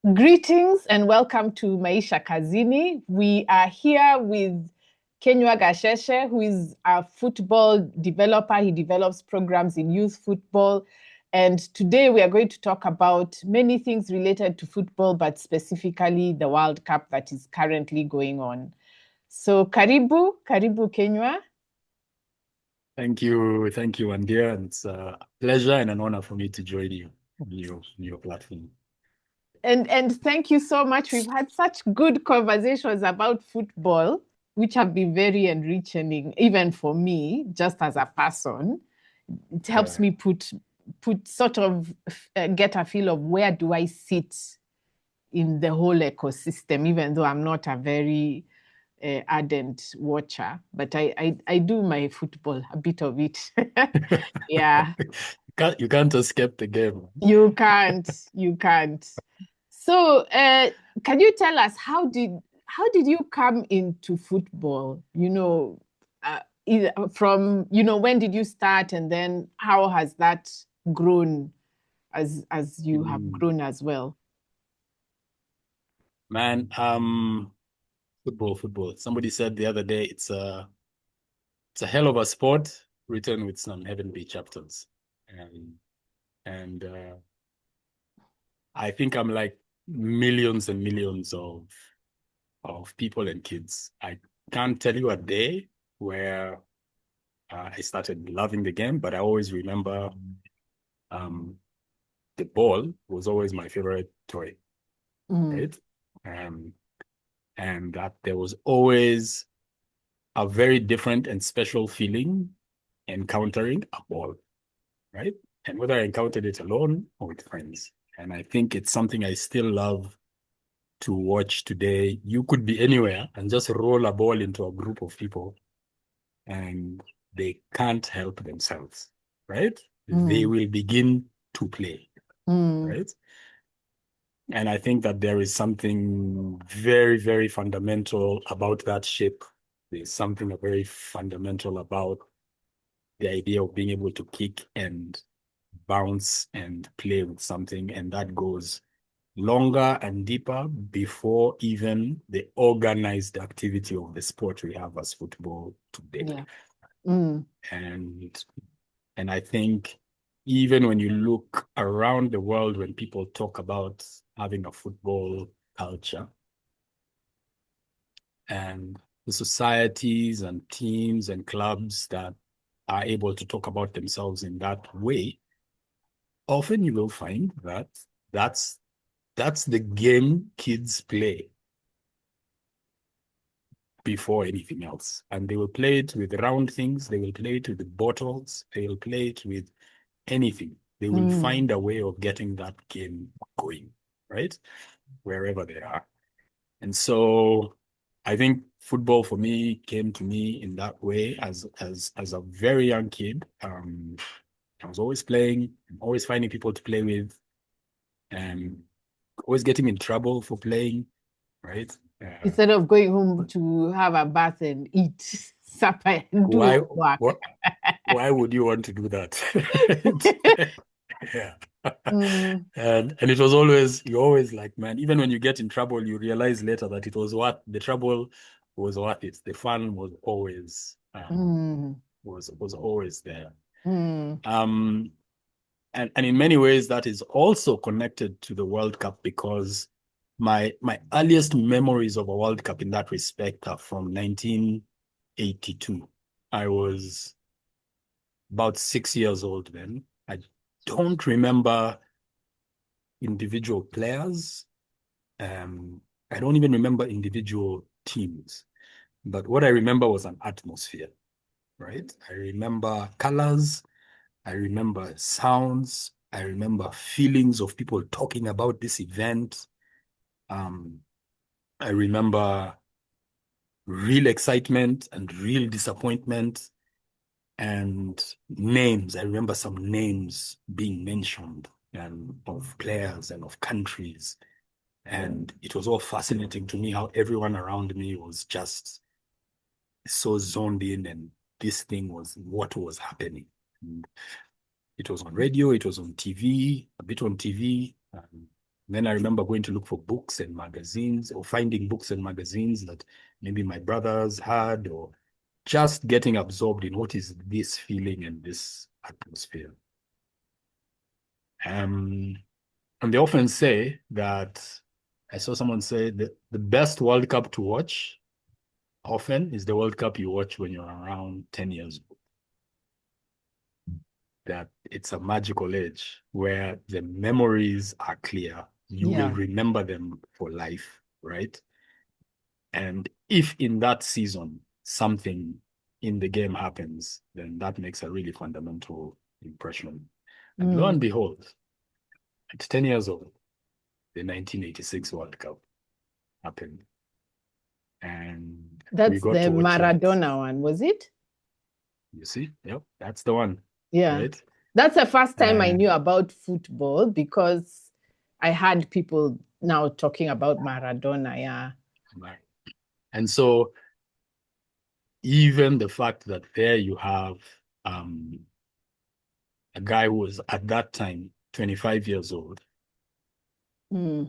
Greetings and welcome to Maisha Kazini. We are here with Kenyua Gacheche, who is a football developer. He develops programs in youth football. And today we are going to talk about many things related to football, but specifically the World Cup that is currently going on. So karibu Kenyua. Thank you, Andia. And it's a pleasure and an honor for me to join you on your platform. And thank you so much. We've had such good conversations about football, which have been very enriching, even for me, just as a person. It helps Yeah. me put sort of get a feel of where do I sit in the whole ecosystem, even though I'm not a very ardent watcher, but I do my football, a bit of it. Yeah. You can't escape the game. You can't. So, can you tell us how did you come into football? From when did you start, and then how has that grown as you have Mm. grown as well? Man, football. Somebody said the other day it's a hell of a sport written with some heavenly chapters. And and I think I'm like millions and millions of people and kids. I can't tell you a day where I started loving the game, but I always remember um, the ball was always my favorite toy, Mm, right? Um, and that there was always a very different and special feeling encountering a ball, right? And whether I encountered it alone or with friends. And I think it's something I still love to watch today. You could be anywhere and just roll a ball into a group of people and they can't help themselves, right? They mm, will begin to play, mm, right? And I think that there is something very, very fundamental about that shape. There's something very fundamental about the idea of being able to kick and bounce and play with something. And that goes longer and deeper before even the organized activity of the sport we have as football today. yeah. Mm, And and I think even when you look around the world, when people talk about having a football culture and the societies and teams and clubs that are able to talk about themselves in that way, often you will find that that's that's the game kids play before anything else. And they will play it with round things, they will play it with the bottles, they will play it with anything. They will mm, find a way of getting that game going, right? Wherever they are. And so I think football for me came to me in that way as a very young kid. I was always playing, always finding people to play with, and always getting in trouble for playing, right? instead of going home to have a bath and eat supper and do why your work. what why would you want to do that? Yeah. Mm, And it was always, you're always like, man, even when you get in trouble, you realize later that it was what the trouble was worth it. The fun was always mm, was always there. mm, Um and in many ways that is also connected to the World Cup because my earliest memories of a World Cup in that respect are from 1982. I was about 6 years old then. I don't remember individual players. I don't even remember individual teams. But what I remember was an atmosphere, right? I remember colors. I remember sounds. I remember feelings of people talking about this event. Um, I remember real excitement and real disappointment and names. I remember some names being mentioned and of players and of countries. And it was all fascinating to me how everyone around me was just so zoned in and this thing was what was happening. And it was on radio, it was on TV, a bit on TV. Then I remember going to look for books and magazines, or finding books and magazines that maybe my brothers had, or just getting absorbed in what is this feeling and this atmosphere. And they often say that, I saw someone say that the best World Cup to watch often is the World Cup you watch when you're around 10 years old. That it's a magical age where the memories are clear. You will remember them for life, right? And if in that season something in the game happens, then that makes a really fundamental impression. And lo and behold, at 10 years old, the 1986 World Cup happened. And that's we got the to watch Maradona one, was it? You see? Yep, that's the one. Yeah. Right? That's the first time I knew about football, because I had people now talking about Maradona. Yeah. And so even the fact that there you have a guy who was at that time 25 years old,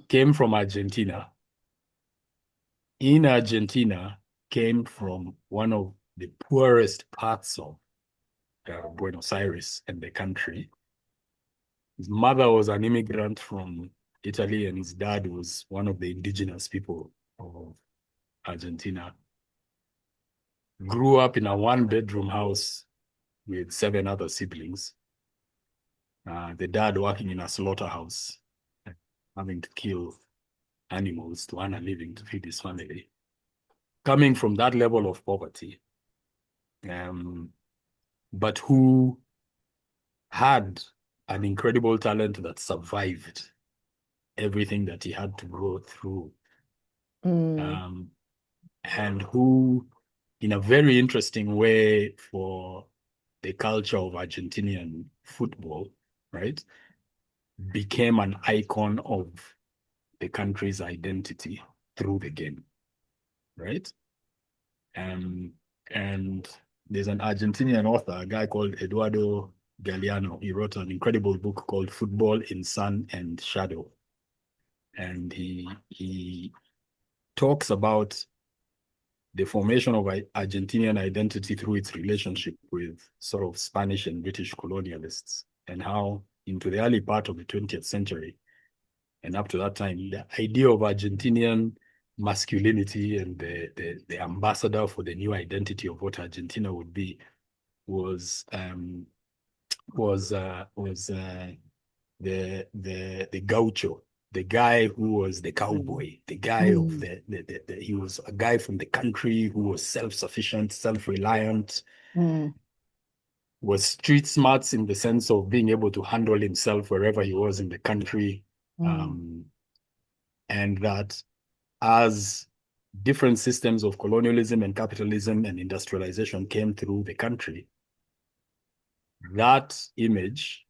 came from Argentina. In Argentina, came from one of the poorest parts of Buenos Aires and the country. His mother was an immigrant from Italy, and his dad was one of the indigenous people of Argentina. Grew up in a one-bedroom house with 7 other siblings. The dad working in a slaughterhouse, having to kill animals to earn a living to feed his family. Coming from that level of poverty, but who had an incredible talent that survived everything that he had to go through. And who, in a very interesting way for the culture of Argentinian football, right, became an icon of the country's identity through the game, right? And there's an Argentinian author, a guy called Eduardo Galeano. He wrote an incredible book called Football in Sun and Shadow. And he talks about the formation of Argentinian identity through its relationship with sort of Spanish and British colonialists, and how into the early part of the 20th century and up to that time, the idea of Argentinian masculinity and the ambassador for the new identity of what Argentina would be was the gaucho, the guy who was the cowboy, the guy of he was a guy from the country who was self-sufficient, self-reliant, was street smarts in the sense of being able to handle himself wherever he was in the country. And that as different systems of colonialism and capitalism and industrialization came through the country, that image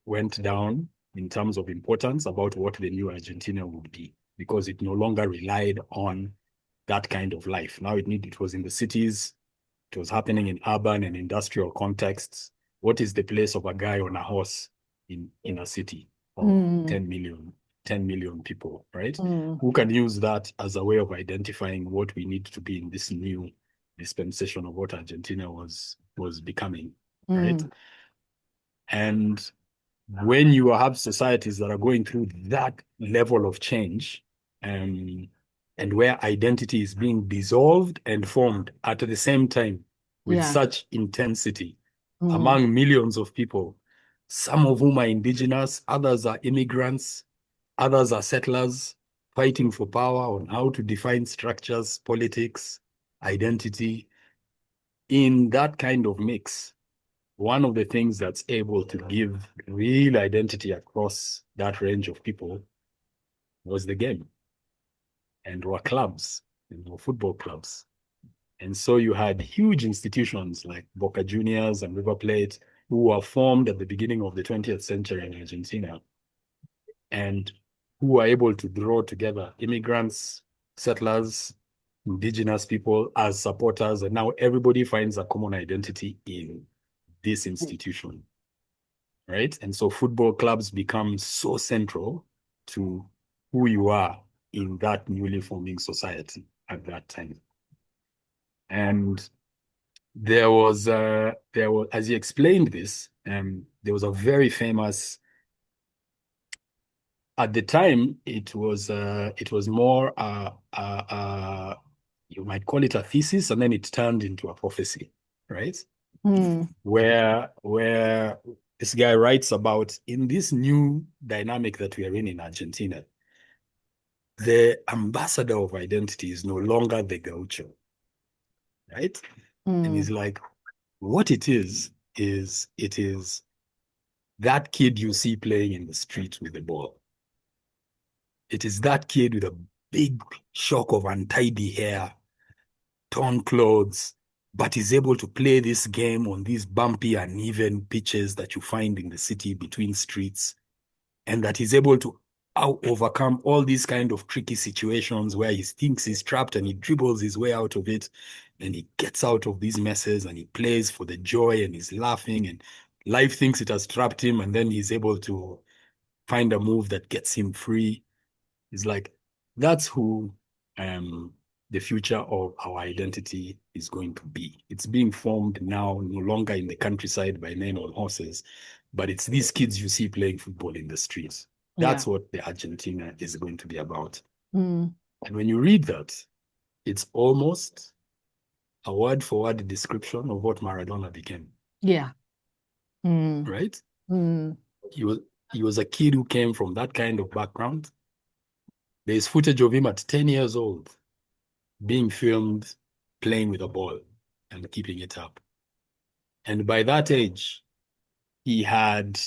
went down in terms of importance about what the new Argentina would be, because it no longer relied on that kind of life. Now it was in the cities, it was happening in urban and industrial contexts. What is the place of a guy on a horse in a city of 10 million people, right? Who can use that as a way of identifying what we need to be in this new dispensation of what Argentina was becoming, right? And when you have societies that are going through that level of change, and where identity is being dissolved and formed at the same time with such intensity among millions of people, some of whom are indigenous, others are immigrants, others are settlers fighting for power on how to define structures, politics, identity. In that kind of mix, one of the things that's able to give real identity across that range of people was the game, and were clubs, football clubs. And so you had huge institutions like Boca Juniors and River Plate, who were formed at the beginning of the 20th century in Argentina, and who were able to draw together immigrants, settlers, indigenous people as supporters. And now everybody finds a common identity in this institution, right? And so football clubs become so central to who you are in that newly forming society at that time. And as he explained this, there was a very famous, at the time, it was more, you might call it a thesis, and then it turned into a prophecy, right? Mm. Where this guy writes about, in this new dynamic that we are in Argentina, the ambassador of identity is no longer the gaucho, right? And he's Mm. like, what it is that kid you see playing in the street with the ball. It is that kid with a big shock of untidy hair, torn clothes, but is able to play this game on these bumpy, uneven pitches that you find in the city between streets, and that he's able to overcome all these kind of tricky situations where he thinks he's trapped and he dribbles his way out of it, and he gets out of these messes and he plays for the joy and he's laughing, and life thinks it has trapped him, and then he's able to find a move that gets him free. It's like, that's who um, the future of our identity is going to be. It's being formed now, no longer in the countryside by men on horses, but it's these kids you see playing football in the streets. Yeah. That's what the Argentina is going to be about. Mm. And when you read that, it's almost a word for word description of what Maradona became. Yeah. Mm. Right? Mm. He was he was a kid who came from that kind of background. There's footage of him at 10 years old being filmed playing with a ball and keeping it up. And by that age, he had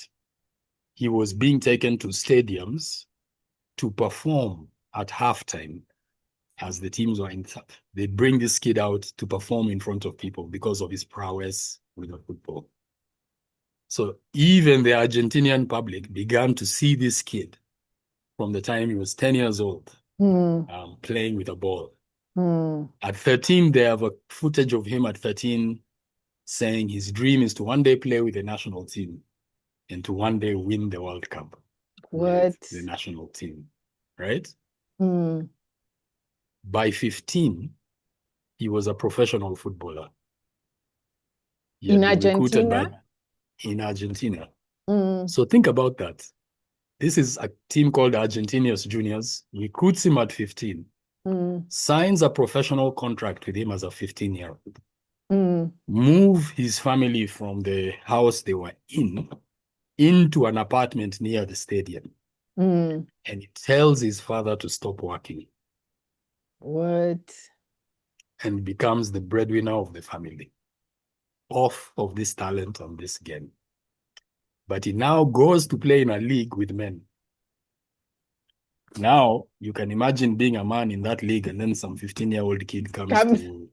he was being taken to stadiums to perform at halftime as the teams were in. They bring this kid out to perform in front of people because of his prowess with the football. So even the Argentinian public began to see this kid from the time he was 10 years old, Mm. playing with a ball. Mm. At 13, they have a footage of him at 13 saying his dream is to one day play with the national team and to one day win the World Cup with What? the national team, right? Mm. By 15, he was a professional footballer. He In had been recruited Argentina? in Argentina. Mm. So think about that. This is a team called Argentinos Juniors, recruits him at 15, Mm. signs a professional contract with him as a 15-year-old, Mm. move his family from the house they were in into an apartment near the stadium. Mm. And he tells his father to stop working What? and becomes the breadwinner of the family off of this talent on this game. But he now goes to play in a league with men. Now you can imagine being a man in that league, and then some 15-year-old kid comes Come, to.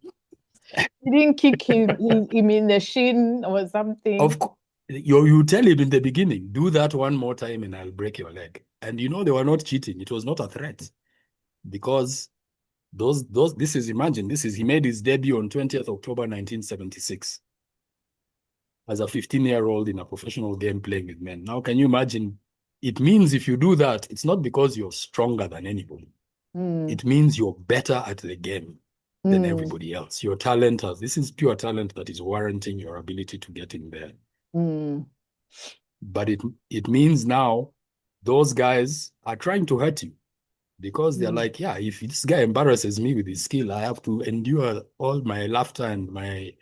he didn't kick him in the shin or something. Of course, you tell him in the beginning, do that one more time and I'll break your leg. And they were not cheating. It was not a threat because he made his debut on 20th October 1976 as a 15-year-old in a professional game playing with men. Now, can you imagine? It means if you do that, it's not because you're stronger than anybody. Mm. It means you're better at the game than Mm. everybody else. This is pure talent that is warranting your ability to get in there. Mm. But it means now those guys are trying to hurt you because they're Mm. like, yeah, if this guy embarrasses me with his skill, I have to endure all my laughter and my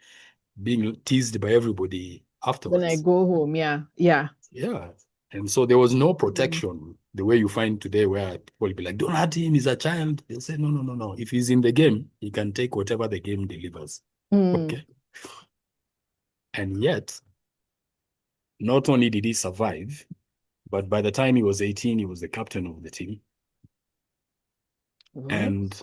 being teased by everybody When I afterwards. go home, yeah. Yeah. Yeah. And so there was no Mm. protection the way you find today where people will be like, don't hurt him, he's a child. They'll say, no, no, no, no. If he's in the game, he can take whatever the game delivers. Mm. Okay. And yet, not only did he survive, but by the time he was 18, he was the captain of the team. What? And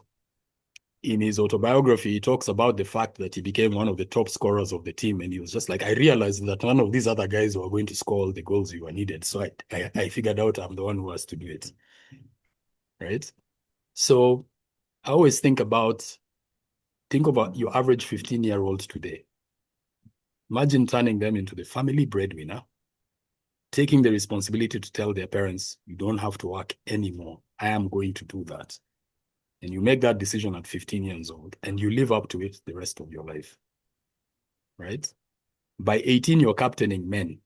in his autobiography, he talks about the fact that he became one of the top scorers of the team. And he was just like, I realized that none of these other guys were going to score all the goals you were needed. So I figured out I'm the one who has to do it. Right. So I always think about your average 15-year-old today. Imagine turning them into the family breadwinner. taking the responsibility to tell their parents, you don't have to work anymore. I am going to do that. And you make that decision at 15 years old and you live up to it the rest of your life, right? By 18, you're captaining men.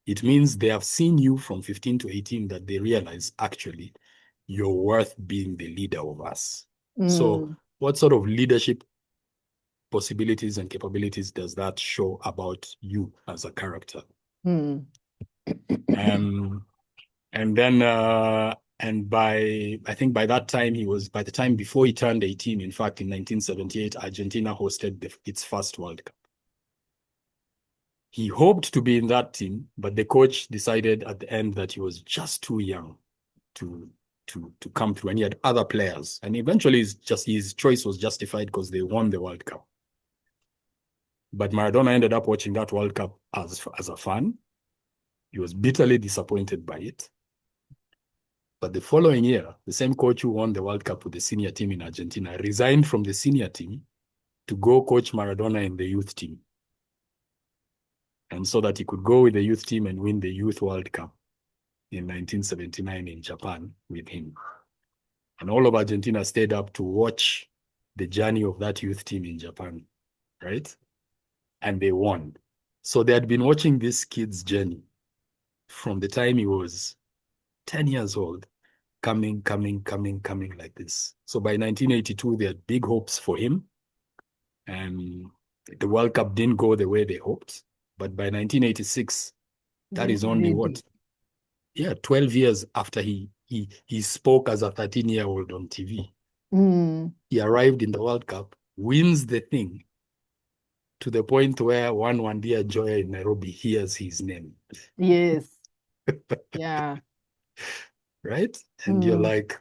It means they have seen you from 15 to 18 that they realize actually you're worth being the leader of us. So, Mm, what sort of leadership possibilities and capabilities does that show about you as a character? mm, Um, and then, and I think by that time, by the time before he turned 18, in fact, in 1978, Argentina hosted its first World Cup. He hoped to be in that team, but the coach decided at the end that he was just too young to come through, and he had other players. And eventually, his choice was justified because they won the World Cup. But Maradona ended up watching that World Cup as a fan. He was bitterly disappointed by it. But the following year, the same coach who won the World Cup with the senior team in Argentina resigned from the senior team to go coach Maradona in the youth team. And so that he could go with the youth team and win the Youth World Cup in 1979 in Japan with him. And all of Argentina stayed up to watch the journey of that youth team in Japan, right? And they won. So they had been watching this kid's journey from the time he was 10 years old, coming like this. So by 1982, they had big hopes for him. And the World Cup didn't go the way they hoped. But by 1986, that they is were only ready. what? Yeah, 12 years after he spoke as a 13-year-old on TV. Mm, He arrived in the World Cup, wins the thing to the point where one dear Joya in Nairobi hears his name, yes. Yeah. right? And you're Mm, like,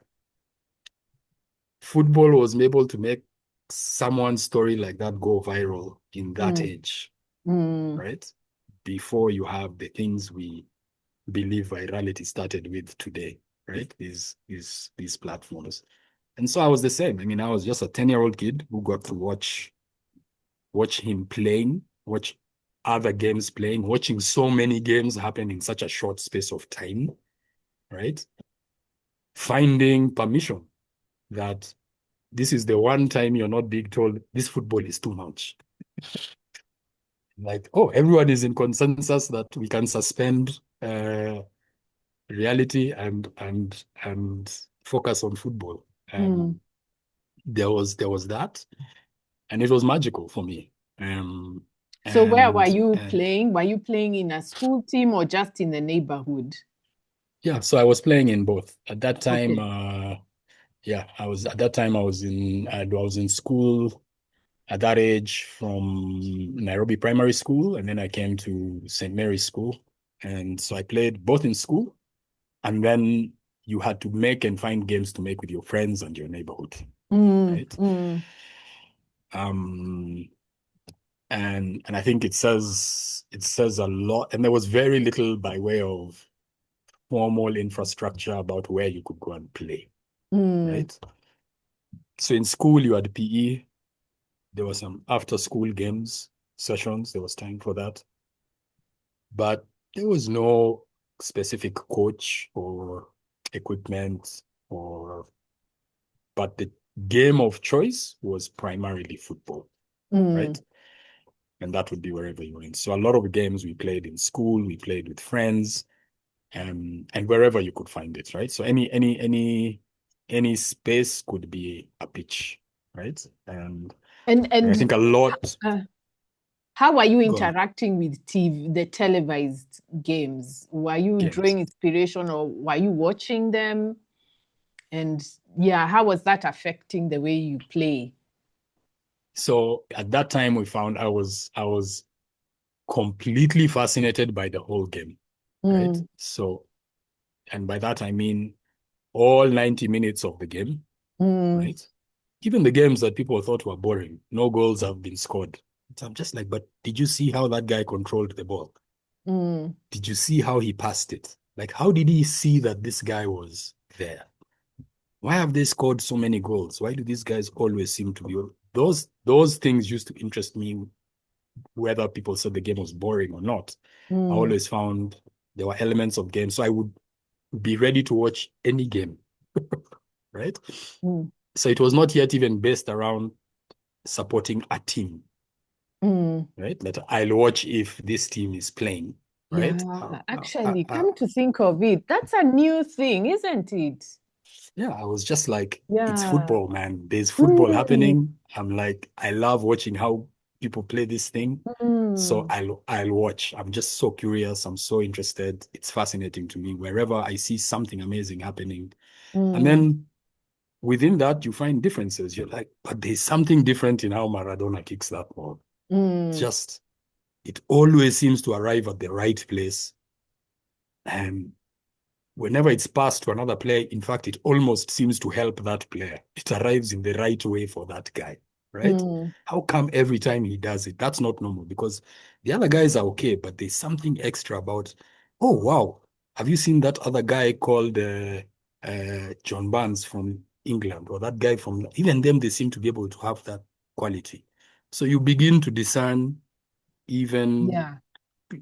football was able to make someone's story like that go viral in that mm, age, mm, right? Before you have the things we believe virality started with today, right? These platforms. And so I was the same. I mean, I was just a 10-year-old kid who got to watch him playing, watch other games playing, watching so many games happen in such a short space of time, right? Finding permission that this is the one time you're not being told this football is too much. Like, oh, everyone is in consensus that we can suspend reality and focus on football. mm. There was that, and it was magical for me. Um, So where were and you and playing? Were you playing in a school team or just in the neighborhood? yeah, so I was playing in both at that time. Okay. Yeah, I was at that time. I was in school at that age from Nairobi Primary School, and then I came to St. Mary's School, and so I played both in school, and then you had to make and find games to make with your friends and your neighborhood, Mm, right? mm, Um, and I think it says a lot, and there was very little by way of formal infrastructure about where you could go and play, mm, right? So in school, you had PE. There were some after school games sessions. There was time for that. But there was no specific coach or equipment but the game of choice was primarily football, mm. right? And that would be wherever you went. So a lot of games we played in school, we played with friends, and wherever you could find it, right? So any space could be a pitch, right? And I And think a lot uh, how are you go on interacting with TV, the televised games? Were you games. drawing inspiration or were you watching them? And yeah, how was that affecting the way you play? So at that time we found I was completely fascinated by the whole game, right? Mm, So, and by that I mean all 90 minutes of the game, mm, right? Even the games that people thought were boring, no goals have been scored. So I'm just like, but did you see how that guy controlled the ball? mm, Did you see how he passed it? Like, how did he see that this guy was there? Why have they scored so many goals? Why do these guys always seem to be those things used to interest me, whether people said the game was boring or not. I mm, always found there were elements of game. So I would be ready to watch any game, right? Mm. So it was not yet even based around supporting a team, Mm. right? That I'll watch if this team is playing, right? Yeah, actually, come to think of it, that's a new thing, isn't it? Yeah, I was just like, it's Yeah. football, man. There's football Mm. happening. I'm like, I love watching how people play this thing. So Mm. I'll watch. I'm just so curious. I'm so interested. It's fascinating to me. Wherever I see something amazing happening. And Mm. then within that, you find differences. You're like, but there's something different in how Maradona kicks that ball. Mm. Just, it always seems to arrive at the right place. And whenever it's passed to another player, in fact, it almost seems to help that player. It arrives in the right way for that guy, right? Mm. How come every time he does it? That's not normal because the other guys are okay, but there's something extra about, oh, wow. Have you seen that other guy called John Barnes from England or that guy from, even them, they seem to be able to have that quality. So you begin to discern even Yeah.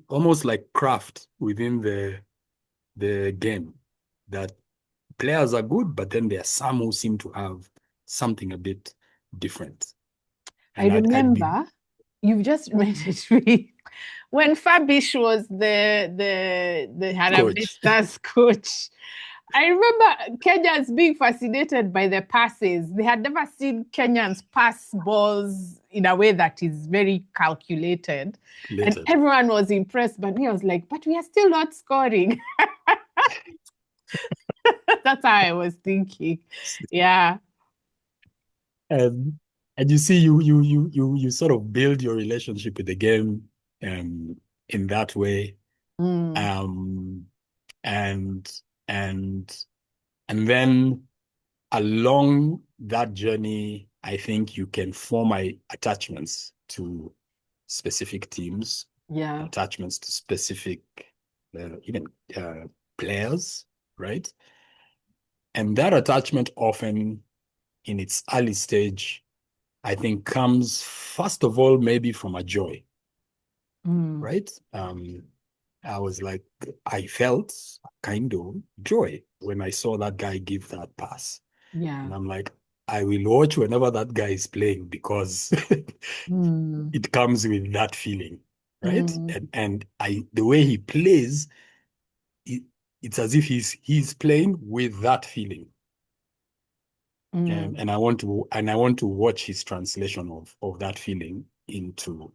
almost like craft within the game that players are good, but then there are some who seem to have something a bit different. I And I'd be remember you've just reminded me when Fabish was the Harambee coach Stars coach. I remember Kenyans being fascinated by the passes. They had never seen Kenyans pass balls in a way that is very calculated. And related. everyone was impressed. But me, I was like, but we are still not scoring. That's how I was thinking. Yeah. And and you see you sort of build your relationship with the game in that way. Mm, Um and and and then along that journey, I think you can form attachments to specific teams, yeah. attachments to specific even players, right? And that attachment often in its early stage, I think comes first of all, maybe from a joy, Mm, right? I was like, I felt kind of joy when I saw that guy give that pass. yeah. And I'm like, I will watch whenever that guy is playing because Mm, it comes with that feeling, right? mm, And the way he plays, it, it's as if he's playing with that feeling. mm, And I want to watch his translation of that feeling into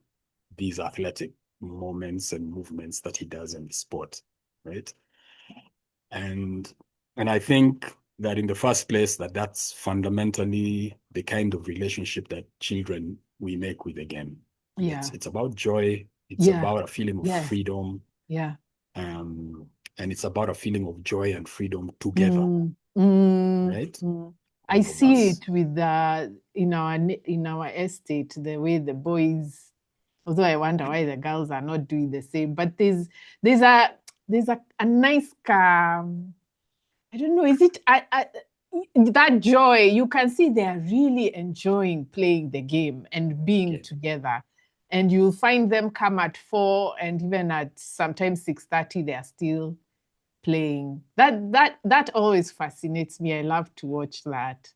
these athletic moments and movements that he does in the sport, right? And and I think that in the first place that's fundamentally the kind of relationship that children we make with the game. yeah. It's about joy, it's Yeah. about a feeling of Yes. freedom, Yeah. um, and it's about a feeling of joy and freedom together, Mm, mm, right? mm. I All of see us. it with in our estate, the way the boys, although I wonder why the girls are not doing the same, but there's a a nice I don't know, is it that joy? You can see they are really enjoying playing the game and being Okay. together. And you'll find them come at 4 and even at sometimes 6:30, they are still playing. That always fascinates me. I love to watch that.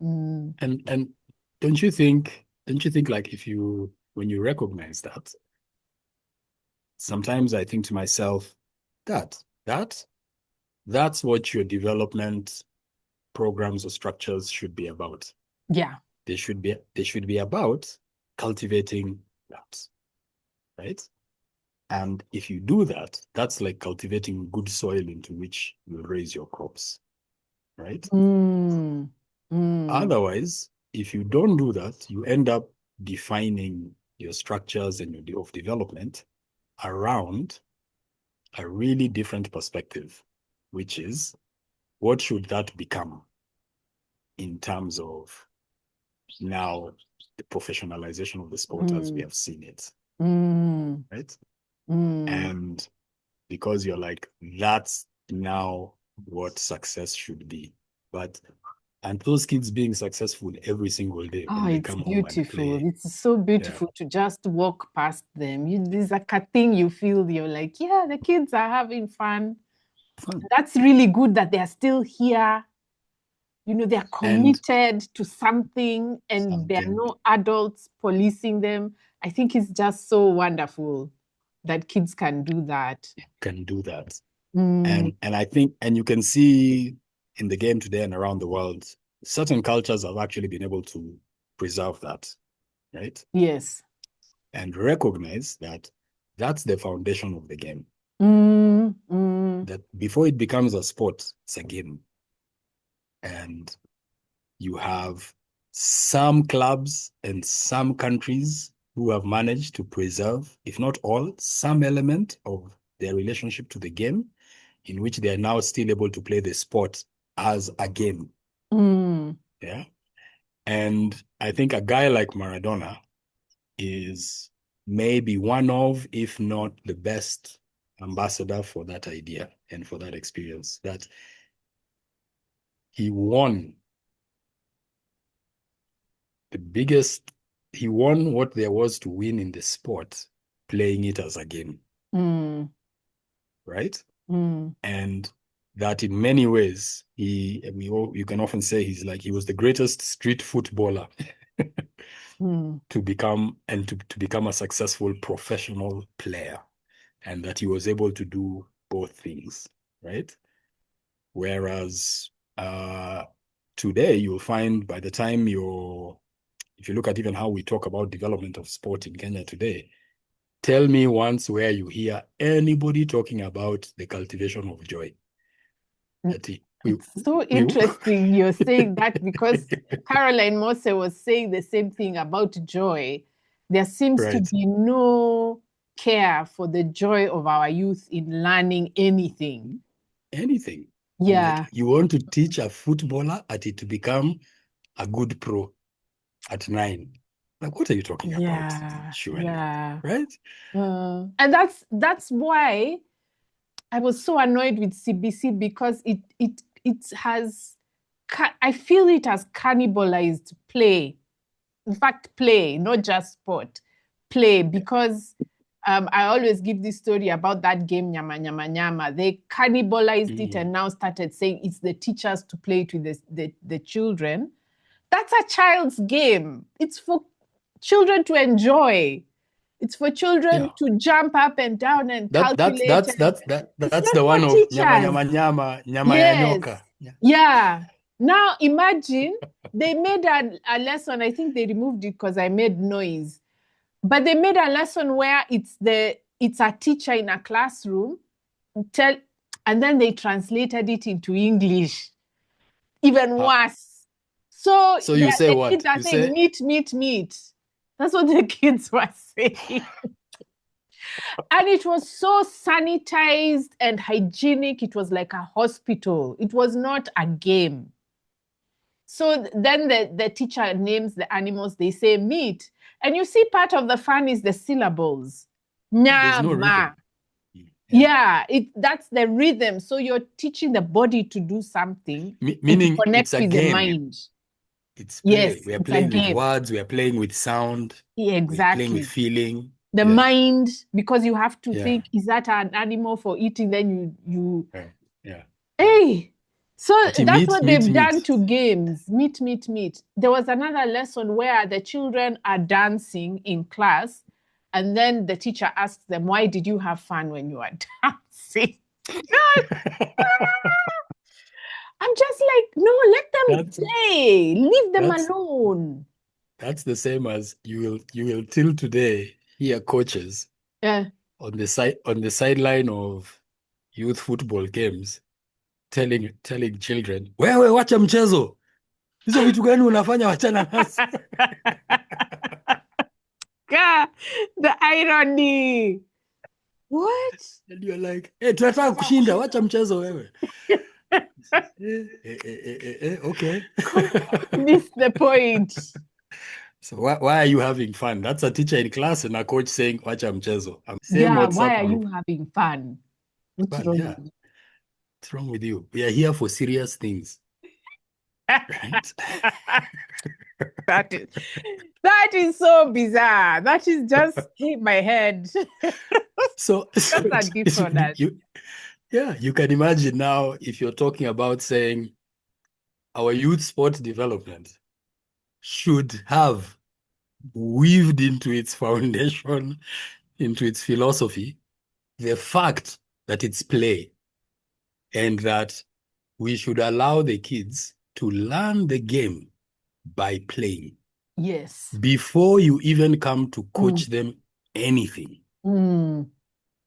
Mm, And don't you think like if you when you recognize that, sometimes I think to myself, that that that's what your development programs or structures should be about. yeah. They should be about cultivating that, right? And if you do that, that's like cultivating good soil into which you raise your crops, right? Mm, mm, Otherwise, if you don't do that, you end up defining your structures and your of development around a really different perspective, which is what should that become in terms of now the professionalization of the sport as we mm, have seen it, mm, right? mm, And because you're like, that's now what success should be. But And those kids being successful every single day Oh, when they it's come home and beautiful. play. It's so Yeah, beautiful to just walk past them. There's like a thing you feel, you're like, yeah, the kids are having fun. fun. That's really good that they're still here. They're And committed to something and there are something no adults policing them. I think it's just so wonderful that kids can do that. can do that. Mm, And I think, and you can see in the game today and around the world, certain cultures have actually been able to preserve that, right? yes. And recognize that that's the foundation of the game. Mm, mm, That before it becomes a sport, it's a game. And you have some clubs and some countries who have managed to preserve, if not all, some element of their relationship to the game, in which they are now still able to play the sport as a game. mm, Yeah. And I think a guy like Maradona is maybe one of, if not the best ambassador for that idea and for that experience, that he won the biggest, he won what there was to win in the sport, playing it as a game, mm, right? mm, And that in many ways, you can often say he was the greatest street footballer mm, to become a successful professional player, and that he was able to do both things, right? Whereas today you'll find by the time if you look at even how we talk about development of sport in Kenya today, tell me once where you hear anybody talking about the cultivation of joy. mm. That It's so interesting you're saying that because Caroline Mose was saying the same thing about joy. There seems to right, be no care for the joy of our youth in learning anything. anything. I'm like, Yeah, you want to teach a footballer at it to become a good pro at 9. Like, what are you talking about? yeah, Surely, yeah. right? And that's why I was so annoyed with CBC because it has I feel it has cannibalized play. In fact, play, not just sport, play, because I always give this story about that game, Nyama Nyama Nyama. They cannibalized it and now started saying it's the teachers to play it with the children. That's a child's game. It's for children to enjoy. It's for children Yeah. to jump up and down and That that's calculate. that's And that's that it's that's not the for one of nyama teachers. nyama nyama nyama ya Yes. nyoka. Yeah. Yeah. Now imagine they made a lesson. I think they removed it because I made noise. But they made a lesson where it's a teacher in a classroom tell, and then they translated it into English. Even Uh, worse. So so you say the kids what? are You saying say meat, meat, meat. That's what the kids were saying. And it was so sanitized and hygienic. It was like a hospital. It was not a game. So then the teacher names the animals, they say meat. And you see, part of the fun is the syllables. there's no Nyama. rhythm. Yeah. Yeah, that's the rhythm. So you're teaching the body to do something and to Meaning it's connect a with the game. mind. It's play. Yes, We are it's a playing with game. words. We are playing with sound. Yeah, We are playing with exactly. feeling. The Yeah. mind, because you have to Yeah. think, is that an animal for eating? Then you Yeah. Yeah. Yeah. hey. So Ati that's meat, what meat, they've done meat. to games. Meet, meet, meet. There was another lesson where the children are dancing in class, and then the teacher asks them, "Why did you have fun when you were dancing?" I'm just like, no, let them That's play. Leave them that's alone. that's the same as you will till today hear coaches Yeah. on the sideline of youth football games telling children, wewe wacha mchezo, hizo vitu gani unafanya, wachana nazo. God, the irony. What? And you're like, hey, tunataka kushinda, wacha mchezo wewe. Okay. Miss the point. So why are you having fun? That's a teacher in class and a coach saying wacha mchezo. Same Yeah, why WhatsApp are you group. having fun? What's Fun, wrong yeah. with you? What's wrong with you? We are here for serious things. right? That is so bizarre. That is just in my head. So, Just a dissonance. yeah, you can imagine now if you're talking about saying our youth sport development should have weaved into its foundation, into its philosophy, the fact that it's play and that we should allow the kids to learn the game by playing. Yes. Before you even come to coach Mm. them anything, Mm.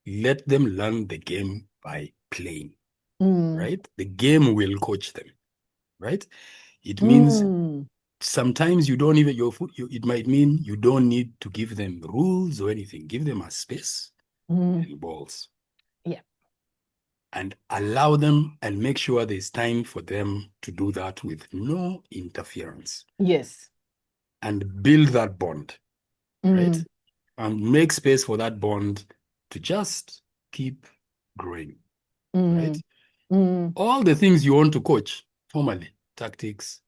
let them learn the game by playing, Mm. right? The game will coach them, right? It means Mm. sometimes you don't even, it might mean you don't need to give them rules or anything. Give them a space Mm. and balls. Yeah. And allow them and make sure there's time for them to do that with no interference Yes. and build that bond, right? Mm. And make space for that bond to just keep growing, right? Mm. Mm. All the things you want to coach formally, tactics,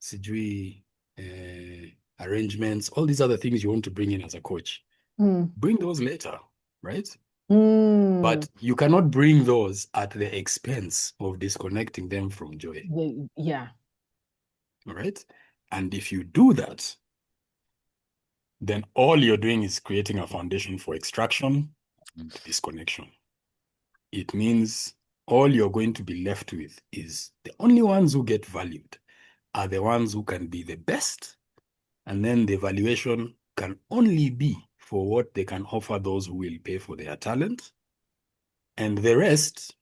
sijui, arrangements, all these other things you want to bring in as a coach, bring those later, right? Mm. But you cannot bring those at the expense of disconnecting them from joy. Yeah. All right. And if you do that, then all you're doing is creating a foundation for extraction and disconnection. It means all you're going to be left with is the only ones who get valued are the ones who can be the best. And then the valuation can only be for what they can offer those who will pay for their talent. And the rest,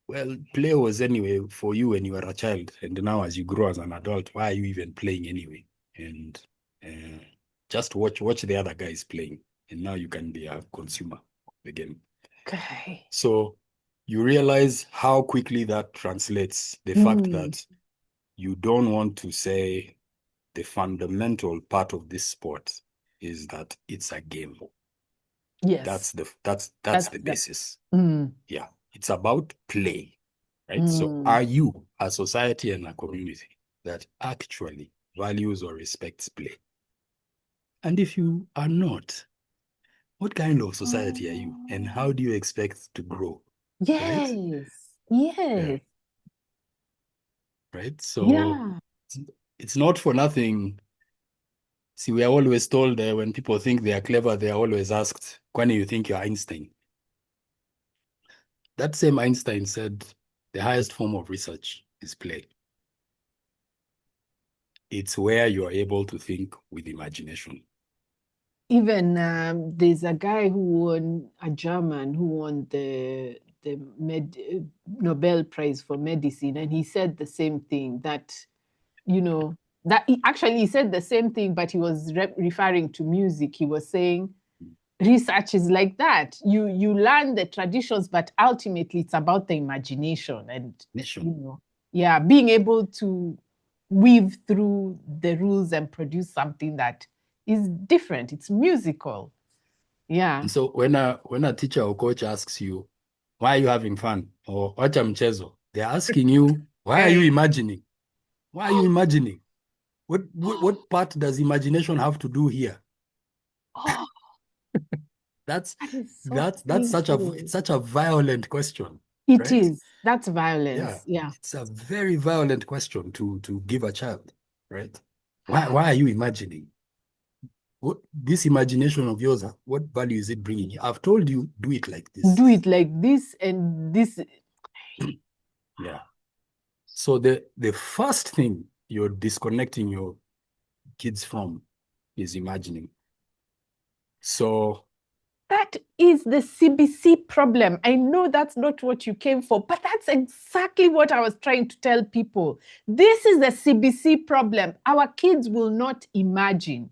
well, play was anyway for you when you were a child. And now as you grow as an adult, why are you even playing anyway? And just watch the other guys playing. And now you can be a consumer of the game. Okay. So you realize how quickly that translates. The fact that you don't want to say the fundamental part of this sport is that it's a game. Yes. That's the basis. Mm. Yeah. It's about play, right? So Mm. are you a society and a community that actually values or respects play? And if you are not, what kind of society are you? And how do you expect to grow? Right? Yes. Yeah. Yes. Right. So Yeah. it's not for nothing. See, we are always told that when people think they are clever, they are always asked, when do you think you're Einstein? That same Einstein said the highest form of research is play. It's where you are able to think with imagination. Even there's a guy who won, a German who won the Nobel Prize for medicine, and he said the same thing that, that he said the same thing, but he was referring to music. He was saying research is like that. You learn the traditions, but ultimately it's about the imagination and yeah, being able to weave through the rules and produce something that is different. It's musical. Yeah. And so when a teacher or coach asks you, why are you having fun? Or wacha mchezo, they're asking you, why are you imagining? Why are you imagining? What part does imagination have to do here? Oh, That's that is so that's painful. such a violent question, It right? is. That's Yeah, violence. Yeah. it's a very violent question to give a child, right? Why are you imagining? What this imagination of yours, what value is it bringing you? I've told you, do it like this. Do it like this and this. Yeah. So the first thing you're disconnecting your kids from is imagining. So That is the CBC problem. I know that's not what you came for, but that's exactly what I was trying to tell people. This is the CBC problem. Our kids will not imagine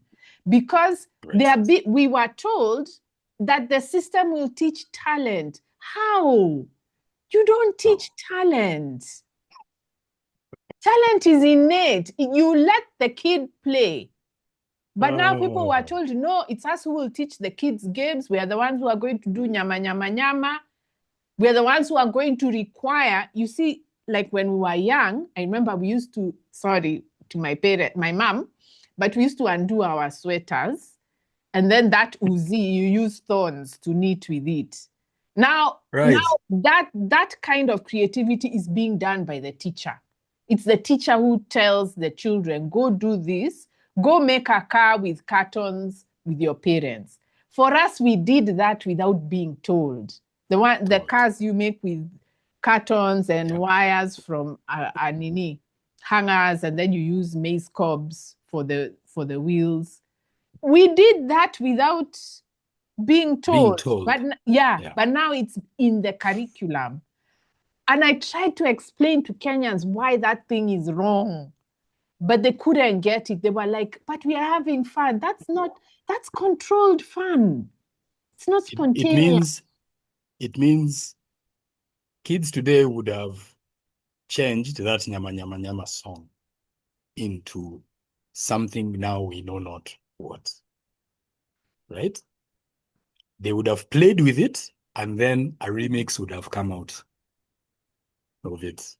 because we were told that the system will teach talent. How? You don't teach talent. Talent is innate. You let the kid play. But now people were told, no, it's us who will teach the kids games. We are the ones who are going to do nyama, nyama, nyama. We are the ones who are going to require. You see, like when we were young, I remember we used to, sorry to my mom, but we used to undo our sweaters. And then that uzi, you use thorns to knit with it. Now Right. that kind of creativity is being done by the teacher. It's the teacher who tells the children, go do this, go make a car with cartons with your parents. For us, we did that without being told. The Told. cars you make with cartons and Yeah. wires from hangers, and then you use maize cobs for the wheels. We did that without being Being told. But told. yeah, Yeah. but now it's in the curriculum. And I tried to explain to Kenyans why that thing is wrong, but they couldn't get it. They were like, but we are having fun. That's controlled fun. It's not It spontaneous. means kids today would have changed that nyama nyama nyama song into something now we know not what. Right? They would have played with it, and then a remix would have come out of it.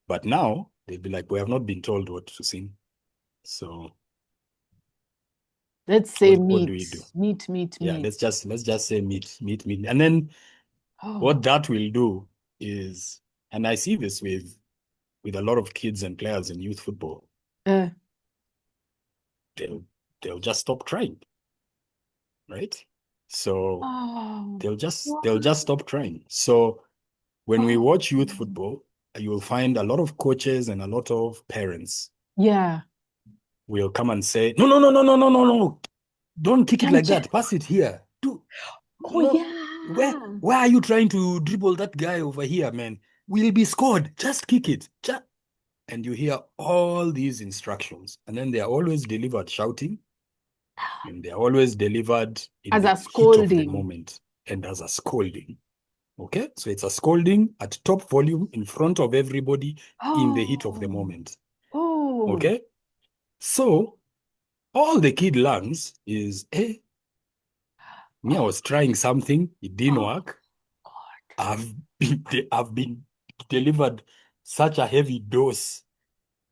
But now they'd be like, we have not been told what to sing. So Let's say what do meat, we do? meat, meat, Yeah, meat. let's just say meat, meat, meat. And then what Oh, that will do is, and I see this with a lot of kids and players in youth football, uh, they'll they'll just stop trying, right? So oh, they'll just stop trying. So when we oh, watch youth football, you will find a lot of coaches and a lot of parents yeah. will come and say, no, no, no, no, no, no, no, no. Don't kick it like Change. that. Pass it here. Do Oh, not where yeah. why are you trying to dribble that guy over here, man? We'll be scored. Just kick it. And you hear all these instructions, and then they are always delivered shouting, and they are always delivered in As a the heat of the scolding. moment and as a scolding. Okay, so it's a scolding at top volume in front of everybody in the heat of the Oh, moment. oh, Okay, so all the kid learns is, hey, me, I oh, was trying something, it didn't oh, work. God. I've been delivered such a heavy dose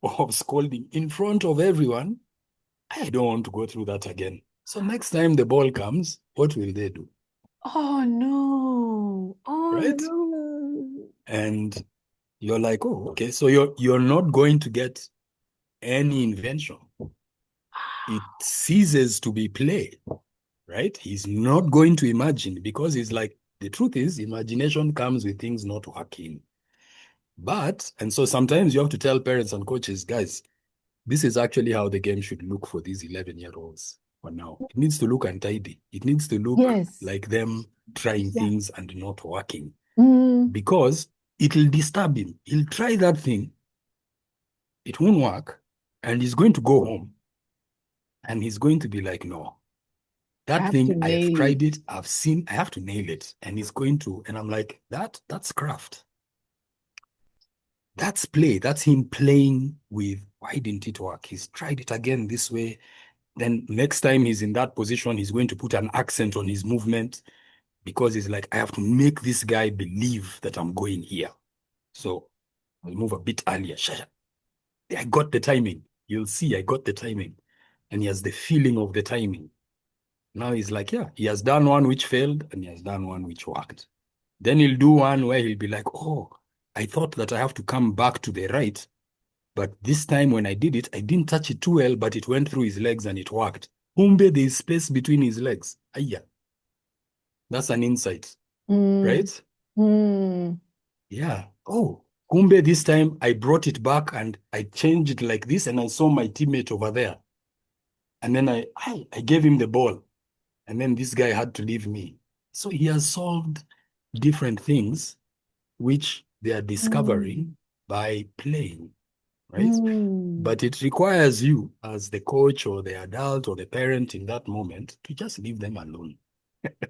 of scolding in front of everyone. I don't want to go through that again. So next time the ball comes, what will they do? Oh, no. Oh, Right? no. And you're like, oh, okay. So you're not going to get any invention. It ceases to be play, right? He's not going to imagine because he's like, the truth is, imagination comes with things not working. And so sometimes you have to tell parents and coaches, guys, this is actually how the game should look for these 11-year-olds for now. It needs to look untidy. It needs to look Yes. like them trying Yeah. things and not working Mm. because it'll disturb him. He'll try that thing, it won't work, and he's going to go home and he's going to be like, no, I that have to thing, I have nail it. tried it, I've seen, I have to nail it. And he's going to, and I'm like, that's craft. That's play. That's him playing with why didn't it work? He's tried it again this way. Then next time he's in that position, he's going to put an accent on his movement because he's like, I have to make this guy believe that I'm going here. So I'll move a bit earlier. I got the timing. You'll see, I got the timing. And he has the feeling of the timing. Now he's like, yeah, he has done one which failed and he has done one which worked. Then he'll do one where he'll be like, oh, I thought that I have to come back to the right. But this time when I did it, I didn't touch it too well, but it went through his legs and it worked. Humbe, there's space between his legs. Aya, that's an insight, Mm. right? Mm. Yeah. Oh, Kumbe, this time I brought it back and I changed it like this, and I saw my teammate over there. And then I gave him the ball. And then this guy had to leave me. So he has solved different things which they are Mm. discovering by playing, right? Mm. But it requires you as the coach or the adult or the parent in that moment to just leave them alone. The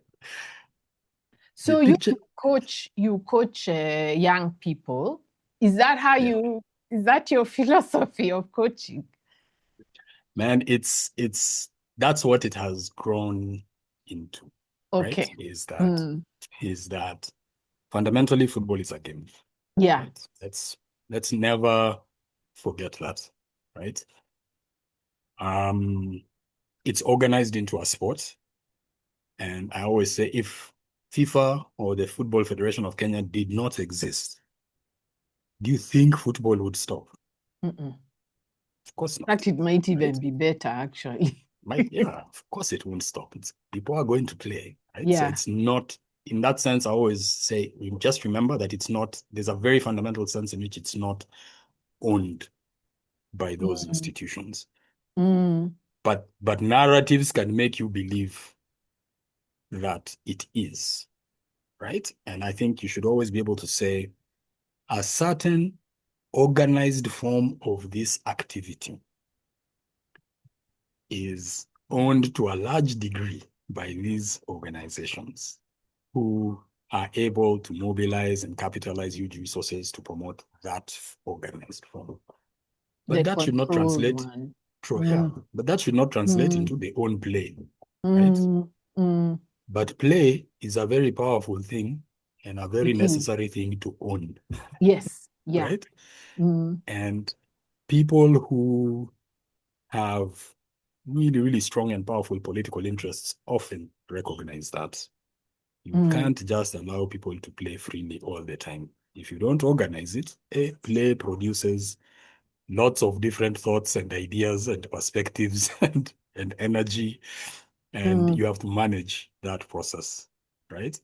So you picture, coach young people. Is that how yeah, is that your philosophy of coaching? man, that's what it has grown into, right? Okay. Is that Mm. is that fundamentally football is a game. Yeah. Right? Let's never forget that, right? It's organized into a sport. And I always say if FIFA or the Football Federation of Kenya did not exist, do you think football would stop? Mm-mm. Of course In not, fact, it might right? even be better, actually. Yeah, of course it won't stop. People are going to play, right? So Yeah. it's not, in that sense, I always say, just remember that it's not, there's a very fundamental sense in which it's not owned by those Mm. institutions. Mm. But narratives can make you believe that it is, right? And I think you should always be able to say a certain organized form of this activity is owned to a large degree by these organizations who are able to mobilize and capitalize huge resources to promote that organized form. The But that should not controlled translate, one. yeah, Mm. but that should not translate Mm. into their own play, right? Mm. Mm. But play is a very powerful thing and a very It is. necessary thing to own, Yes. Yeah. right? Mm. And people who have really, really strong and powerful political interests often recognize that you Mm. can't just allow people to play freely all the time. If you don't organize it, a play produces lots of different thoughts and ideas and perspectives and energy, and Mm. you have to manage that process, right?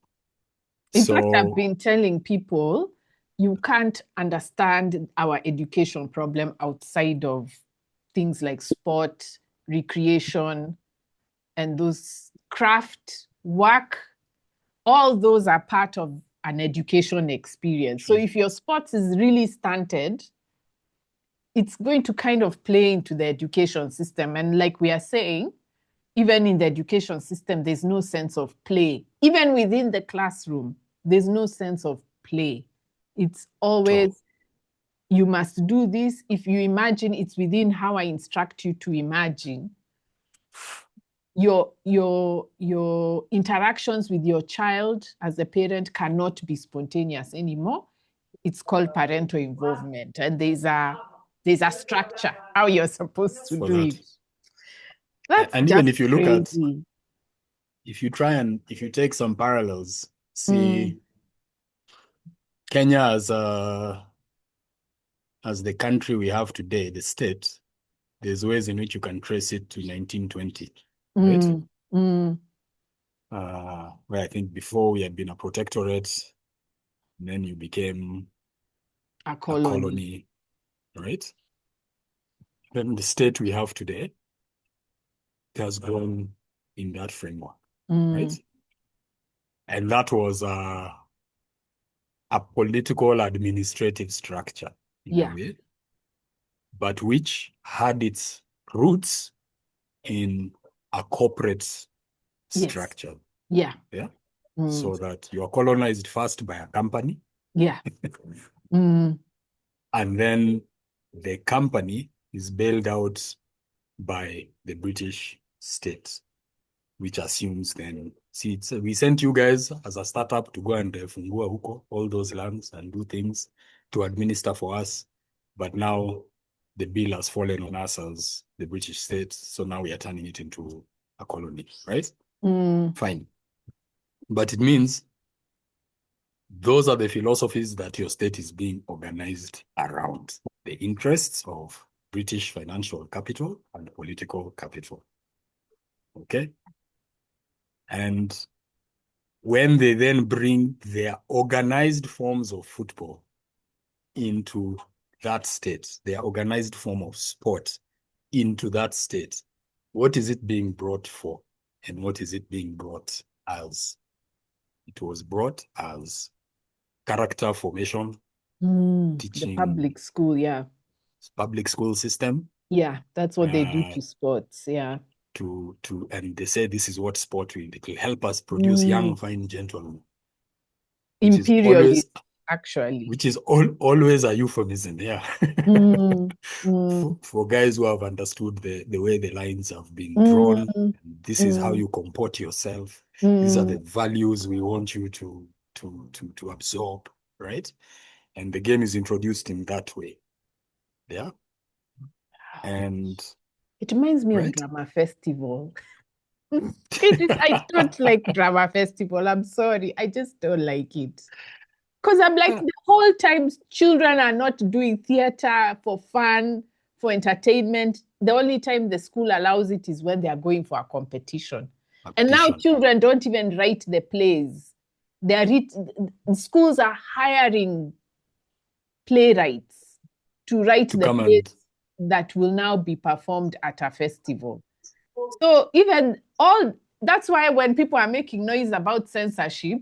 In fact, I've So, been telling people you can't understand our education problem outside of things like sport, recreation, and those craft work. All those are part of an education experience. So if your sports is really stunted, it's going to kind of play into the education system. And like we are saying, even in the education system, there's no sense of play. Even within the classroom, there's no sense of play. It's true. always, you must do this. If you imagine it's within how I instruct you to imagine, your interactions with your child as a parent cannot be spontaneous anymore. It's called parental involvement, and there's a structure how you're supposed to For do that. it. That's And even just if you look at, crazy. if you take some parallels, Mm, see Kenya as the country we have today, the state, there's ways in which you can trace it to 1920, right? mm, mm. Where I think before we had been a protectorate, then you became A a colony. colony, right? Then the state we have today has grown in that framework, right? Mm, And that was a political administrative structure in a yeah. way, but which had its roots in a corporate Yes. structure. Yeah. Yeah. Mm, So that you are colonized first by a company, yeah. Mm, and then the company is bailed out by the British state, which assumes then, see, we sent you guys as a startup to go and fungua huko, all those lands and do things to administer for us. But now the bill has fallen on us as the British state. So now we are turning it into a colony, right? mm, Fine. But it means those are the philosophies that your state is being organized around, the interests of British financial capital and political capital. Okay. And when they then bring their organized forms of football into that state, their organized form of sport into that state, what is it being brought for? And what is it being brought as? It was brought as character formation, the teaching public school, yeah. public school system, Yeah, that's what they do uh, to sports, yeah. and they say this is what sport will, it will help us produce Mm, young, fine gentlemen, which is always imperialist, actually. always a euphemism, yeah. Mm, mm, For guys who have understood the way the lines have been drawn, mm, this is how mm, you comport yourself. These are the mm, values we want you to absorb, right? And the game is introduced in that way. Yeah. And it reminds me of right. drama festival. I don't like drama festival. I'm sorry. I just don't like it. Because I'm like, the whole time children are not doing theater for fun, for entertainment. The only time the school allows it is when they are going for a competition. And now Competition children don't even write the plays. They are schools are hiring playwrights to write to the come plays and that will now be performed at a festival. So even all that's why when people are making noise about censorship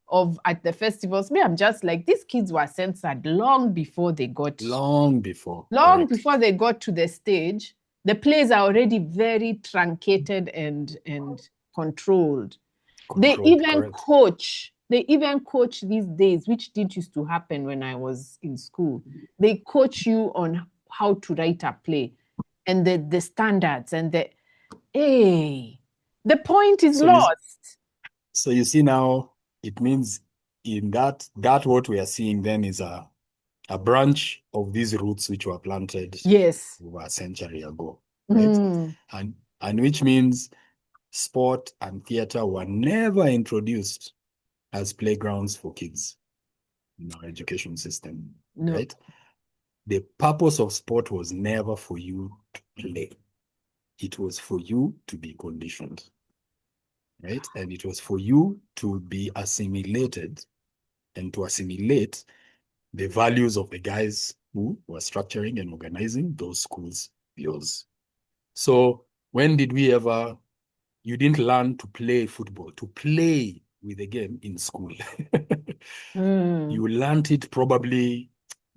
of at the festivals, me, I'm just like, these kids were censored long before. long Correct. before they got to the stage. The plays are already very truncated and controlled. Controlled. Correct. They even coach these days, which didn't used to happen when I was in school. They coach you on how to write a play and the standards and the hey, the point is So you lost. so you see now it means in that what we are seeing then is a branch of these roots which were planted Yes. over a century ago, right? Mm, And which means sport and theater were never introduced as playgrounds for kids in our education system, no. right? The purpose of sport was never for you to play. It was for you to be conditioned, right? And it was for you to be assimilated and to assimilate the values of the guys who were structuring and organizing those schools, yours. So when did we ever, you didn't learn to play football, to play with the game in school. Mm, You learned it probably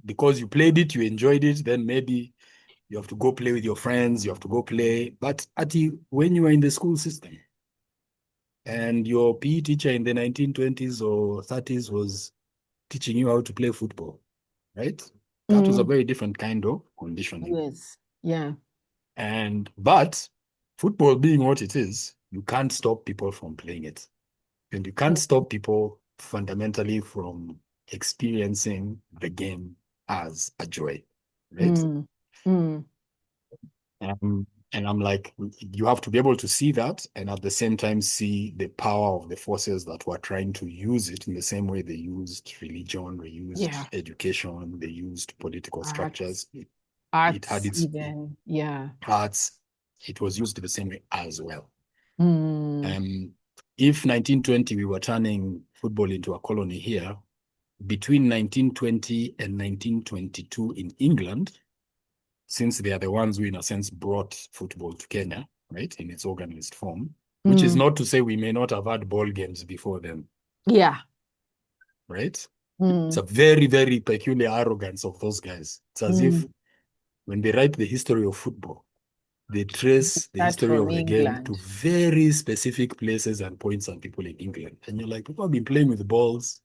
because you played it, you enjoyed it, then maybe you have to go play with your friends, you have to go play. But when you were in the school system and your PE teacher in the 1920s or 30s was teaching you how to play football, right? That was a mm, very different kind of conditioning. yes. Yeah. But football being what it is, you can't stop people from playing it. And you can't stop people fundamentally from experiencing the game as a joy, right? Mm, mm, And I'm like, you have to be able to see that and at the same time see the power of the forces that were trying to use it in the same way they used religion, they yeah. used education, they used political Arts. structures. It had Arts its even. Yeah. parts. It was used the same way as well. Mm, Um, if 1920 we were turning football into a colony here, between 1920 and 1922 in England, since they are the ones who, in a sense, brought football to Kenya, right, in its organized form, which is mm, not to say we may not have had ball games before then, yeah. right? It's Mm, a very, very peculiar arrogance of those guys. It's as mm. if when they write the history of football, they trace the Start history from of the game to England very specific places and points and people in England. And you're like, people have been playing with balls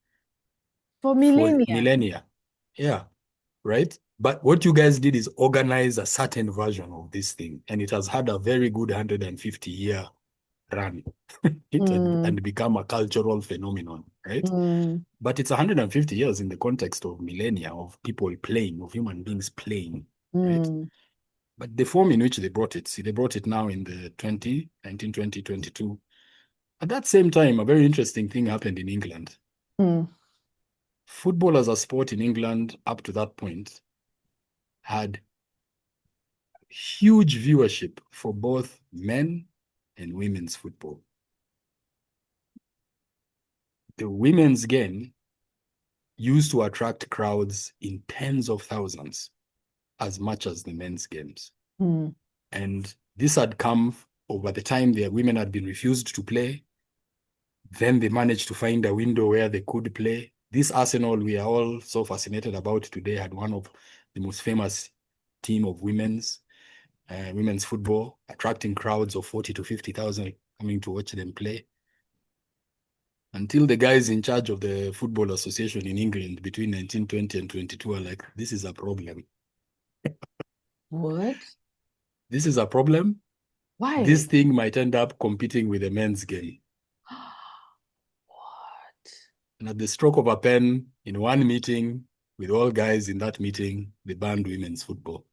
for for millennia. millennia. Yeah, right? But what you guys did is organize a certain version of this thing, and it has had a very good 150-year run Mm, and become a cultural phenomenon, right? mm, But it's 150 years in the context of millennia of people playing, of human beings playing, right? mm, But the form in which they brought it, see, they brought it now in the 1920, 22. At that same time, a very interesting thing happened in England. mm, Football as a sport in England up to that point had huge viewership for both men and women's football. The women's game used to attract crowds in tens of thousands as much as the men's games. mm, And this had come over the time the women had been refused to play. Then they managed to find a window where they could play. This Arsenal we are all so fascinated about today had one of the most famous team of women's football, attracting crowds of 40 to 50,000 coming to watch them play. Until the guys in charge of the Football Association in England between 1920 and 22 are like, this is a problem. what? This is a problem. This Why? thing might end up competing with the men's game. What? And at the stroke of a pen, in one meeting, with all guys in that meeting, they banned women's football.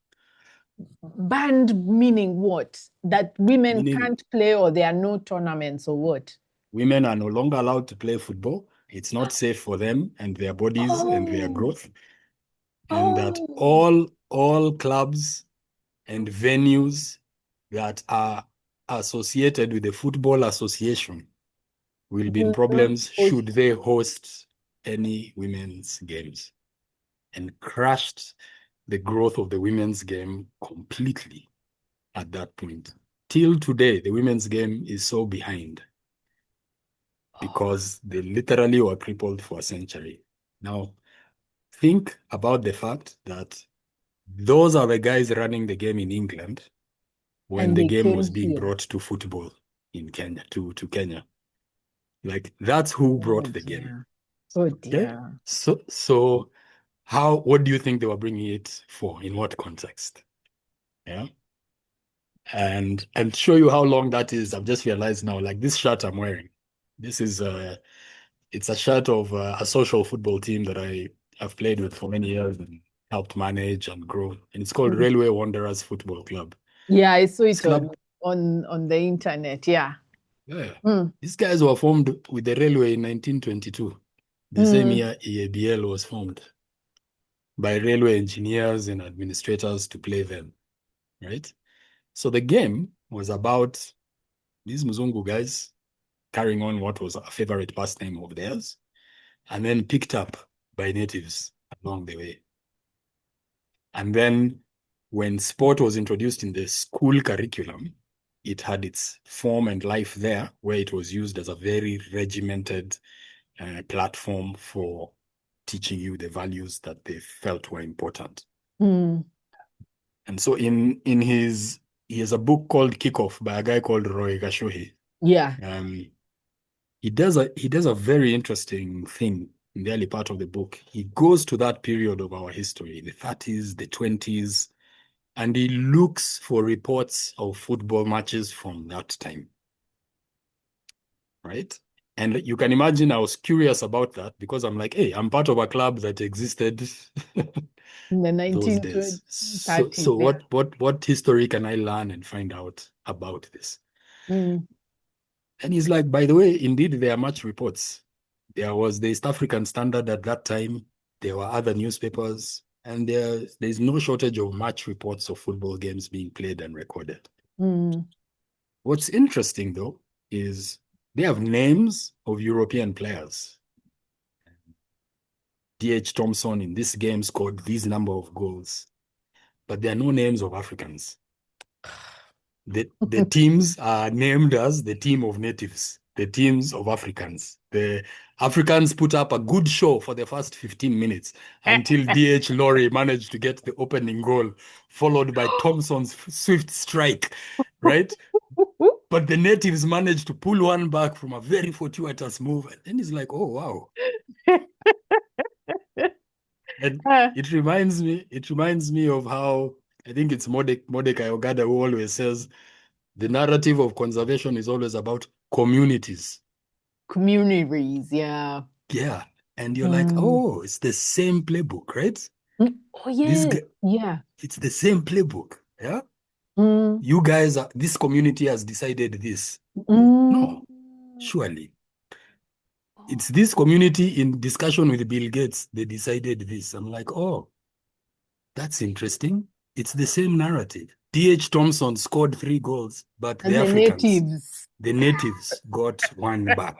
Banned meaning what? That women Meaning can't play or there are no tournaments or what? women are no longer allowed to play football. It's not safe for them and their bodies and their Oh, growth. And that oh, all clubs and venues that are associated with the Football Association will be in will not problems should host. they host any women's games, and crushed the growth of the women's game completely at that point. Till today, the women's game is so behind because they literally were crippled for a century. Now, think about the fact that those are the guys running the game in England when And the they game came was being here. brought to football in Kenya, to Kenya. Like that's who Oh brought the game. dear. Oh Okay. dear. So what do you think they were bringing it for? In what context? Yeah. And show you how long that is. I've just realized now, like this shirt I'm wearing, this is it's a shirt of a social football team that I've played with for many years and helped manage and grow. And it's called Mm. Railway Wanderers Football Club. Yeah, I saw This it club, on the internet. Yeah. yeah, Mm, these guys were formed with the railway in 1922, the same mm, year EABL was formed by railway engineers and administrators to play them, right? So the game was about these Muzungu guys carrying on what was a favorite pastime of theirs, and then picked up by natives along the way. And then when sport was introduced in the school curriculum, it had its form and life there, where it was used as a very regimented platform for teaching you the values that they felt were important. mm. And so he has a book called Kickoff by a guy called Roy Gashohi. Yeah. Um, he does a very interesting thing in the early part of the book. He goes to that period of our history, the 30s, the 20s, and he looks for reports of football matches from that time, right? And you can imagine I was curious about that because I'm like, hey, I'm part of a club that existed In the those 1920s, days. So 30s. so Yeah. what history can I learn and find out about this? Mm, And he's like, by the way, indeed, there are match reports. There was the East African Standard at that time. There were other newspapers, and there's no shortage of match reports of football games being played and recorded. mm. What's interesting, though, is they have names of European players. D.H. Thompson in this game scored this number of goals, but there are no names of Africans. The teams are named as the team of natives, the teams of Africans. The Africans put up a good show for the first 15 minutes until D.H. Laurie managed to get the opening goal, followed by Thompson's swift strike, right? But the natives managed to pull one back from a very fortuitous move. And then it's like, oh, wow. And it reminds me of how I think it's Mordecai Ogada who always says the narrative of conservation is always about communities. Communities. Yeah. Yeah. And you're like, Mm. oh, it's the same playbook, right? Mm. Oh, This yes. guy, Yeah. it's the same playbook. Yeah. Mm. You guys this community has decided this. Mm. No, surely. It's this community in discussion with Bill Gates, they decided this. I'm like, oh, that's interesting. It's the same narrative. D.H. Thompson scored 3 goals, but the And the Africans, natives. the natives got one back.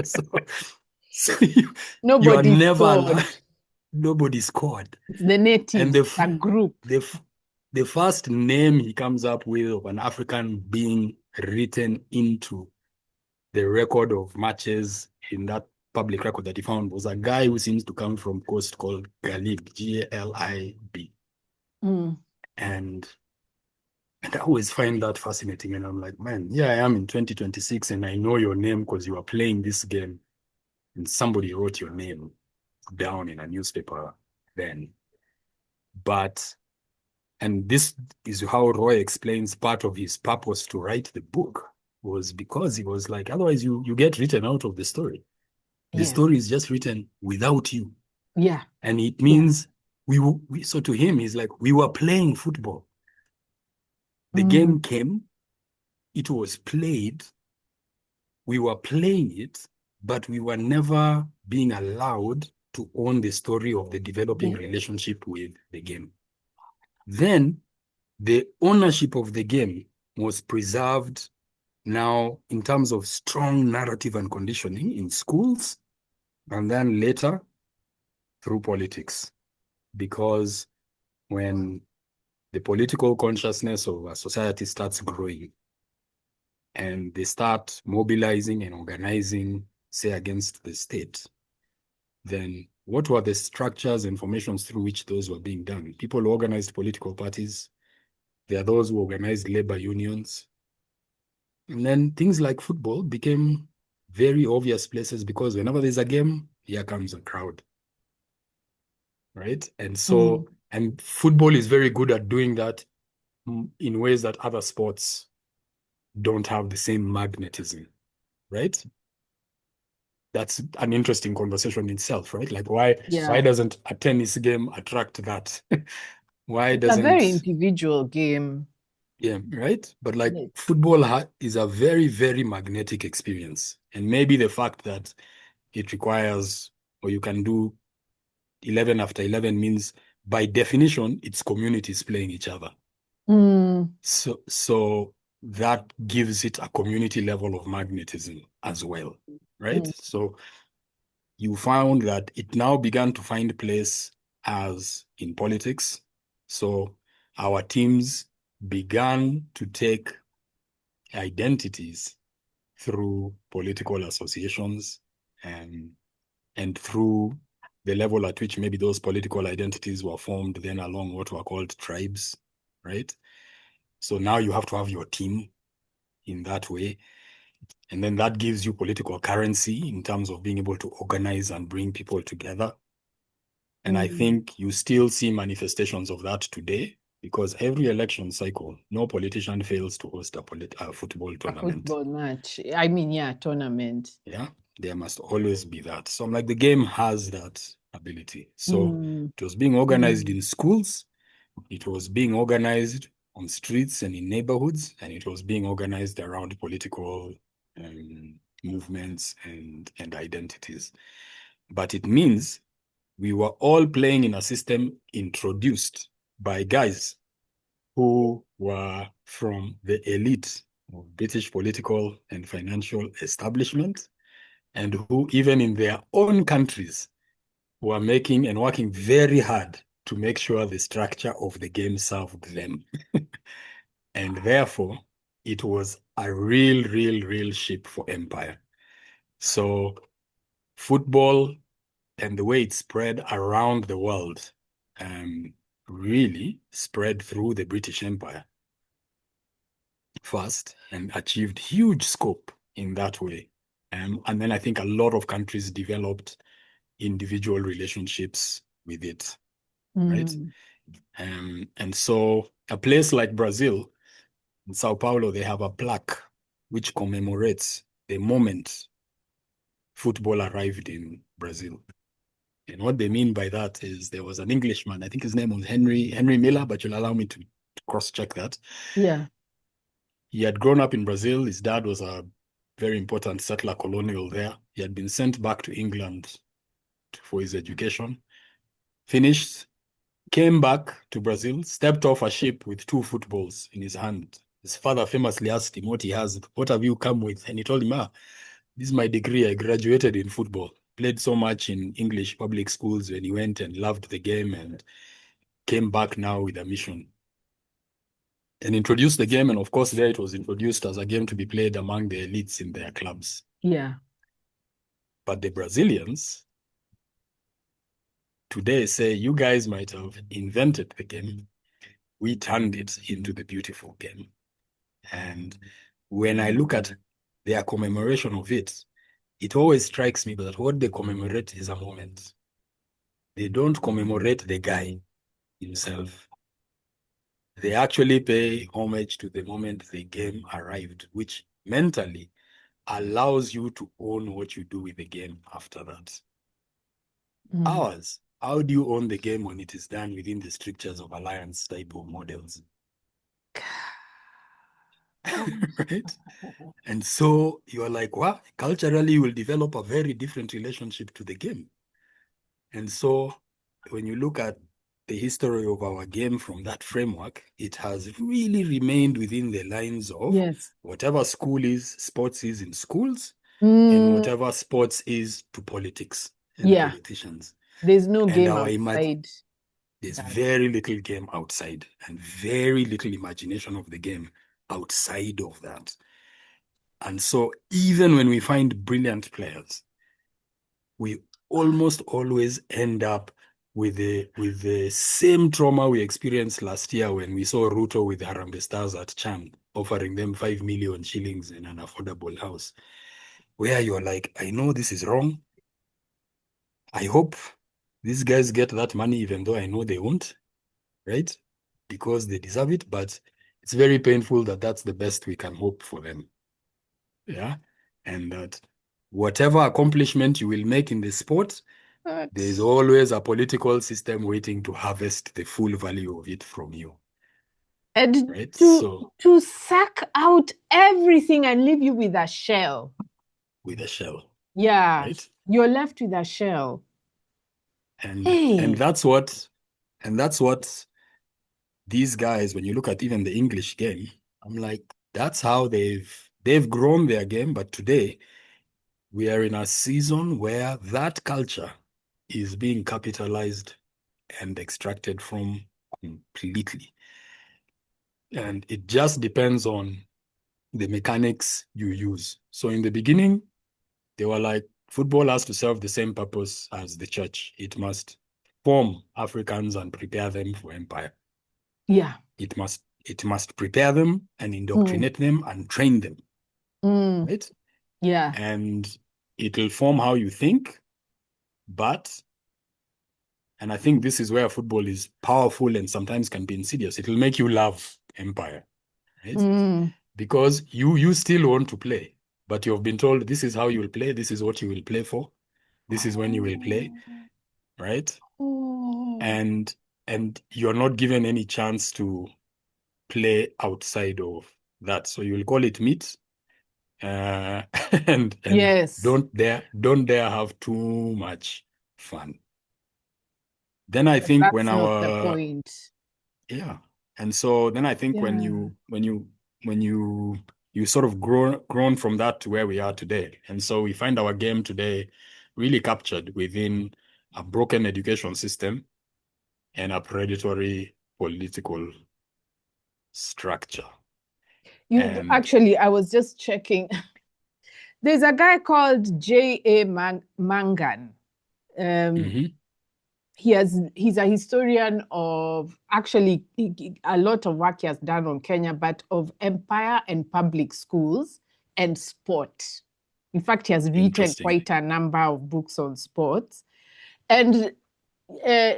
so you are Nobody never scored. allowed. Nobody scored. It's the And natives, the group. the first name he comes up with of an African being written into the record of matches in that public record that he found was a guy who seems to come from coast called Galib, Galib. Mm. And I always find that fascinating. And I'm like, man, here I am in 2026 and I know your name because you are playing this game and somebody wrote your name down in a newspaper then. But, and this is how Roy explains part of his purpose to write the book was because he was like, otherwise you get written out of the story. The Yeah. story is just written without you. Yeah. And it Yeah. means so to him, he's like, we were playing football. The Mm. game came, it was played, we were playing it, but we were never being allowed to own the story of the developing Yeah. relationship with the game. Then the ownership of the game was preserved now in terms of strong narrative and conditioning in schools, and then later through politics. Because when the political consciousness of a society starts growing and they start mobilizing and organizing, say, against the state, then what were the structures and formations through which those were being done? People who organized political parties. There are those who organized labor unions. And then things like football became very obvious places because whenever there's a game, here comes a crowd, right? And Mm. so, and football is very good at doing that in ways that other sports don't have the same magnetism, right? That's an interesting conversation in itself, right? Like why Yeah. doesn't a tennis game attract that? Why It's a very doesn't individual game. yeah, right? But like Yeah. football is a very, very magnetic experience. And maybe the fact that it requires, or you can do 11 after 11 means by definition, it's communities playing each other. Mm. So that gives it a community level of magnetism as well, right? Mm. So you found that it now began to find place as in politics. So our teams began to take identities through political associations and through the level at which maybe those political identities were formed then along what were called tribes, right? So now you have to have your team in that way. And then that gives you political currency in terms of being able to organize and bring people together. And I Mm. think you still see manifestations of that today because every election cycle, no politician fails to host a football A tournament. football match. I mean, yeah, tournament. Yeah, there must always be that. So I'm like, the game has that ability. So Mm. it was being organized Mm. in schools, it was being organized on streets and in neighborhoods, and it was being organized around political movements and identities. But it means we were all playing in a system introduced by guys who were from the elite of British political and financial establishment, and who, even in their own countries, were making and working very hard to make sure the structure of the game served them. And therefore, it was a real ship for empire. So football and the way it spread around the world really spread through the British Empire first and achieved huge scope in that way. And then I think a lot of countries developed individual relationships with it, right? Mm. And so a place like Brazil, in Sao Paulo, they have a plaque which commemorates the moment football arrived in Brazil. And what they mean by that is there was an Englishman, I think his name was Henry Miller, but you'll allow me to cross-check that. Yeah. He had grown up in Brazil. His dad was a very important settler colonial there. He had been sent back to England for his education, finished, came back to Brazil, stepped off a ship with two footballs in his hand. His father famously asked him what he has, what have you come with? And he told him, this is my degree. I graduated in football. Played so much in English public schools when he went and loved the game and came back now with a mission. And introduced the game. And of course, there it was introduced as a game to be played among the elites in their clubs. Yeah. But the Brazilians today say, you guys might have invented the game. We turned it into the beautiful game. And when I look at their commemoration of it, it always strikes me that what they commemorate is a moment. They don't commemorate the guy himself. They actually pay homage to the moment the game arrived, which mentally allows you to own what you do with the game after that. Ours, how do you own the game when it is done within the strictures of alliance type of models? Right? And so you're like, well, culturally, you will develop a very different relationship to the game. And so when you look at the history of our game from that framework, it has really remained within the lines of Yes. whatever sports is in schools, and Mm, whatever sports is to politics and yeah. politicians. There's no And game outside there's that. very little game outside and very little imagination of the game outside of that. And so even when we find brilliant players, we almost always end up with the same trauma we experienced last year when we saw Ruto with Harambee Stars at Chang offering them 5 million shillings in an affordable house, where you're like, I know this is wrong. I hope these guys get that money, even though I know they won't, right? Because they deserve it, but it's very painful that that's the best we can hope for them. Yeah. And that whatever accomplishment you will make in the sport, But there's always a political system waiting to harvest the full value of it from you. and Right? to So to suck out everything and leave you with a shell. with a shell, Yeah, right? you're left with a shell. And Hey, that's what these guys, when you look at even the English game, I'm like, that's how they've grown their game. But today we are in a season where that culture is being capitalized and extracted from completely. And it just depends on the mechanics you use. So in the beginning, they were like, football has to serve the same purpose as the church. It must form Africans and prepare them for empire. yeah. It must prepare them and Mm, indoctrinate them and train them, mm, right? yeah. And it will form how you think, but and I think this is where football is powerful and sometimes can be insidious. It will make you love empire, right? Mm. Because you still want to play, but you've been told this is how you will play, this is what you will play for, this is when you will play, Oh, right? oh. And you're not given any chance to play outside of that. So you'll call it meat, and Yes, don't dare have too much fun. Then I but think when that's not the our point. yeah, and so then I think when Yeah. you sort of grown from that to where we are today, and so we find our game today really captured within a broken education system and a predatory political structure. And Actually, I was just checking. There's a guy called J.A. Mangan. Um, mhm, he's a historian of actually a lot of work he has done on Kenya, but of empire and public schools and sport. In fact, he has written interesting. quite a number of books on sports. And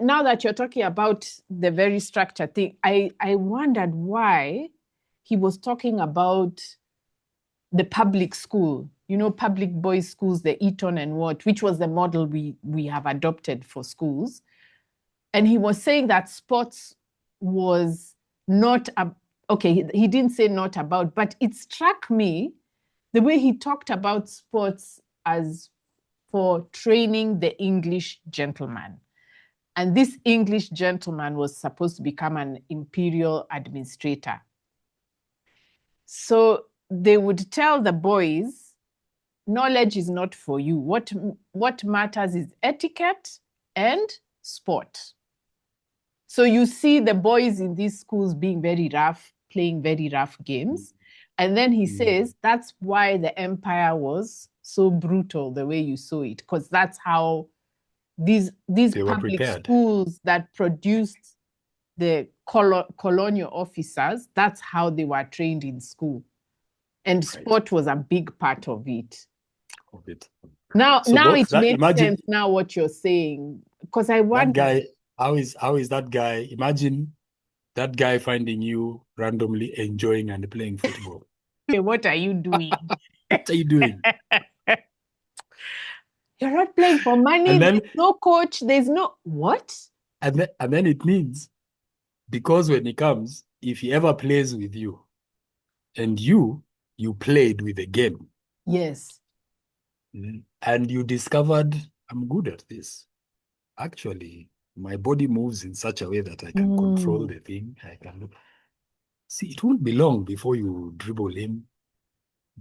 now that you're talking about the very structure thing, I wondered why he was talking about the public school, public boys' schools, the Eton and what, which was the model we have adopted for schools. And he was saying that sports was not okay. He didn't say not about, but it struck me the way he talked about sports as for training the English gentleman. And this English gentleman was supposed to become an imperial administrator. So they would tell the boys, knowledge is not for you. What matters is etiquette and sport. So you see the boys in these schools being very rough, playing very rough games. And then he Mm. says that's why the empire was so brutal the way you saw it, because that's how these They were public prepared, schools that produced the colonial officers, that's how they were trained in school. And right? sport was a big part of it. Of it. So Now both it that makes imagine sense now what you're saying. Because I that wondered, guy. How is that guy? Imagine that guy finding you randomly enjoying and playing football. hey, what are you doing? What are you doing? You're not playing for money. And then There's no coach. There's no what? and then it means, because when he comes, if he ever plays with you and you played with a game Yes. and you discovered, I'm good at this. Actually, my body moves in such a way that I can control the thing. I can see, it won't be long before you dribble him,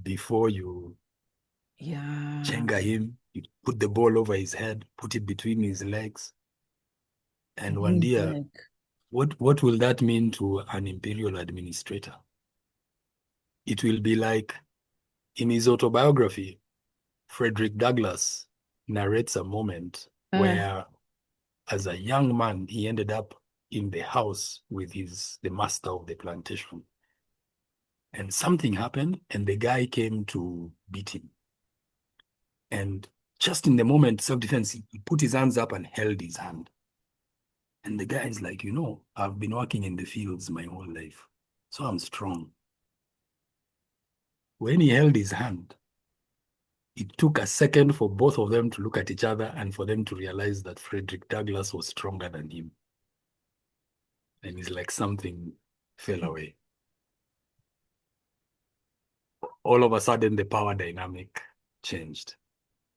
before you Yeah. chenga him, you put the ball over his head, put it between his legs. And one He's day, like, what will that mean to an imperial administrator? It will be like, in his autobiography, Frederick Douglass narrates a moment uh, where, as a young man, he ended up in the house with the master of the plantation. And something happened, and the guy came to beat him. And just in the moment, self-defense, he put his hands up and held his hand. And the guy is like, I've been working in the fields my whole life, so I'm strong. When he held his hand, it took a second for both of them to look at each other and for them to realize that Frederick Douglass was stronger than him. And it's like something fell away. All of a sudden, the power dynamic changed.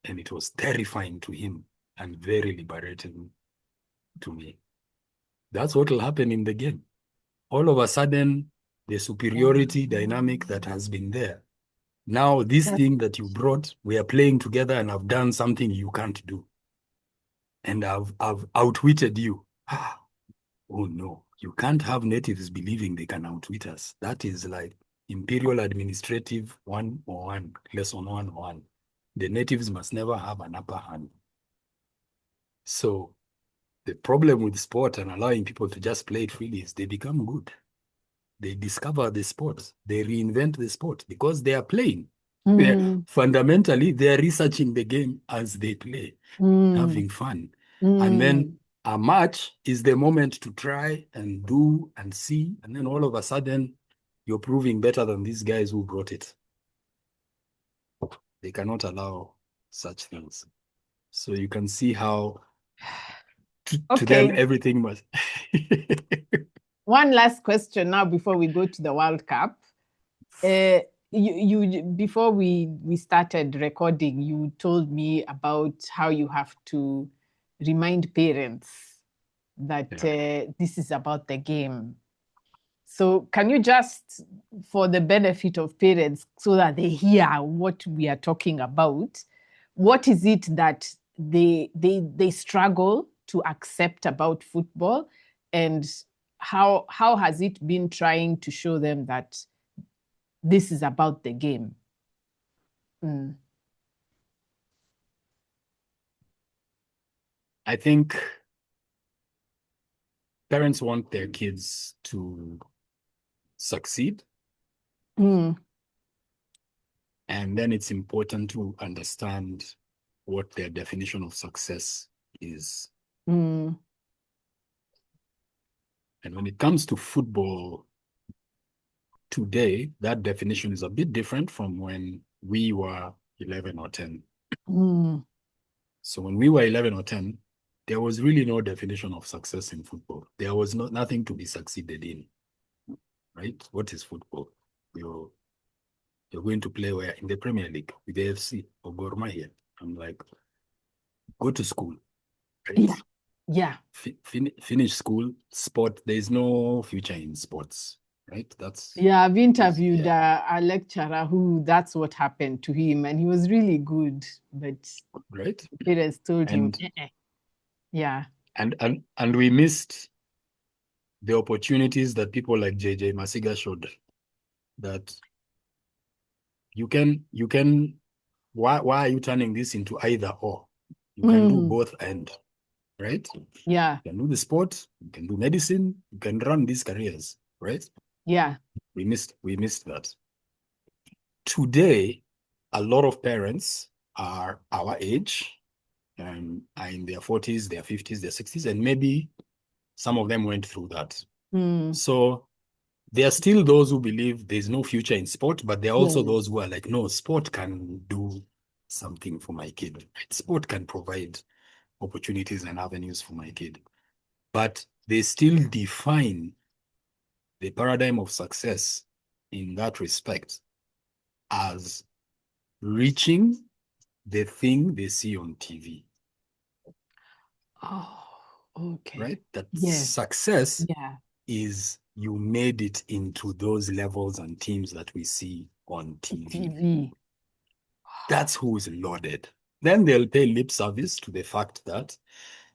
And it was terrifying to him and very liberating to me. That's what will happen in the game. All of a sudden, the superiority dynamic that has been there. Now, this thing that you brought, we are playing together and I've done something you can't do. And I've outwitted you. Oh no, you can't have natives believing they can outwit us. That is like imperial administrative 101, lesson 101. The natives must never have an upper hand. So the problem with sport and allowing people to just play it freely is they become good. They discover the sport. They reinvent the sport because they are playing. Fundamentally, they are researching the game as they play, having fun. And then a match is the moment to try and do and see. And then all of a sudden, you're proving better than these guys who brought it. They cannot allow such things. So you can see how to them, okay. everything must. One last question now before we go to the World Cup. You before we started recording, you told me about how you have to remind parents that this is about the game. So can you just, for the benefit of parents, so that they hear what we are talking about, what is it that they struggle to accept about football, and how has it been trying to show them that this is about the game? I think parents want their kids to succeed. And then it's important to understand what their definition of success is. And when it comes to football today, that definition is a bit different from when we were 11 or 10. So when we were 11 or 10, there was really no definition of success in football. There was nothing to be succeeded in, right? What is football? You're going to play where? In the Premier League with the AFC or Gor Mahia. I'm like, go to school, right? Yeah. Finish school, sport. There's no future in sports, right? I've interviewed a lecturer who that's what happened to him, and he was really good, but right. Parents told him, yeah. And we missed the opportunities that people like JJ Masiga showed, that you can why are you turning this into either or? You can do both and, right? Yeah. You can do the sport, you can do medicine, you can run these careers, right? Yeah. We missed that. Today, a lot of parents are our age and are in their 40s, their 50s, their 60s, and maybe some of them went through that. So there are still those who believe there's no future in sport, but there are also those who are like, no, sport can do something for my kid. Sport can provide opportunities and avenues for my kid, but they still define the paradigm of success in that respect as reaching the thing they see on TV. Oh, okay. Right? That Yes. success Yeah. is you made it into those levels and teams that we see on TV. TV. That's who is lauded. Then they'll pay lip service to the fact that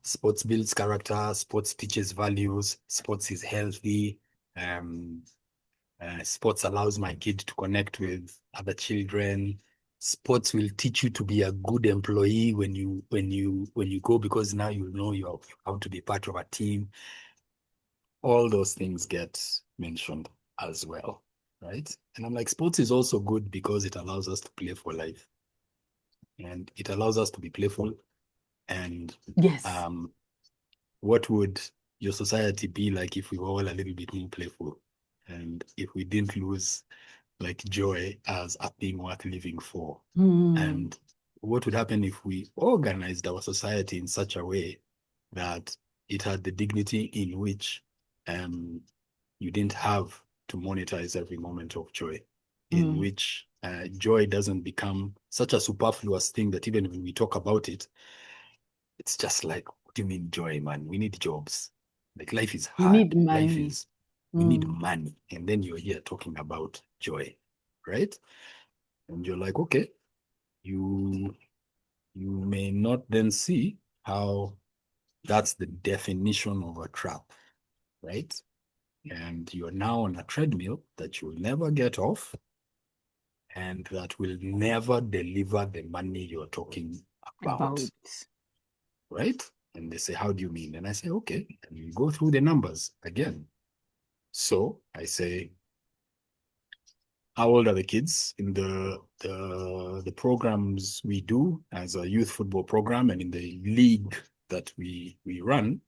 sports builds character, sports teaches values, sports is healthy, sports allows my kid to connect with other children. Sports will teach you to be a good employee when you go, because now you know you have to be part of a team. All those things get mentioned as well, right? And I'm like, sports is also good because it allows us to play for life, and it allows us to be playful. And Yes. what would your society be like if we were all a little bit more playful, and if we didn't lose like joy as a thing worth living for? And what would happen if we organized our society in such a way that it had the dignity in which you didn't have to monetize every moment of joy, in which joy doesn't become such a superfluous thing that even when we talk about it, it's just like, what do you mean joy, man? We need jobs. Like, life is We hard. need Life money. is, we need money. And then you're here talking about joy, right? And you're like, okay, you may not then see how that's the definition of a trap, right? And you're now on a treadmill that you'll never get off, and that will never deliver the money you're talking about. Right? And they say, how do you mean? And I say, okay. And we go through the numbers again. So I say, how old are the kids in the programs we do as a youth football program, and in the league that we run?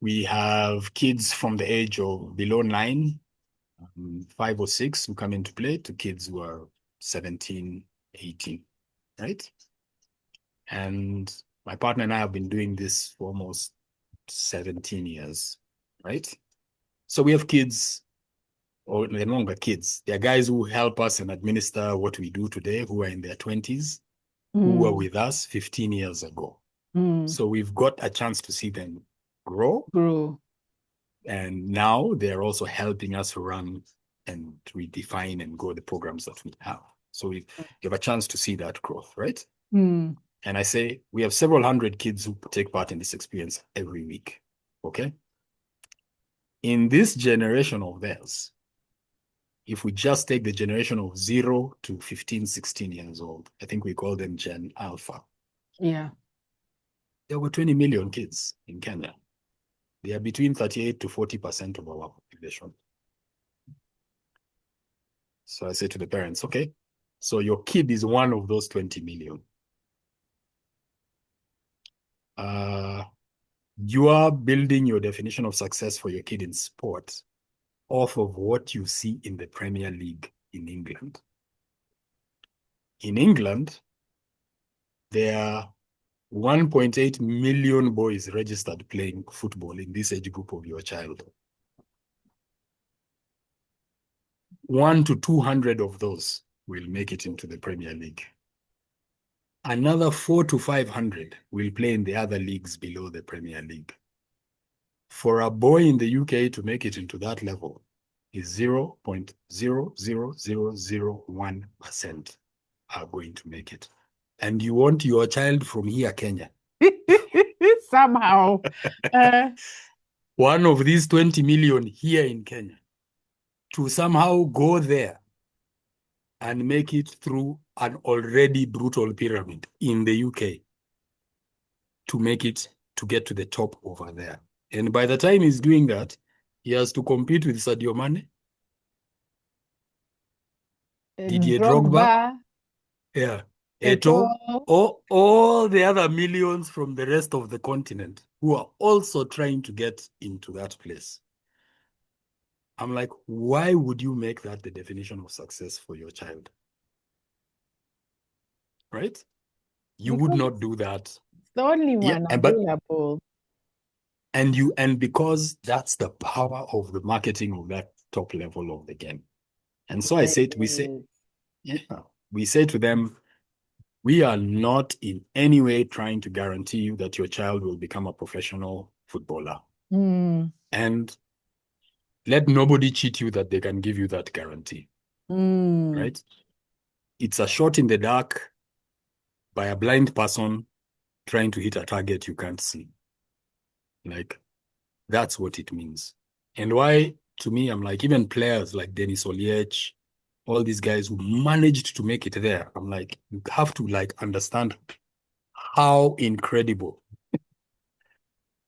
We have kids from the age of below 9, 5 or 6 who come into play, to kids who are 17, 18, right? And my partner and I have been doing this for almost 17 years, right? So we have kids, or they're no longer kids. They're guys who help us and administer what we do today, who are in their 20s, who were with us 15 years ago. So we've got a chance to see them grow. And now they're also helping us run and redefine and grow the programs that we have. So you have a chance to see that growth, right? And I say, we have several hundred kids who take part in this experience every week, okay? In this generation of theirs, if we just take the generation of 0 to 15, 16 years old, I think we call them Gen Alpha. Yeah. There were 20 million kids in Kenya. They are between 38 to 40% of our population. So I say to the parents, okay, so your kid is one of those 20 million. You are building your definition of success for your kid in sport off of what you see in the Premier League in England. In England, there are 1.8 million boys registered playing football in this age group of your child. 1 to 200 of those will make it into the Premier League. Another 4 to 500 will play in the other leagues below the Premier League. For a boy in the UK to make it into that level is 0.00001% are going to make it. And you want your child from here, Kenya. Somehow. One of these 20 million here in Kenya to somehow go there and make it through an already brutal pyramid in the UK to make it to get to the top over there. And by the time he's doing that, he has to compete with Sadio Mane, Didier Drogba, yeah, Eto'o, or all the other millions from the rest of the continent who are also trying to get into that place. I'm like, why would you make that the definition of success for your child? right? You would Because not it's do that. the only Yeah, one and but available. and because that's the power of the marketing of that top level of the game. And so Yes. yeah, we say to them, we are not in any way trying to guarantee you that your child will become a professional footballer. Mm, And let nobody cheat you that they can give you that guarantee, mm. right? It's a shot in the dark by a blind person trying to hit a target you can't see. Like, that's what it means. And why, to me, I'm like, even players like Denis Oliech, all these guys who managed to make it there, I'm like, you have to like understand how incredible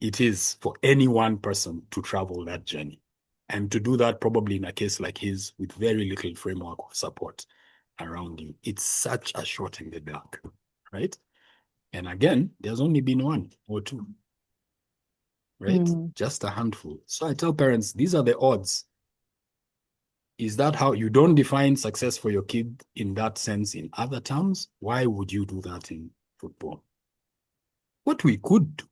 it is for any one person to travel that journey. And to do that probably in a case like his with very little framework of support around you. It's such a shot in the dark, right? And again, there's only been one or two, right? Mm. Just a handful. So I tell parents, these are the odds. Is that how you don't define success for your kid in that sense in other terms? Why would you do that in football? What we could do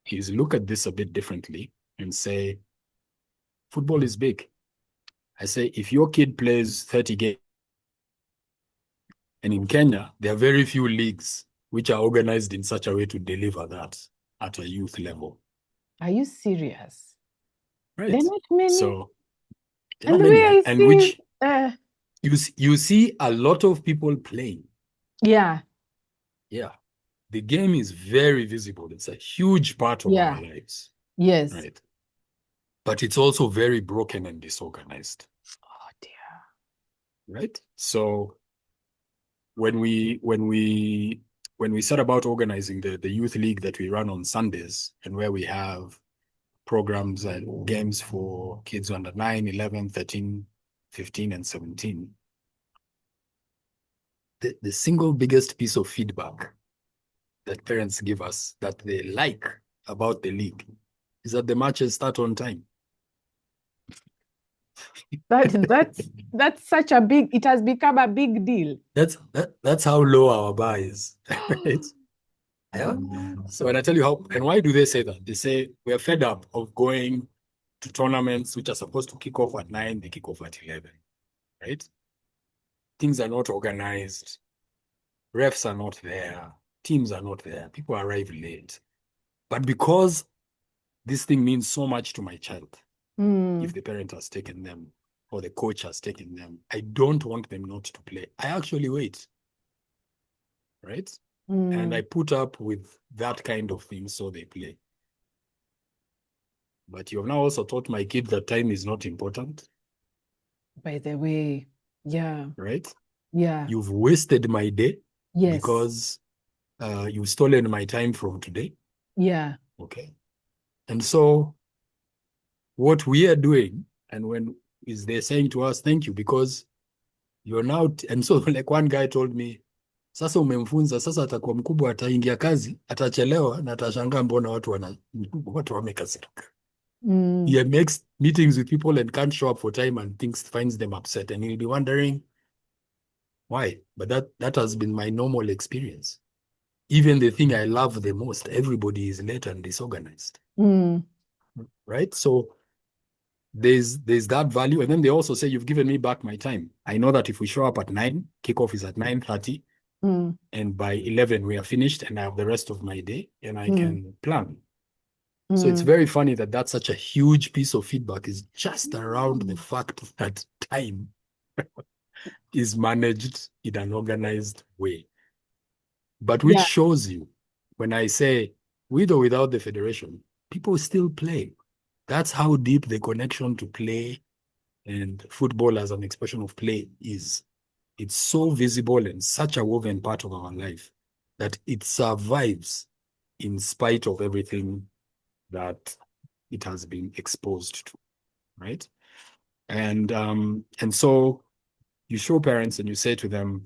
is look at this a bit differently and say, football is big. I say, if your kid plays 30 games, and in Kenya, there are very few leagues which are organized in such a way to deliver that at a youth level, Are you serious? They're right? not many. So, there are And not the way many, I and see, which you see a lot of people playing. yeah, Yeah, the game is very visible. It's a huge part of our yeah, lives, yes. right? But it's also very broken and disorganized, Oh dear. right? So when we set about organizing the youth league that we run on Sundays and where we have programs and games for kids under 9, 11, 13, 15, and 17, the single biggest piece of feedback that parents give us that they like about the league is that the matches start on time. That's such a big, it has become a big deal. That's how low our bar is, right? Yeah. So when I tell you how, and why do they say that? They say we are fed up of going to tournaments which are supposed to kick off at 9, they kick off at 11, right? Things are not organized. Refs are not there. Teams are not there. People arrive late. But because this thing means so much to my child, if Mm, the parent has taken them or the coach has taken them, I don't want them not to play. I actually wait, right? And I mm. put up with that kind of thing so they play. But you have now also taught my kid that time is not important, By the way, yeah, right? yeah, You've wasted my day yes, because you've stolen my time from today. yeah. Okay. And so what we are doing, and when is they're saying to us, thank you, because you're now, and so like one guy told me, sasa umemfunza, sasa atakuwa mkubwa, ataingia kazi, atachelewa na atashangaa mbona watu wamekasirika. Mm, He makes meetings with people and can't show up for time and things finds them upset. And he'll be wondering why. But that has been my normal experience. Even the thing I love the most, everybody is late and disorganized. mm, Right? So there's that value. And then they also say, you've given me back my time. I know that if we show up at 9, kickoff is at 9:30, mm, and by 11 we are finished and I have the rest of my day and I mm, can plan. So it's mm. very funny that that's such a huge piece of feedback is just around the fact that time is managed in an organized way. But which Yeah, shows you when I say with or without the federation, people still play. That's how deep the connection to play and football as an expression of play is. It's so visible and such a woven part of our life that it survives in spite of everything that it has been exposed to, right? And so you show parents and you say to them,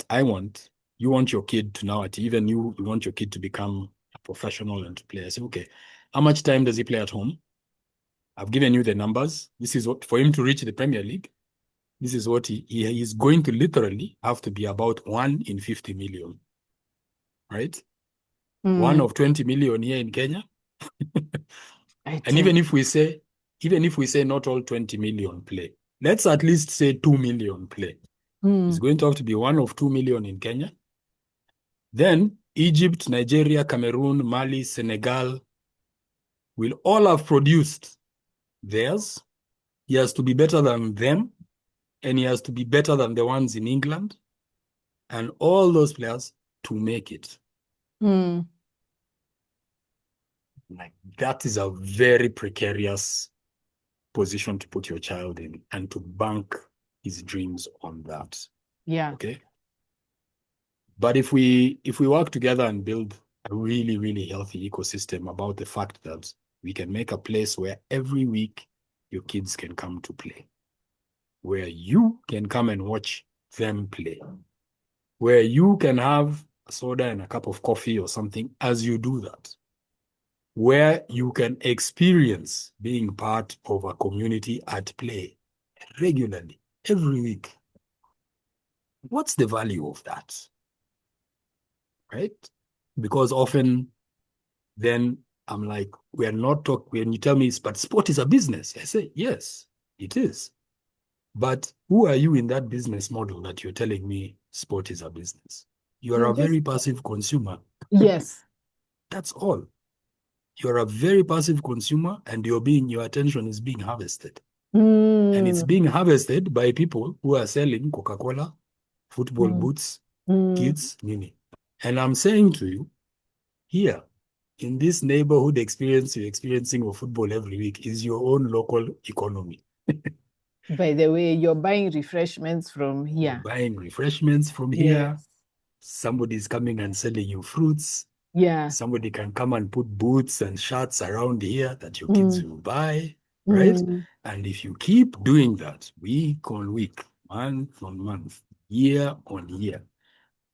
I want, you want your kid to now, even you want your kid to become a professional and to play. I say, okay, how much time does he play at home? I've given you the numbers. This is what for him to reach the Premier League. This is what he is going to literally have to be about 1 in 50 million, right? One Mm, of 20 million here in Kenya. I And tell even if we say not all 20 million play, let's at least say 2 million play. you. It's going to have to be 1 of 2 million in Kenya. Then Egypt, Nigeria, Cameroon, Mali, Senegal will all have produced theirs. He has to be better than them, and he has to be better than the ones in England, and all those players to make it. Mm, Like that is a very precarious position to put your child in and to bank his dreams on that. yeah. Okay. But if we work together and build a really, really healthy ecosystem about the fact that we can make a place where every week your kids can come to play, where you can come and watch them play, where you can have a soda and a cup of coffee or something as you do that, where you can experience being part of a community at play regularly, every week. What's the value of that? Right? Because often then I'm like, we are not talking, when you tell me, but sport is a business. I say, yes, it is. But who are you in that business model that you're telling me sport is a business? You are You're a just very passive consumer. yes. That's all. You're a very passive consumer and your attention is being harvested. And it's Mm, being harvested by people who are selling Coca-Cola, football mm, boots, mm. kids, Mini. And I'm saying to you, here, in this neighborhood experience you're experiencing of football every week is your own local economy. By the way, you're buying refreshments from You're here. buying refreshments from here. Yes. Somebody's coming and selling you fruits. Yeah. Somebody can come and put boots and shirts around here that your kids Mm, will buy, right? mm, And if you keep doing that week on week, month on month, year on year,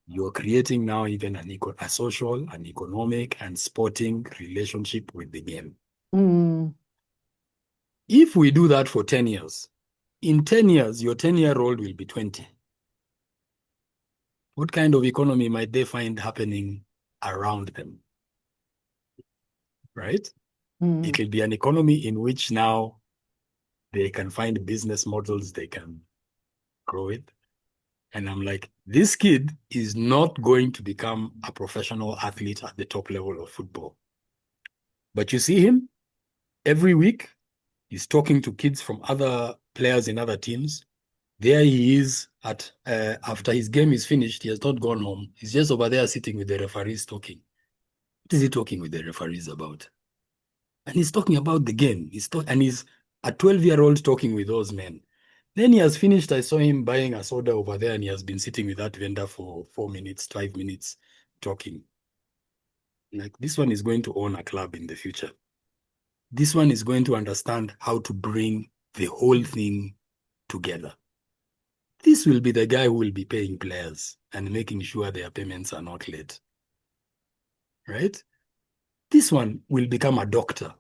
you're creating now even a social, an economic, and sporting relationship with the game. mm. If we do that for 10 years, in 10 years, your 10-year-old will be 20. What kind of economy might they find happening around them, right? It Mm. will be an economy in which now they can find business models they can grow it. And I'm like, this kid is not going to become a professional athlete at the top level of football. But you see him every week, he's talking to kids from other players in other teams. There he is at after his game is finished. He has not gone home. He's just over there sitting with the referees talking. What is he talking with the referees about? And he's talking about the game. And he's a 12-year-old talking with those men. Then he has finished. I saw him buying a soda over there, and he has been sitting with that vendor for 4 minutes, 5 minutes, talking. Like this one is going to own a club in the future. This one is going to understand how to bring the whole thing together. This will be the guy who will be paying players and making sure their payments are not late, right? This one will become a doctor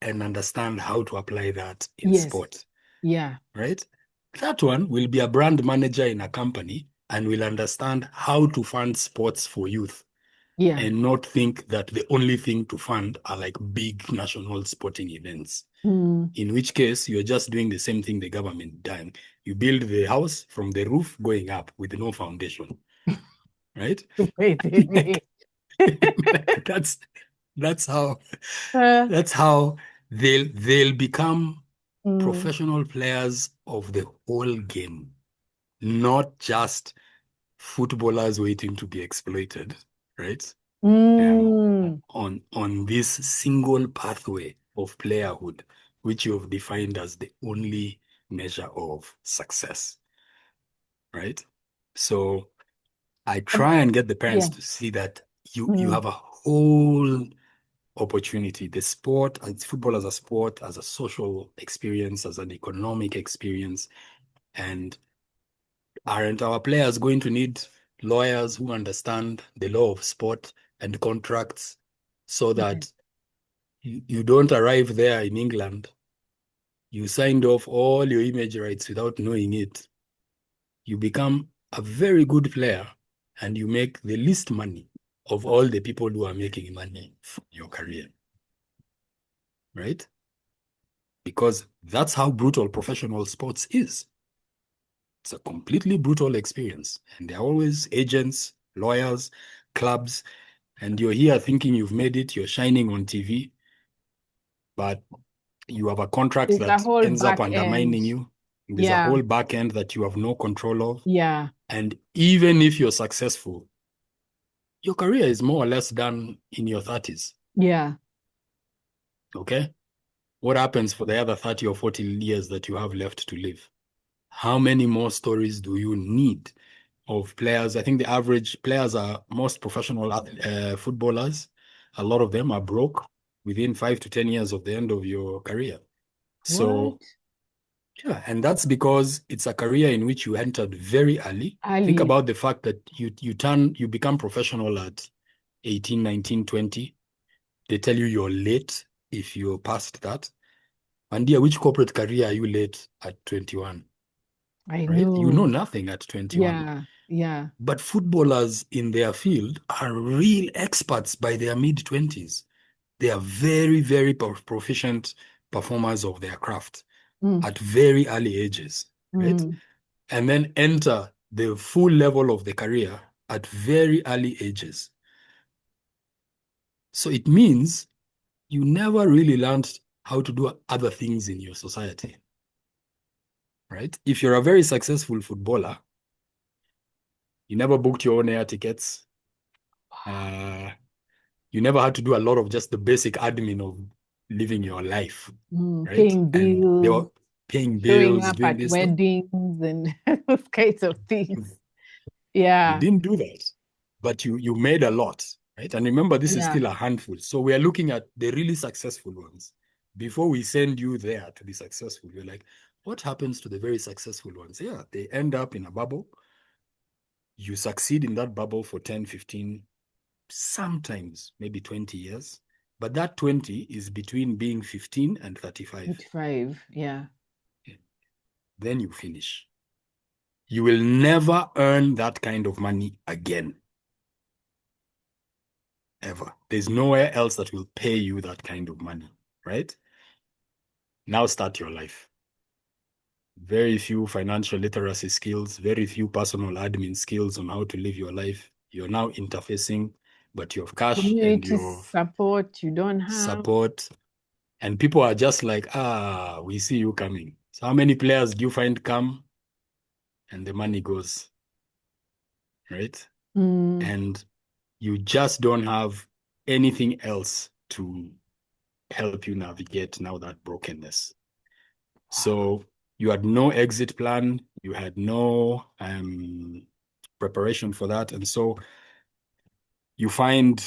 and understand how to apply that in Yes. sport, Yeah. right? That one will be a brand manager in a company and will understand how to fund sports for youth Yeah. and not think that the only thing to fund are like big national sporting events. Mm. In which case, you're just doing the same thing the government done. You build the house from the roof going up with no foundation, right? Wait a minute. that's that's how Uh, that's how they'll become mm, professional players of the whole game, not just footballers waiting to be exploited, right? mm. On this single pathway of playerhood, which you've defined as the only measure of success, right? So I try and get the parents Yeah. to see that you Mm. have a whole opportunity. The sport, and football as a sport, as a social experience, as an economic experience. And aren't our players going to need lawyers who understand the law of sport and contracts so Yeah. that you don't arrive there in England, you signed off all your image rights without knowing it. you become a very good player and you make the least money of all the people who are making money from your career, right? Because that's how brutal professional sports is. It's a completely brutal experience. And there are always agents, lawyers, clubs, and you're here thinking you've made it, you're shining on TV, but you have a contract There's a that whole ends up back end. undermining you. There's a Yeah. whole back end that you have no control of. Yeah. And even if you're successful, your career is more or less done in your 30s. Yeah. Okay? What happens for the other 30 or 40 years that you have left to live? How many more stories do you need of players? I think the average players are most professional footballers. A lot of them are broke within 5 to 10 years of the end of your career. What? So, yeah, and that's because it's a career in which you entered very early. Think Ali. about the fact that you become professional at 18, 19, 20. They tell you you're late if you're past that. And dear, which corporate career are you late at 21? I Right? You know know. nothing at 21. Yeah. Yeah. But footballers in their field are real experts by their mid-20s. They are very, very proficient performers of their craft Mm. at very early ages, right? Mm. And then enter the full level of the career at very early ages. So it means you never really learned how to do other things in your society, right? If you're a very successful footballer, you never booked your own air tickets. Uh, you never had to do a lot of just the basic admin of living your life, Mm. right? Paying And they bills, were paying showing bills, up doing at this stuff. weddings and those kinds of things. You Yeah. didn't do that, but you made a lot, right? And remember, this is Yeah. still a handful. So we are looking at the really successful ones. Before we send you there to be successful, you're like, what happens to the very successful ones? Yeah, they end up in a bubble. You succeed in that bubble for 10, 15, sometimes maybe 20 years. But that 20 is between being 15 and 35. 85. Yeah. Then you finish. You will never earn that kind of money again. Ever. There's nowhere else that will pay you that kind of money, right? Now start your life. Very few financial literacy skills, very few personal admin skills on how to live your life. You're now interfacing, but you have cash and Community your support you don't have. support. And people are just like, we see you coming. So how many players do you find come and the money goes, right? Mm. And you just don't have anything else to help you navigate now that brokenness. So you had no exit plan, you had no preparation for that. And so you find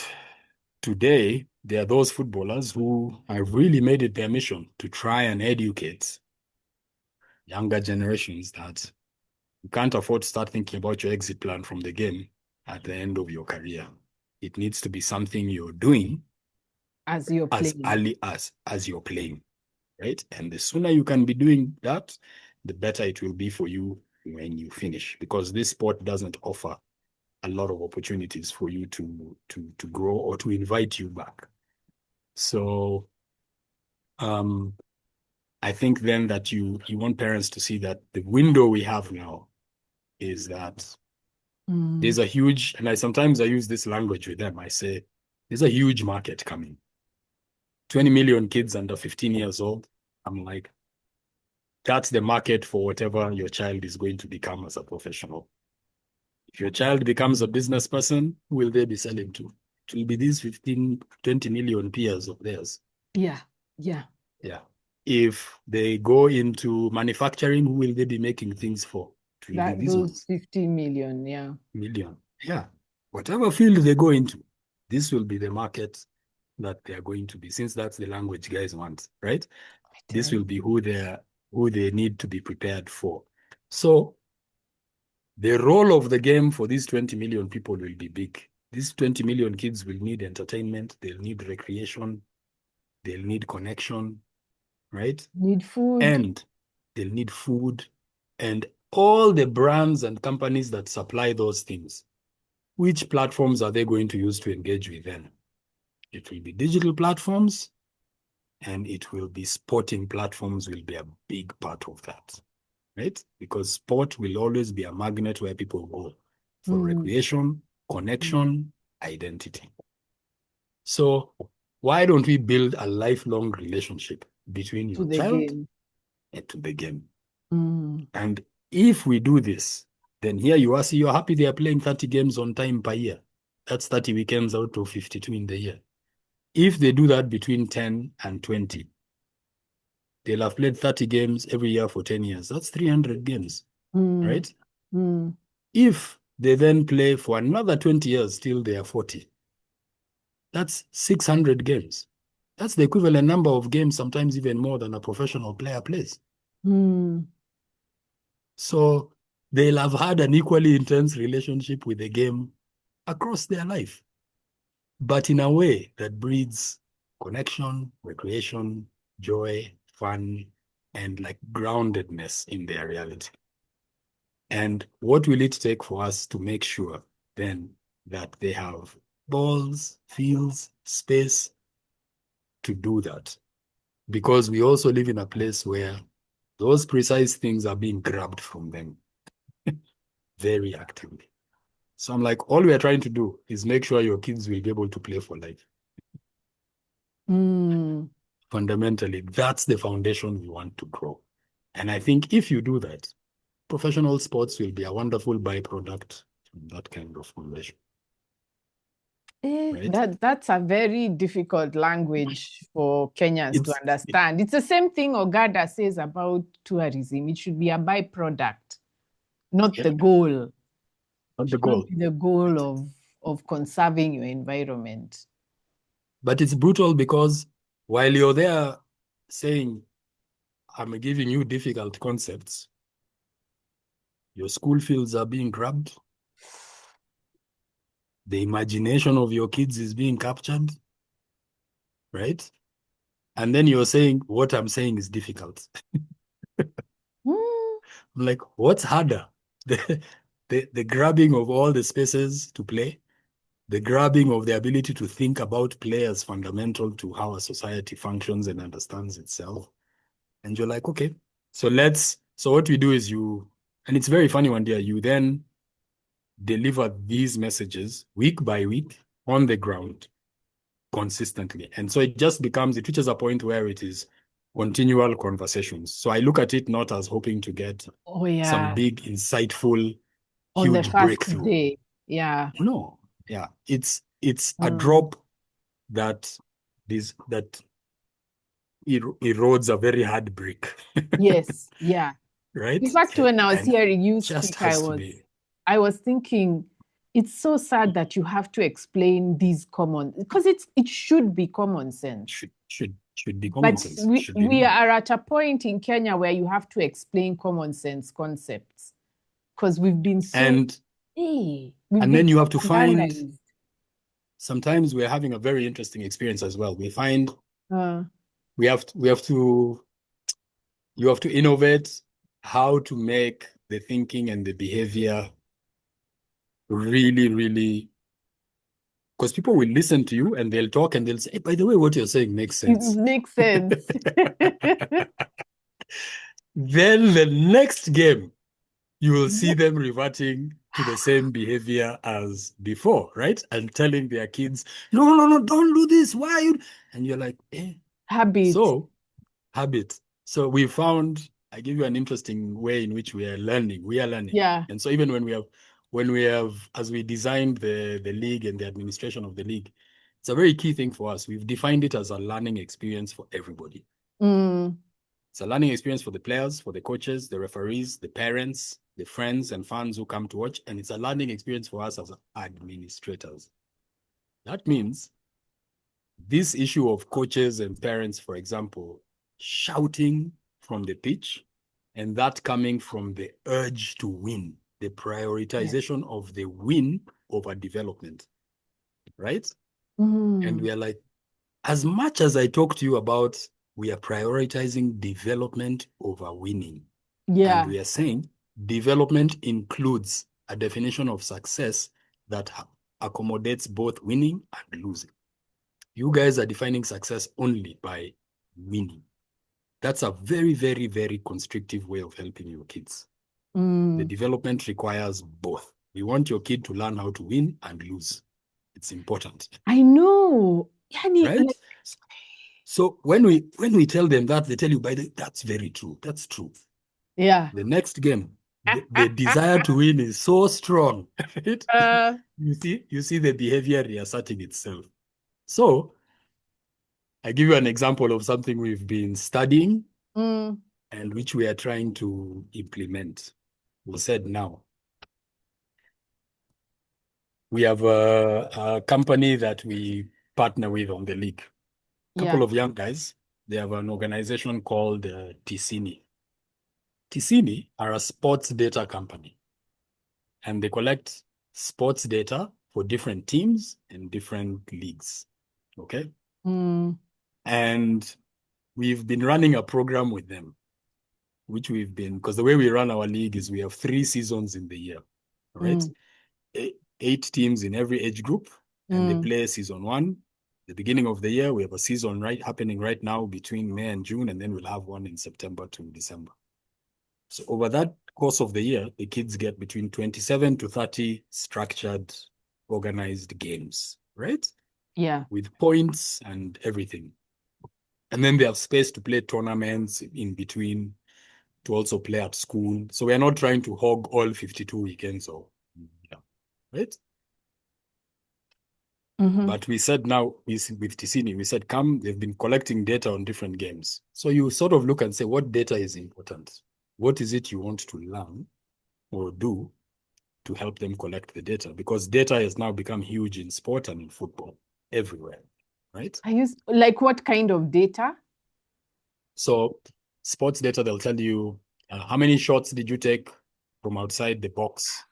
today there are those footballers who have really made it their mission to try and educate younger generations that you can't afford to start thinking about your exit plan from the game at the end of your career. It needs to be something you're doing As you're as playing. early as you're playing, right? And the sooner you can be doing that, the better it will be for you when you finish, because this sport doesn't offer a lot of opportunities for you to grow or to invite you back. So I think then that you want parents to see that the window we have now is that Mm. there's a huge, and I sometimes I use this language with them. I say, there's a huge market coming. 20 million kids under 15 years old. I'm like, that's the market for whatever your child is going to become as a professional. If your child becomes a business person, who will they be selling to? It will be these 15, 20 million peers of theirs. Yeah. Yeah. Yeah. If they go into manufacturing, who will they be making things for? It will be That these those ones. 50 million. Yeah. Million. Yeah. Whatever field they go into, this will be the market that they are going to be, since that's the language guys want, right? I This tell will you. be who they need to be prepared for. So the role of the game for these 20 million people will be big. These 20 million kids will need entertainment, they'll need recreation, they'll need connection, right? Need food. And they'll need food. And all the brands and companies that supply those things, which platforms are they going to use to engage with them? It will be digital platforms, and it will be sporting platforms will be a big part of that, right? Because sport will always be a magnet where people go for recreation, connection, identity. So why don't we build a lifelong relationship between To your the child game. and to the game? Mm. And if we do this, then here you are, see, you're happy they are playing 30 games on time per year. That's 30 weekends out of 52 in the year. If they do that between 10 and 20, they'll have played 30 games every year for 10 years. That's 300 games, Mm. right? Mm. If they then play for another 20 years till they are 40, that's 600 games. That's the equivalent number of games, sometimes even more than a professional player plays. Mm. So they'll have had an equally intense relationship with the game across their life, but in a way that breeds connection, recreation, joy, fun, and like groundedness in their reality. And what will it take for us to make sure then that they have balls, fields, space to do that? Because we also live in a place where those precise things are being grabbed from them very actively. So I'm like, all we are trying to do is make sure your kids will be able to play for life. Mm. Fundamentally, that's the foundation we want to grow. And I think if you do that, professional sports will be a wonderful byproduct from that kind of foundation. Right? That's a very difficult language for Kenyans to It's understand. It's the same thing Ogada says about tourism. It should be a byproduct, not yeah, the goal. It not the should not goal. be the goal of conserving your environment. But it's brutal because while you're there saying, I'm giving you difficult concepts, your school fields are being grabbed, the imagination of your kids is being captured, right? And then you're saying, what I'm saying is difficult. Mm. I'm like, what's harder? The grabbing of all the spaces to play, the grabbing of the ability to think about play as fundamental to how a society functions and understands itself. And you're like, okay, so what we do is and it's very funny one day, you then deliver these messages week by week on the ground consistently. And so it reaches a point where it is continual conversations. So I look at it not as hoping to get Oh some yeah, big, insightful, on the huge first breakthrough. day. Yeah. No, yeah, it's a Mm. drop that that erodes a very hard brick, Yes. Yeah. In right? fact, when I was And hearing you just speak, has to be I was thinking, it's so sad that you have to explain these common because it should be common sense. should be common But sense. we Should be we known. are at a point in Kenya where you have to explain common sense concepts because we've been so And we've and been then you so have to find standardized. sometimes we're having a very interesting experience as well. We find Uh, we have to you have to innovate how to make the thinking and the behavior really, really, because people will listen to you and they'll talk and they'll say, hey, by the way, what you're saying makes it sense. makes sense. Then the next game, you will see them reverting to the same behavior as before, right? And telling their kids, no, no, no, don't do this. Why are you? And you're like, eh. Habit. So, habit. So we found, I give you an interesting way in which we are learning. We are learning. Yeah. And so even when we have, as we designed the league and the administration of the league, it's a very key thing for us. We've defined it as a learning experience for everybody. Mm. It's a learning experience for the players, for the coaches, the referees, the parents, the friends and fans who come to watch. And it's a learning experience for us as administrators. That means this issue of coaches and parents, for example, shouting from the pitch and that coming from the urge to win, the Yes. prioritization of the win over development, right? And Mm. we are like, as much as I talk to you about we are prioritizing development over winning, and Yeah. we are saying development includes a definition of success that accommodates both winning and losing. You guys are defining success only by winning. That's a very, very, very constrictive way of helping your kids. The development requires both. We want your kid to learn how to win and lose. It's important. I know. Yani, Right? like, So when we tell them that, they tell you, that's very true. That's true. yeah. The next game, the desire to win is so strong. Right? You see the behavior reasserting itself. So I give you an example of something we've been studying mm, and which we are trying to implement. We said now, we have a company that we partner with on the league. A yeah. couple of young guys, they have an organization called Ticini. Ticini are a sports data company, and they collect sports data for different teams and different leagues. Okay. Mm, And we've been running a program with them, which because the way we run our league is we have 3 seasons in the year, right? mm, 8 teams in every age group, and they mm, play season one. The beginning of the year, we have a season happening right now between May and June, and then we'll have one in September to December. So over that course of the year, the kids get between 27 to 30 structured, organized games, right? yeah. With points and everything. And then they have space to play tournaments in between, to also play at school. So we're not trying to hog all 52 weekends or yeah, right? Mm-hmm. But we said now with Ticini, we said, come, they've been collecting data on different games. So you sort of look and say, what data is important? What is it you want to learn or do to help them collect the data? Because data has now become huge in sport and in football everywhere, right? I use like what kind of data? So sports data, they'll tell you how many shots did you take from outside the box?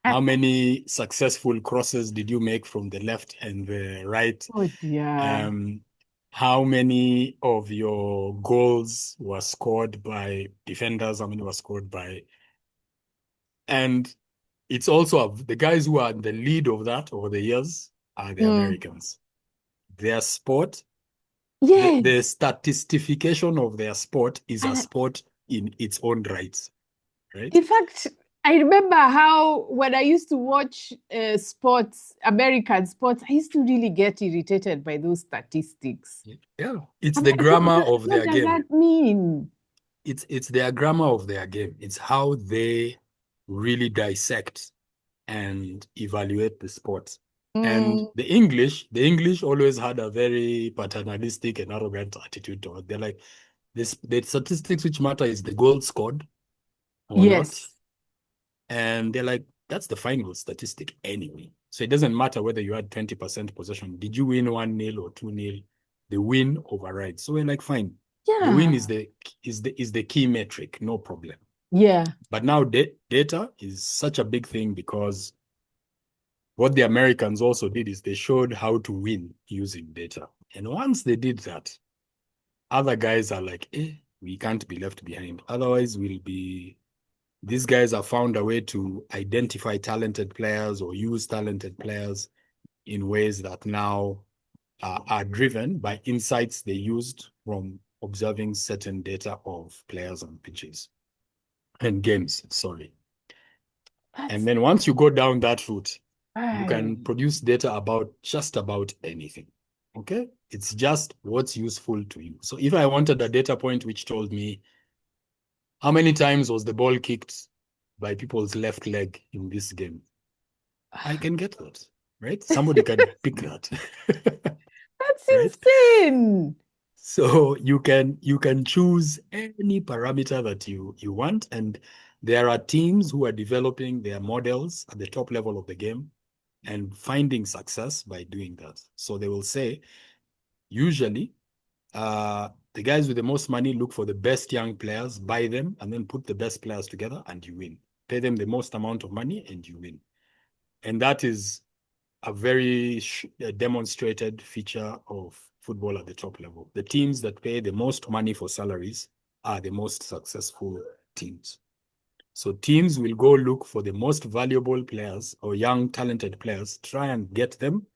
How many successful crosses did you make from the left and the right? Oh dear. How many of your goals were scored by defenders? How many were scored by? And it's also the guys who are the lead of that over the years are the Mm. Americans. Their sport, the Yes. statistification of their sport is a And sport in its own rights, right? in fact, I remember how when I used to watch sports, American sports, I used to really get irritated by those statistics. Yeah, it's I'm the like, what, grammar of what their does game. that mean? It's their grammar of their game. It's how they really dissect and evaluate the sport. And Mm, the English always had a very paternalistic and arrogant attitude to it. They're like, the statistics which matter is the goal scored or not. yes. And they're like, that's the final statistic anyway. So it doesn't matter whether you had 20% possession. Did you win 1-0 or 2-0? The win overrides. So we're like, fine. The win Yeah. is the key metric, no problem. Yeah. But now data is such a big thing because what the Americans also did is they showed how to win using data. And once they did that, other guys are like, we can't be left behind. Otherwise, these guys have found a way to identify talented players or use talented players in ways that now are driven by insights they used from observing certain data of players on pitches and games, sorry. And That's then once you go down that route, you right. can produce data about just about anything. Okay? It's just what's useful to you. So if I wanted a data point which told me how many times was the ball kicked by people's left leg in this game, I can get that, right? Somebody can pick that, That's right? insane. So you can choose any parameter that you want, and there are teams who are developing their models at the top level of the game and finding success by doing that. So they will say, usually, the guys with the most money look for the best young players, buy them, and then put the best players together, and you win. Pay them the most amount of money, and you win. And that is a very demonstrated feature of football at the top level. The teams that pay the most money for salaries are the most successful teams. So teams will go look for the most valuable players or young, talented players, try and get them,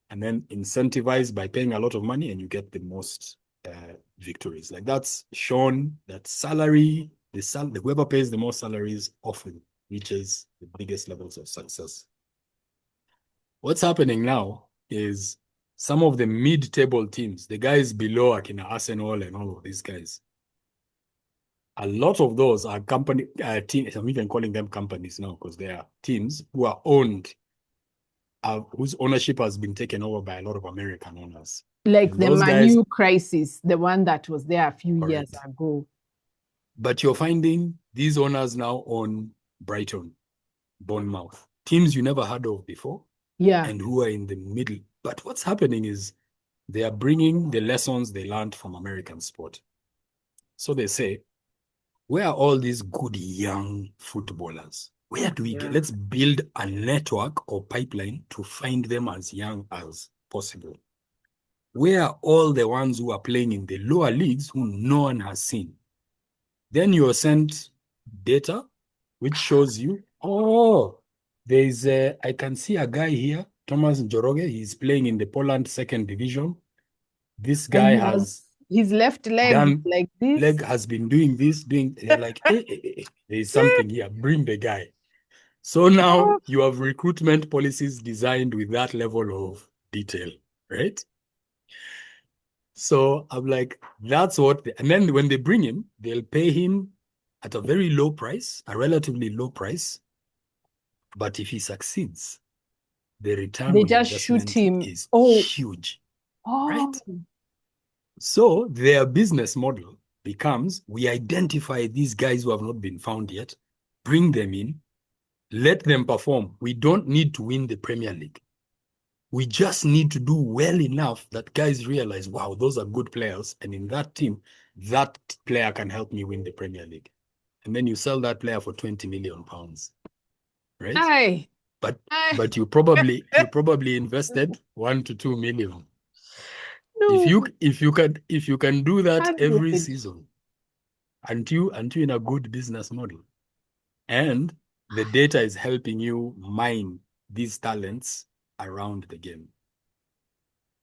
and then incentivize by paying a lot of money, and you get the most victories. Like that's shown that salary, whoever pays the most salaries often reaches the biggest levels of success. What's happening now is some of the mid-table teams, the guys below Akina Arsenal and all of these guys, a lot of those are teams. I'm even calling them companies now because they are teams who are owned, whose ownership has been taken over by a lot of American owners. Like And the those guys, Manu crisis, the one that was there a few years correct. ago. But you're finding these owners now own Brighton, Bournemouth, teams you never heard of before, Yeah. and who are in the middle. But what's happening is they are bringing the lessons they learned from American sport. So they say, where are all these good young footballers? Where do we get? Let's build a network or pipeline to find them as young as possible. Where are all the ones who are playing in the lower leagues who no one has seen? Then you're sent data, which shows you, oh, I can see a guy here, Thomas Njoroge, he's playing in the Poland second division. This And guy has his left leg done, like this. leg has been doing this, they're like, there's something here, bring the guy. So now Oh, you have recruitment policies designed with that level of detail, right? So I'm like, that's and then when they bring him, they'll pay him at a very low price, a relatively low price. But if he succeeds, the return they on just shoot investment him. is Oh, huge, right? oh. So their business model becomes, we identify these guys who have not been found yet, bring them in, let them perform. We don't need to win the Premier League. We just need to do well enough that guys realize, wow, those are good players. And in that team, that player can help me win the Premier League. And then you sell that player for 20 million pounds, right? Aye. But Aye. you probably invested 1 to 2 million. No, If you can do that every 100. season, aren't you in a good business model? And the data is helping you mine these talents around the game.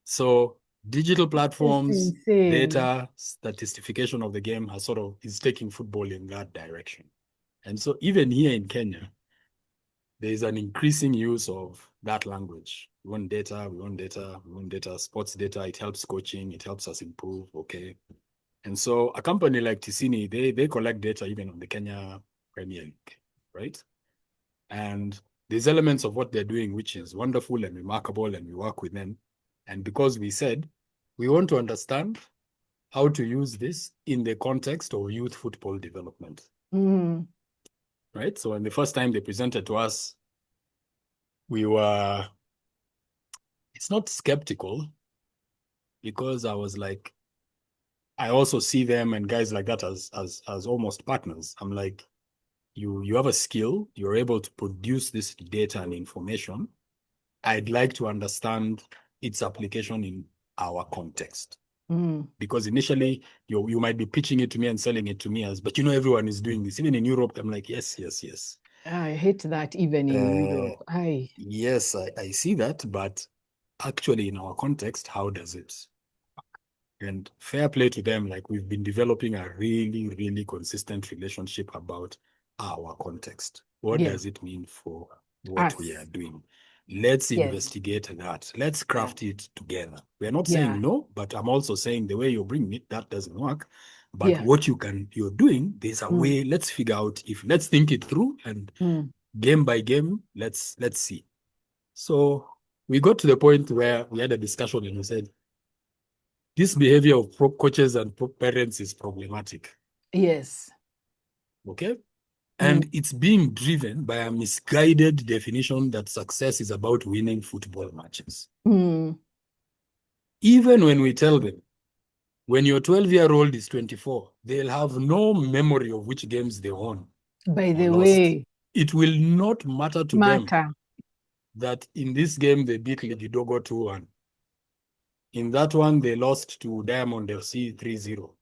So digital It's platforms, insane. data, statistification of the game is taking football in that direction. And so even here in Kenya, there is an increasing use of that language. We want data, we want data, we want data, sports data. It helps coaching, it helps us improve. Okay. And so a company like Tisini, they collect data even on the Kenya Premier League, right? And there's elements of what they're doing, which is wonderful and remarkable, and we work with them. And because we said we want to understand how to use this in the context of youth football development, right? So when the first time they presented to us, it's not skeptical, because I was like, I also see them and guys like that as almost partners. I'm like, you have a skill, you're able to produce this data and information. I'd like to understand its application in our context. Because initially you might be pitching it to me and selling it to me as, but everyone is doing this. Even in Europe, I'm like, yes, yes, yes. I hate that even in Europe. Yes, I see that, but actually in our context, how does it? And fair play to them, like we've been developing a really, really consistent relationship about our context. What Yeah. does it mean for what Us. we are doing? Let's Yes. investigate that. Let's craft it together. We're not Yeah. saying no, but I'm also saying the way you're bringing it, that doesn't work. But what you're doing, there's a way. Let's figure out let's think it through, and game by game, let's see. So we got to the point where we had a discussion and we said, this behavior of coaches and parents is problematic. Yes. Okay. And it's being driven by a misguided definition that success is about winning football matches. Even when we tell them, when your 12-year-old is 24, they'll have no memory of which games they won. By the way, it will not matter to them that in this game they beat Ligidogo 2-1. In that one, they lost to Diamond FC 3-0.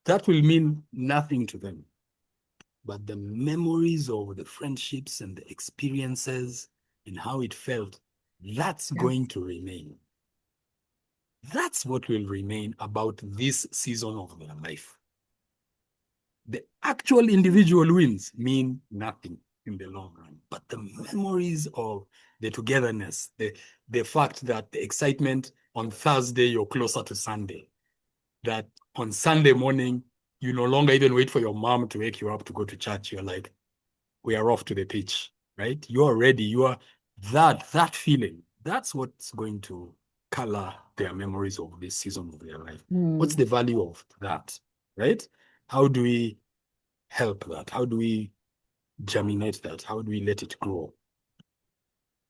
That will mean nothing to them. but the memories of the friendships and the experiences and how it felt, that's going to remain. That's what will remain about this season of their life. The actual individual wins mean nothing in the long run, but the memories of the togetherness, the fact that the excitement on Thursday, you're closer to Sunday, that on Sunday morning, you no longer even wait for your mom to wake you up to go to church. You're like, we are off to the pitch, right? You're ready. You are that feeling. That's what's going to color their memories of this season of their life. What's the value of that, right? How do we help that? How do we germinate that? How do we let it grow?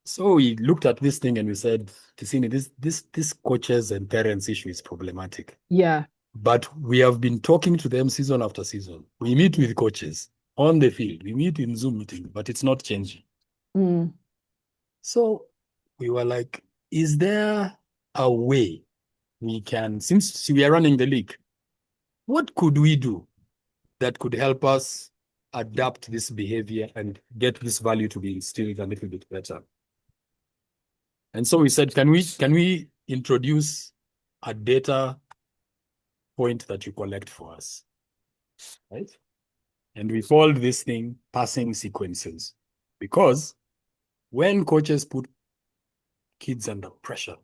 So we looked at this thing and we said, Tisini, this coaches and parents issue is problematic. Yeah. But we have been talking to them season after season. We meet with coaches on the field. We meet in Zoom meetings, but it's not changing. So we were like, is there a way we can, since we are running the league, what could we do that could help us adapt this behavior and get this value to be instilled a little bit better? And so we said, can we introduce a data point that you collect for us, right? And we called this thing passing sequences, because when coaches put kids under pressure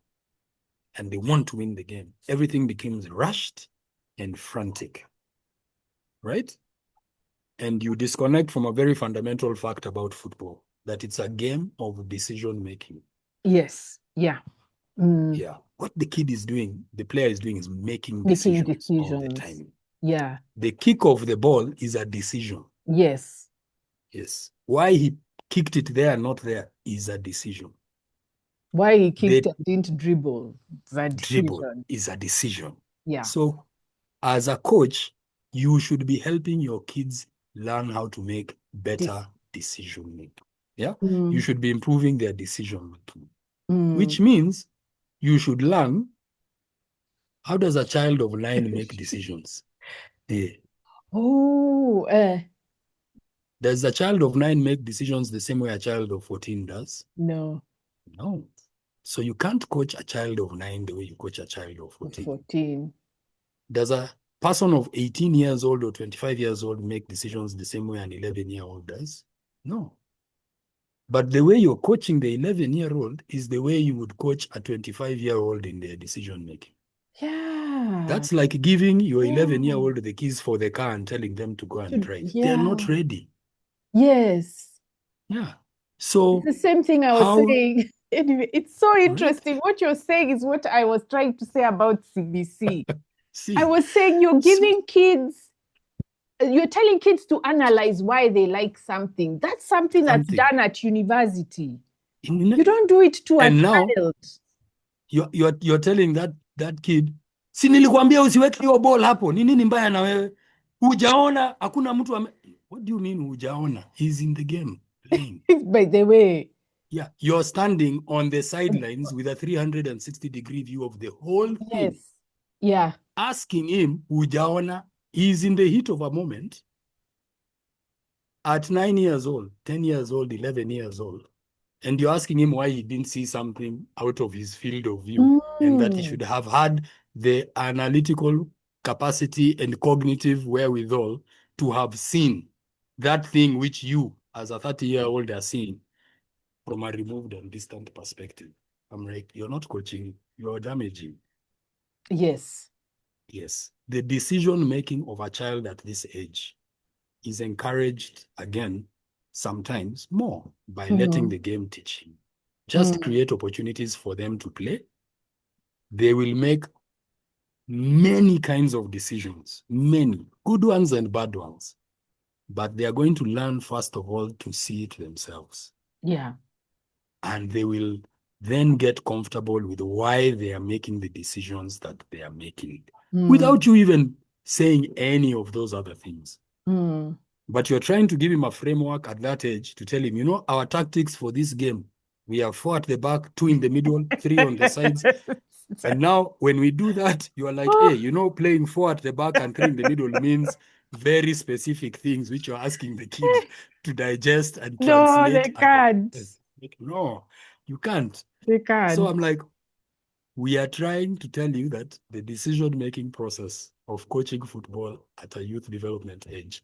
and they want to win the game, everything becomes rushed and frantic, right? And you disconnect from a very fundamental fact about football, that it's a game of decision making. Yes. Yeah. Yeah. What the kid is doing, the player is doing, is making decisions all the time. Yeah. The kick of the ball is a decision. Yes. Yes. Why he kicked it there and not there is a decision. Why he kicked and didn't dribble is a decision. Dribble is a decision. Yeah. So as a coach, you should be helping your kids learn how to make better decision making. Yeah. You should be improving their decision making, which means you should learn, how does a child of 9 make decisions? Yeah. Does a child of 9 make decisions the same way a child of 14 does? No. No. So you can't coach a child of 9 the way you coach a child of 14. Does a person of 18 years old or 25 years old make decisions the same way an 11-year-old does? No. But the way you're coaching the 11-year-old is the way you would coach a 25-year-old in their decision making. Yeah. That's like giving your 11-year-old the keys for the car and telling them to go and drive. Yeah. They're not ready. Yes. Yeah. So it's the same thing I was saying. Anyway, it's so interesting. What you're saying is what I was trying to say about CBC. I was saying you're telling kids to analyze why they like something. That's something that's done at university. You don't do it to a child. You're telling that kid, si nilikwambia usiweke hiyo ball hapo, ni nini mbaya na wewe? Hujaona hakuna mtu What do you mean hujaona? He's in the game playing. By the way. Yeah, you're standing on the sidelines with a 360-degree view of the whole thing. Yes. Yeah. Asking him, hujaona? He's in the heat of a moment. At 9 years old, 10 years old, 11 years old. And you're asking him why he didn't see something out of his field of view, and that he should have had the analytical capacity and cognitive wherewithal to have seen that thing which you, as a 30-year-old, are seeing from a removed and distant perspective. I'm like, you're not coaching, you're damaging. Yes. Yes. The decision-making of a child at this age is encouraged, again, sometimes more by letting the game teach him. Just create opportunities for them to play. They will make many kinds of decisions, many good ones and bad ones, but they are going to learn, first of all, to see it themselves. Yeah. And they will then get comfortable with why they are making the decisions that they are making without you even saying any of those other things. But you're trying to give him a framework at that age to tell him, you know, our tactics for this game, we have 4 at the back, 2 in the middle, 3 on the sides. And now when we do that, you're like, hey, you know, playing 4 at the back and 3 in the middle means very specific things which you're asking the kid to digest and No, translate. they can't. No, you can't. They So can't. I'm like, we are trying to tell you that the decision-making process of coaching football at a youth development age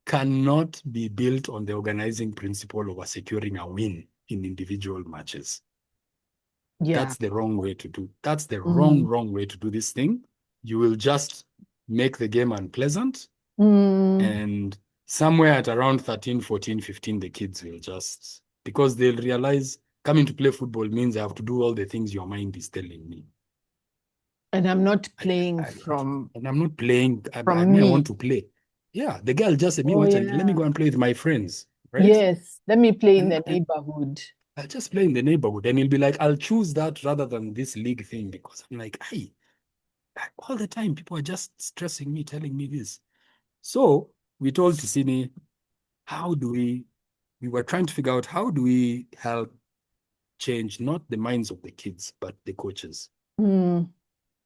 cannot be built on the organizing principle of securing a win in individual matches. Yeah. That's the wrong way to do. That's the Mm. wrong way to do this thing. You will just make the game unpleasant. Mm. And somewhere at around 13, 14, 15, the kids will just, because they'll realize coming to play football means I have to do all the things your mind is telling me. And I'm not playing from And I'm not playing. I me. want to play. Yeah, the girl just said, me, Oh, let me yeah. go and play with my friends, right? Yes. Let me play in the And neighborhood. I'll just play in the neighborhood. And he'll be like, I'll choose that rather than this league thing because I'm like, hey, all the time people are just stressing me, telling me this. So we told Tisini, how do we were trying to figure out how do we help change not the minds of the kids, but the coaches? Mm.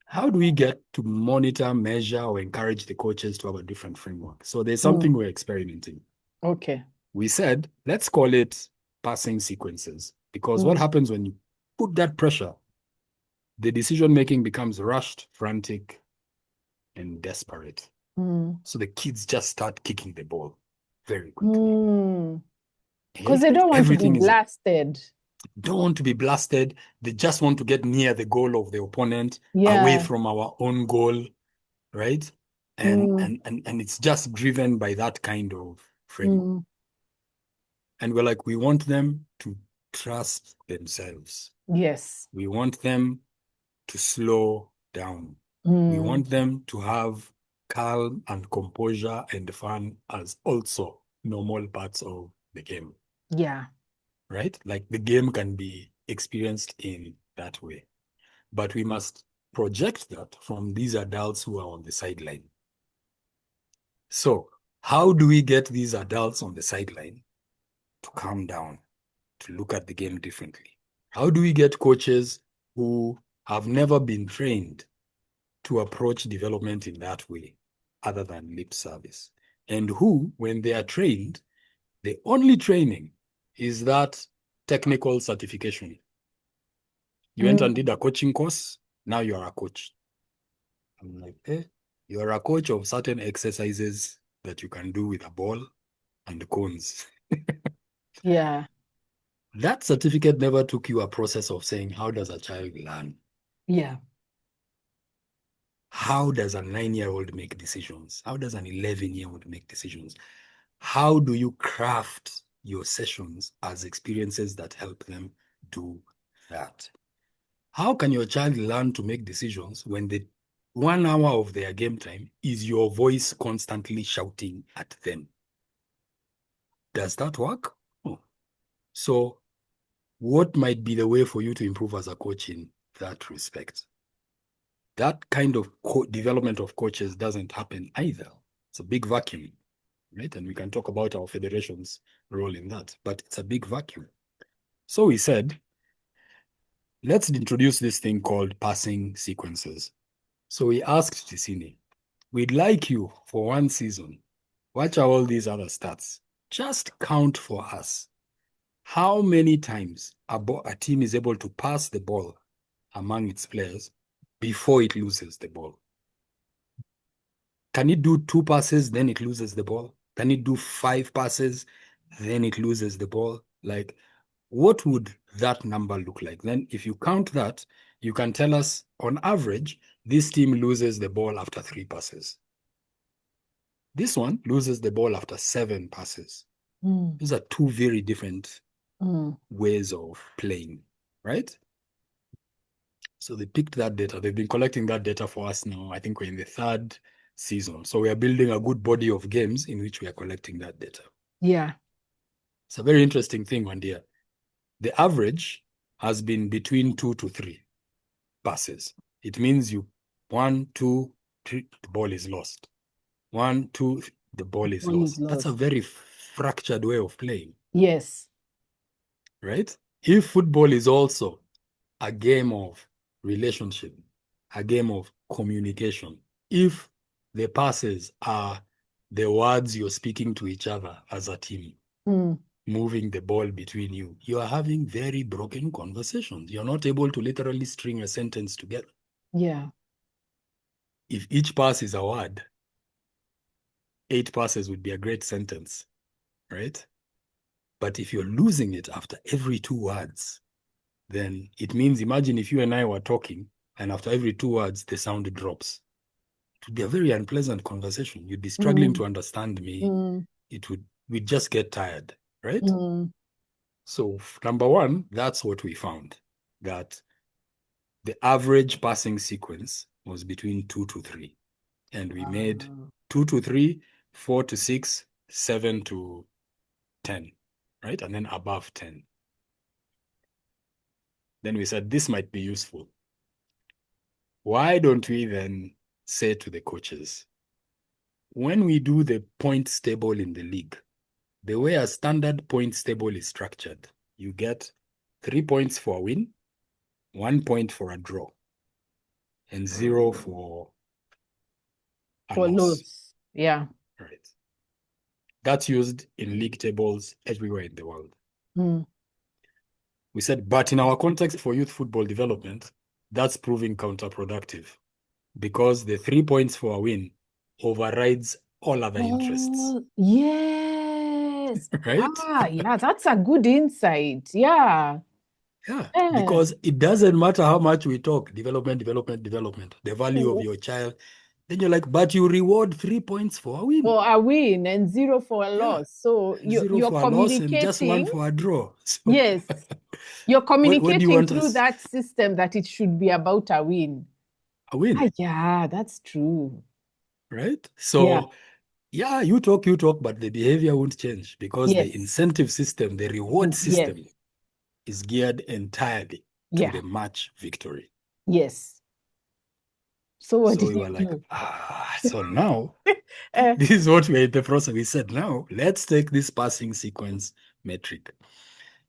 How do we get to monitor, measure, or encourage the coaches to have a different framework? So there's Mm. something we're experimenting. Okay. We said, let's call it passing sequences. Because what Mm. happens when you put that pressure, the decision making becomes rushed, frantic, and desperate. Mm. So the kids just start kicking the ball very quickly. Mm. Okay? Because they don't want to be Everything is blasted. don't want to be blasted. They just want to get near the goal of the opponent, away Yeah. from our own goal, right? Mm. And it's just driven by that kind of framework. Mm. And we're like, we want them to trust themselves. Yes. We want them to slow down. We Mm. want them to have calm and composure and fun as also normal parts of the game, Yeah. right? Like the game can be experienced in that way. But we must project that from these adults who are on the sideline. So, how do we get these adults on the sideline to calm down, to look at the game differently? How do we get coaches who have never been trained to approach development in that way, other than lip service? And who, when they are trained, the only training is that technical certification. You went and Mm. did a coaching course, now you are a coach. I'm like, you're a coach of certain exercises that you can do with a ball and cones. Yeah. That certificate never took you a process of saying, how does a child learn? Yeah. How does a 9-year-old make decisions? How does an 11-year-old make decisions? How do you craft your sessions as experiences that help them do that? How can your child learn to make decisions when the 1 hour of their game time is your voice constantly shouting at them? Does that work? Oh. So, what might be the way for you to improve as a coach in that respect? That kind of development of coaches doesn't happen either. It's a big vacuum, right? And we can talk about our federation's role in that, but it's a big vacuum. So we said, let's introduce this thing called passing sequences. So we asked Tisini, we'd like you for one season. Watch out all these other stats. Just count for us how many times a team is able to pass the ball among its players before it loses the ball. Can it do 2 passes, then it loses the ball? Can it do 5 passes, then it loses the ball? Like, what would that number look like? Then, if you count that, you can tell us on average, this team loses the ball after 3 passes. This one loses the ball after 7 passes. Mm. These are two very different Mm. ways of playing, right? So they picked that data. They've been collecting that data for us now. I think we're in the 3rd season. So we are building a good body of games in which we are collecting that data. Yeah. It's a very interesting thing, Wandia. The average has been between 2 to 3 passes. It means you 1, 2, 3, the ball is lost. 1, 2, the ball is Ball is lost. That's a lost. very fractured way of playing, Yes. right? If football is also a game of relationship, a game of communication, if the passes are the words you're speaking to each other as a team, moving the ball between you, you are having very broken conversations. You're not able to literally string a sentence together. Yeah. If each pass is a word, 8 passes would be a great sentence, right? But if you're losing it after every 2 words, then it means, imagine if you and I were talking and after every 2 words, the sound drops. It would be a very unpleasant conversation. You'd be struggling to understand me. We'd just get tired, right? So number one, that's what we found, that the average passing sequence was between 2 to 3. And we made 2 to 3, 4 to 6, 7 to 10, right? And then above 10. Then we said, this might be useful. Why don't we then say to the coaches, when we do the points table in the league, the way a standard points table is structured, you get 3 points for a win, 1 point for a draw, and 0 for a loss. Yeah. Right. That's used in league tables everywhere in the world. We said, but in our context for youth football development, that's proving counterproductive because the 3 points for a win overrides all other interests. Yes. Right? Yeah, that's a good insight. Yeah. Yeah, because it doesn't matter how much we talk, development, the value of your child. Then you're like, but you reward 3 points for a win. For a win and 0 for a loss. So Zero you're for a loss and just 1 communicating. for a draw. So Yes. You're what do you communicating want through us? that system that it should be about a win. A win. Yeah, that's true. Right? So yeah, you talk, but the behavior won't change because the incentive system, the reward system is geared entirely to the match victory. Yes. So what So did we were you like, do? so now this is what we're in the process. We said, now let's take this passing sequence metric.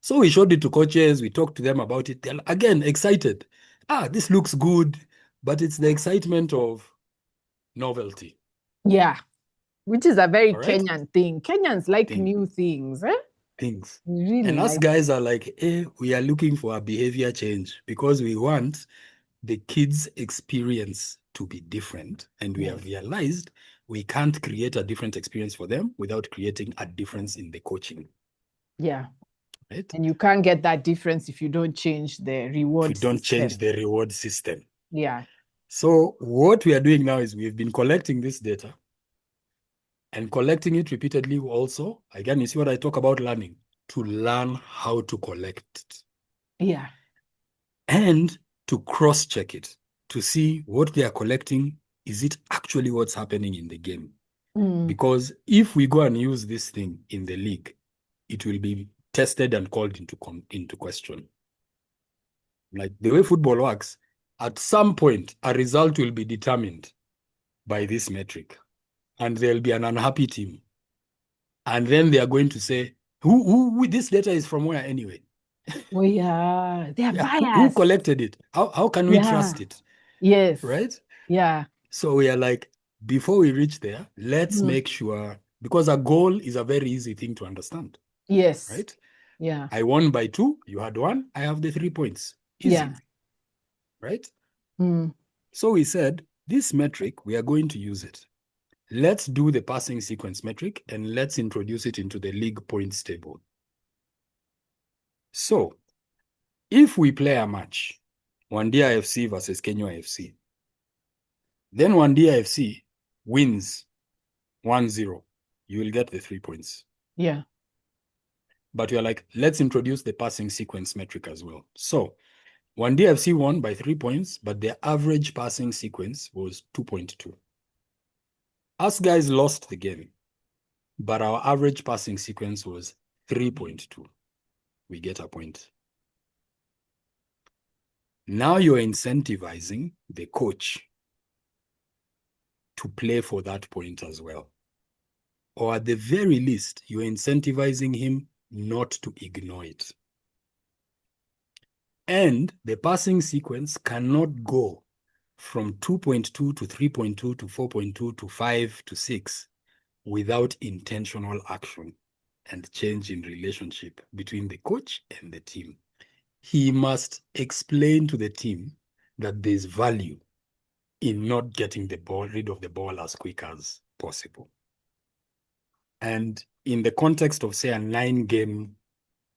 So we showed it to coaches. We talked to them about it. They're again excited. This looks good, but it's the excitement of novelty. Yeah, which is a very All right? Kenyan thing. Kenyans like new things. Things. Really And us like guys are like, we are looking for a behavior change because we want the kids' experience to be different. And we have realized we can't create a different experience for them without creating a difference in the coaching. Yeah. Right? And you can't get that difference if you don't change the reward If we don't system. change the reward system. Yeah. So what we are doing now is we've been collecting this data and collecting it repeatedly also. Again, you see what I talk about learning, to learn how to collect it. Yeah. And to cross-check it, to see what they are collecting, is it actually what's happening in the game? Because if we go and use this thing in the league, it will be tested and called into question. Like the way football works, at some point, a result will be determined by this metric. And there'll be an unhappy team. And then they are going to say, who this data is from where anyway? Oh, yeah. They are biased. Who collected it? How can we trust it? Yes. Right? Yeah. So we are like, before we reach there, let's make sure, because a goal is a very easy thing to understand. Yes. Right? Yeah. I won by 2, you had 1, I have the 3 points. Easy. Yeah. Right? So we said, this metric, we are going to use it. Let's do the passing sequence metric and let's introduce it into the league points table. So if we play a match, Wandia FC versus Kenyua FC, then Wandia FC wins 1-0, you will get the 3 points. Yeah. But you're like, let's introduce the passing sequence metric as well. So Wandia FC won by 3 points, but their average passing sequence was 2.2. Us guys lost the game, but our average passing sequence was 3.2. We get a point. Now you're incentivizing the coach to play for that point as well. Or at the very least, you're incentivizing him not to ignore it. And the passing sequence cannot go from 2.2 to 3.2 to 4.2 to 5 to 6 without intentional action and change in relationship between the coach and the team. He must explain to the team that there's value in not getting rid of the ball as quick as possible. And in the context of, say, an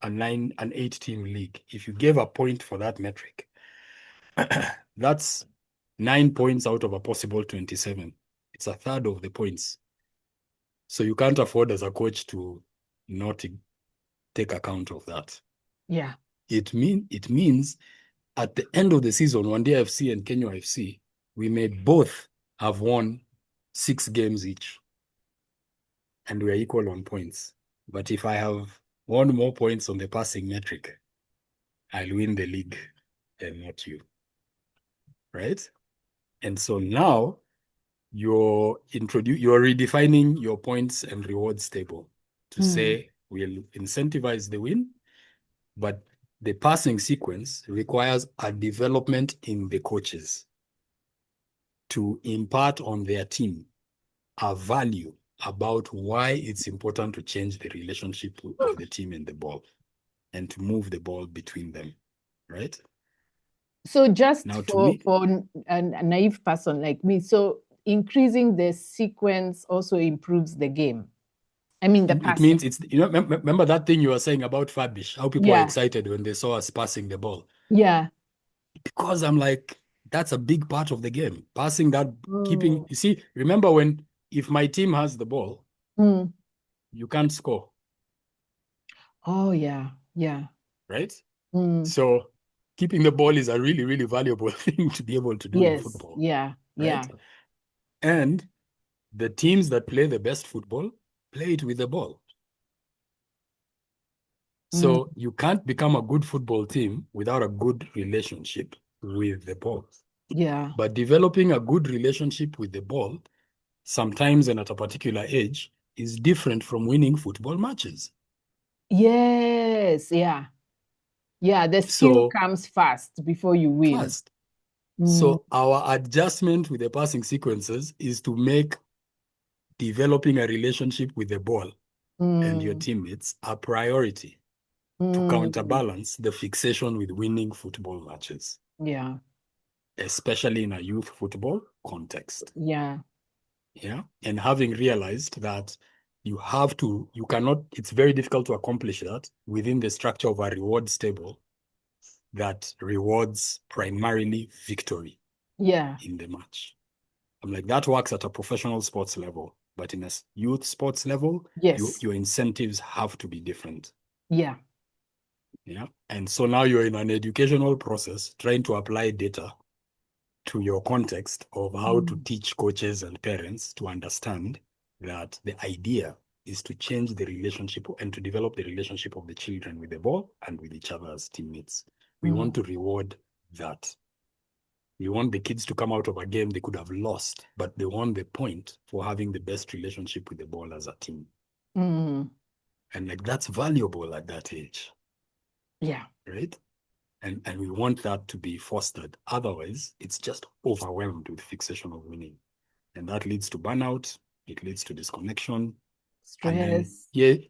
8-team league, if you gave a point for that metric, that's 9 points out of a possible 27. It's a third of the points. So you can't afford as a coach to not take account of that. Yeah. It means at the end of the season, Wandea FC and Kenyua FC, we may both have won 6 games each. And we are equal on points. But if I have won more points on the passing metric, I'll win the league and not you. Right? And so now you're redefining your points and rewards table to say we'll incentivize the win, but the passing sequence requires a development in the coaches to impart on their team a value about why it's important to change the relationship of the team and the ball and to move the ball between them, right? So just Now, for a naive person like me, so increasing the sequence also improves the game. I mean, the it passing. means it's, remember that thing you were saying about Fabish, how people are excited when they saw us passing the ball. Yeah. Because I'm like, that's a big part of the game. Passing that, keeping, you see, remember if my team has the ball, you can't score. Oh, yeah. Yeah. Right? So keeping the ball is a really, really valuable thing to be able to do in football. Yeah. Right? Yeah. And the teams that play the best football play it with the ball. So you can't become a good football team without a good relationship with the ball. Yeah. But developing a good relationship with the ball, sometimes and at a particular age, is different from winning football matches. Yes. Yeah. Yeah. The skill comes first before you win. First. So our adjustment with the passing sequences is to make developing a relationship with the ball and your teammates a priority to counterbalance the fixation with winning football matches. Yeah. Especially in a youth football context. Yeah. Yeah. And having realized that it's very difficult to accomplish that within the structure of a rewards table that rewards primarily victory in the match. I'm like, that works at a professional sports level, but in a youth sports level, your incentives have to be different. Yeah. Yeah. And so now you're in an educational process trying to apply data to your context of how to teach coaches and parents to understand that the idea is to change the relationship and to develop the relationship of the children with the ball and with each other as teammates. We want to reward that. We want the kids to come out of a game they could have lost, but they won the point for having the best relationship with the ball as a team. And like, that's valuable at that age. Yeah. Right? And we want that to be fostered. Otherwise, it's just overwhelmed with fixation of winning. And that leads to burnout. It leads to disconnection. Stress. And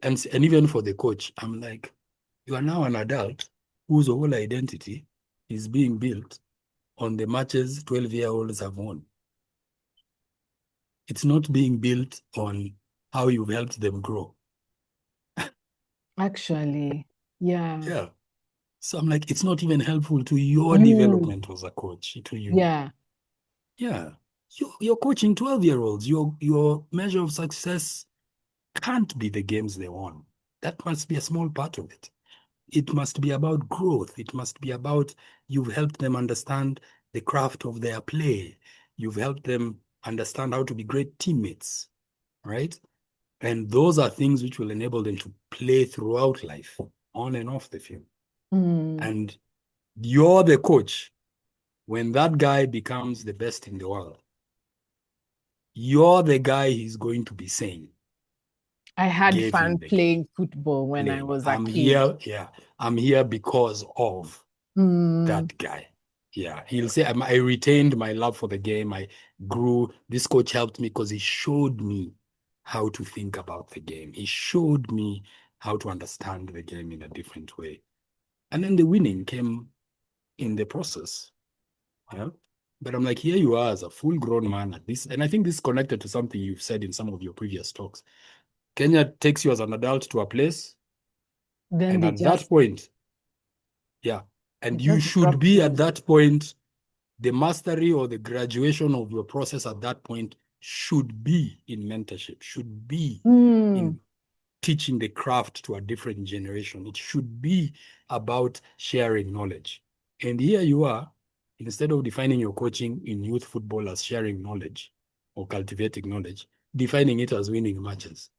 then, and even for the coach, I'm like, you are now an adult whose whole identity is being built on the matches 12-year-olds have won. It's not being built on how you've helped them grow. Actually, yeah. Yeah. So I'm like, it's not even helpful to your development as a coach, to you. Yeah. Yeah. You're coaching 12-year-olds. Your measure of success can't be the games they won. That must be a small part of it. It must be about growth. It must be about you've helped them understand the craft of their play. You've helped them understand how to be great teammates, right? And those are things which will enable them to play throughout life, on and off the field. And you're the coach. When that guy becomes the best in the world, you're the guy he's going to be saying. I had fun playing football when I was a kid. I'm here because of that guy. Yeah, he'll say, I retained my love for the game. I grew. This coach helped me because he showed me how to think about the game. He showed me how to understand the game in a different way. And then the winning came in the process. Yeah? But I'm like, here you are as a full-grown man at this. And I think this is connected to something you've said in some of your previous talks. Kenya takes you as an adult to a place, Then and they at that just point, they and you just should drop be you. at that point, the mastery or the graduation of your process at that point should be in mentorship, should be Mm, in teaching the craft to a different generation. It should be about sharing knowledge. And here you are, instead of defining your coaching in youth football as sharing knowledge or cultivating knowledge, defining it as winning matches.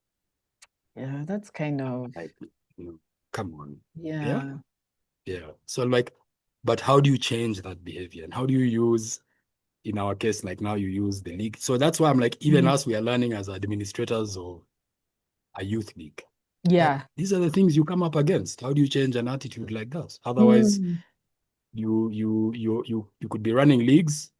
yeah, that's kind of Like, you know, come on. Yeah. yeah. Yeah. So like, but how do you change that behavior? And how do you use, in our case, like now you use the league. So that's why I'm like, even Mm, us, we are learning as administrators of a youth league, that yeah. these are the things you come up against. How do you change an attitude like that? Otherwise, Mm, you could be running leagues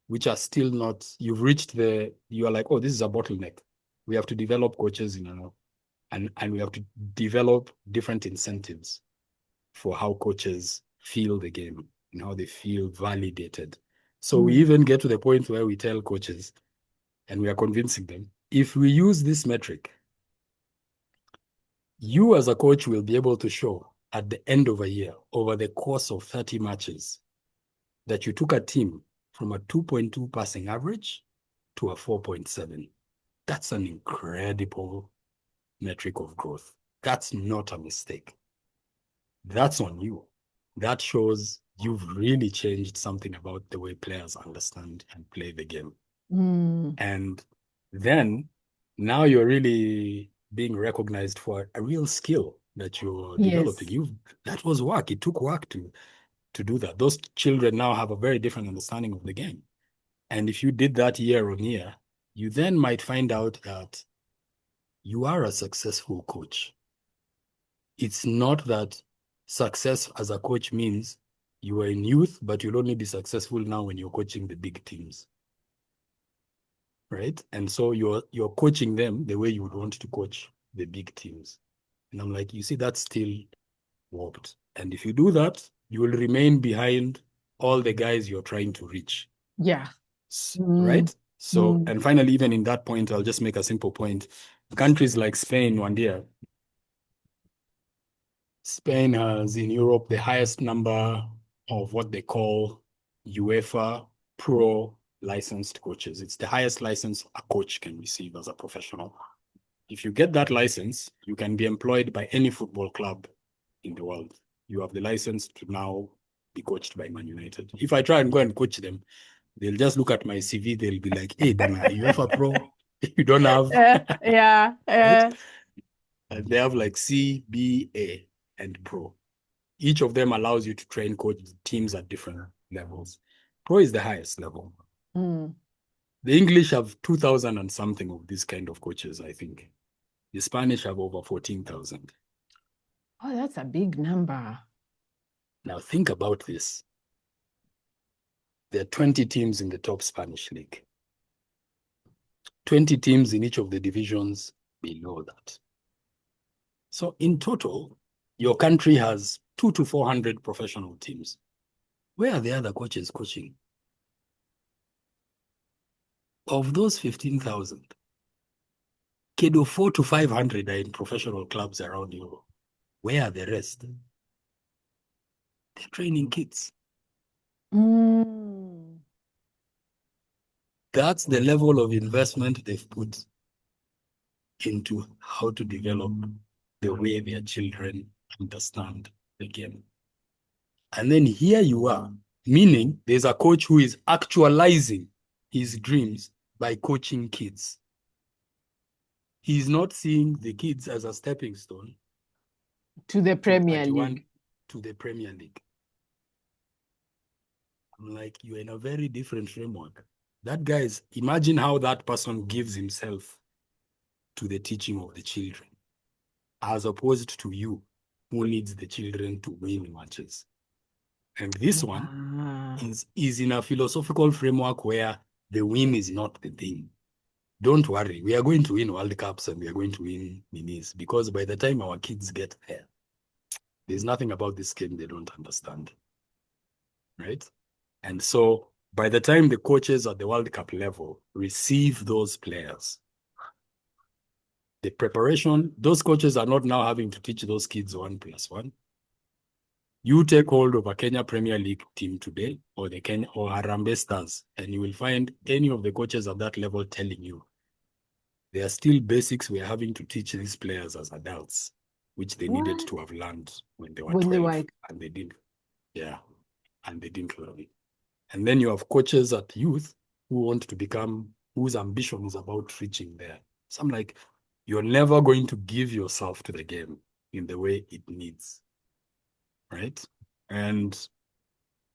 which are still not, you've reached you are like, oh, this is a bottleneck. We have to develop coaches, and we have to develop different incentives for how coaches feel the game and how they feel validated. So we mm, even get to the point where we tell coaches, and we are convincing them, if we use this metric, you as a coach will be able to show at the end of a year, over the course of 30 matches, that you took a team from a 2.2 passing average to a 4.7. That's an incredible metric of growth. That's not a mistake. That's on you. That shows you've really changed something about the way players understand and play the game. mm. And then now you're really being recognized for a real skill that you're developing. Yes. That was work. It took work to do that. Those children now have a very different understanding of the game. And if you did that year on year, you then might find out that you are a successful coach. It's not that success as a coach means you are in youth, but you'll only be successful now when you're coaching the big teams, right? And so you're coaching them the way you would want to coach the big teams. And I'm like, you see, that's still warped. And if you do that, you will remain behind all the guys you're trying to reach, Yeah. Mm, right? So, mm. and finally, even in that point, I'll just make a simple point. Countries like Spain, one year, Spain has in Europe the highest number of what they call UEFA Pro licensed coaches. It's the highest license a coach can receive as a professional. If you get that license, you can be employed by any football club in the world. You have the license to now be coached by Man United. If I try and go and coach them, they'll just look at my CV. They'll be like, hey, Dana, UEFA Pro, you don't have, Yeah. right? And they have like C, B, A, and Pro. Each of them allows you to train coach teams at different levels. Pro is the highest level. Mm. The English have 2,000 and something of these kind of coaches, I think. The Spanish have over 14,000. Oh, that's a big number. Now think about this. There are 20 teams in the top Spanish league, 20 teams in each of the divisions below that. So in total, your country has 200 to 400 professional teams. Where are the other coaches coaching? Of those 15,000, Kedo 400 to 500 are in professional clubs around Europe. Where are the rest? They're training kids. Mm. That's the level of investment they've put into how to develop the way their children understand the game. And then here you are, meaning there's a coach who is actualizing his dreams by coaching kids. He's not seeing the kids as a stepping stone To the to Premier 31 League. to the Premier League. I'm like, you're in a very different framework. That guy is, imagine how that person gives himself to the teaching of the children, as opposed to you, who needs the children to win matches. And this one Yeah. is in a philosophical framework where the win is not the thing. don't worry, we are going to win World Cups and we are going to win minis, because by the time our kids get there, there's nothing about this game they don't understand, right? And so by the time the coaches at the World Cup level receive those players, the preparation, those coaches are not now having to teach those kids 1+1. You take hold of a Kenya Premier League team today, or the Kenya or Harambee Stars, and you will find any of the coaches at that level telling you there are still basics we are having to teach these players as adults, which they needed to have learned when they were 12, and they didn't. Yeah, and they didn't learn it. And then you have coaches at youth who want to become, whose ambition is about reaching there. So I'm like, you're never going to give yourself to the game in the way it needs, right? And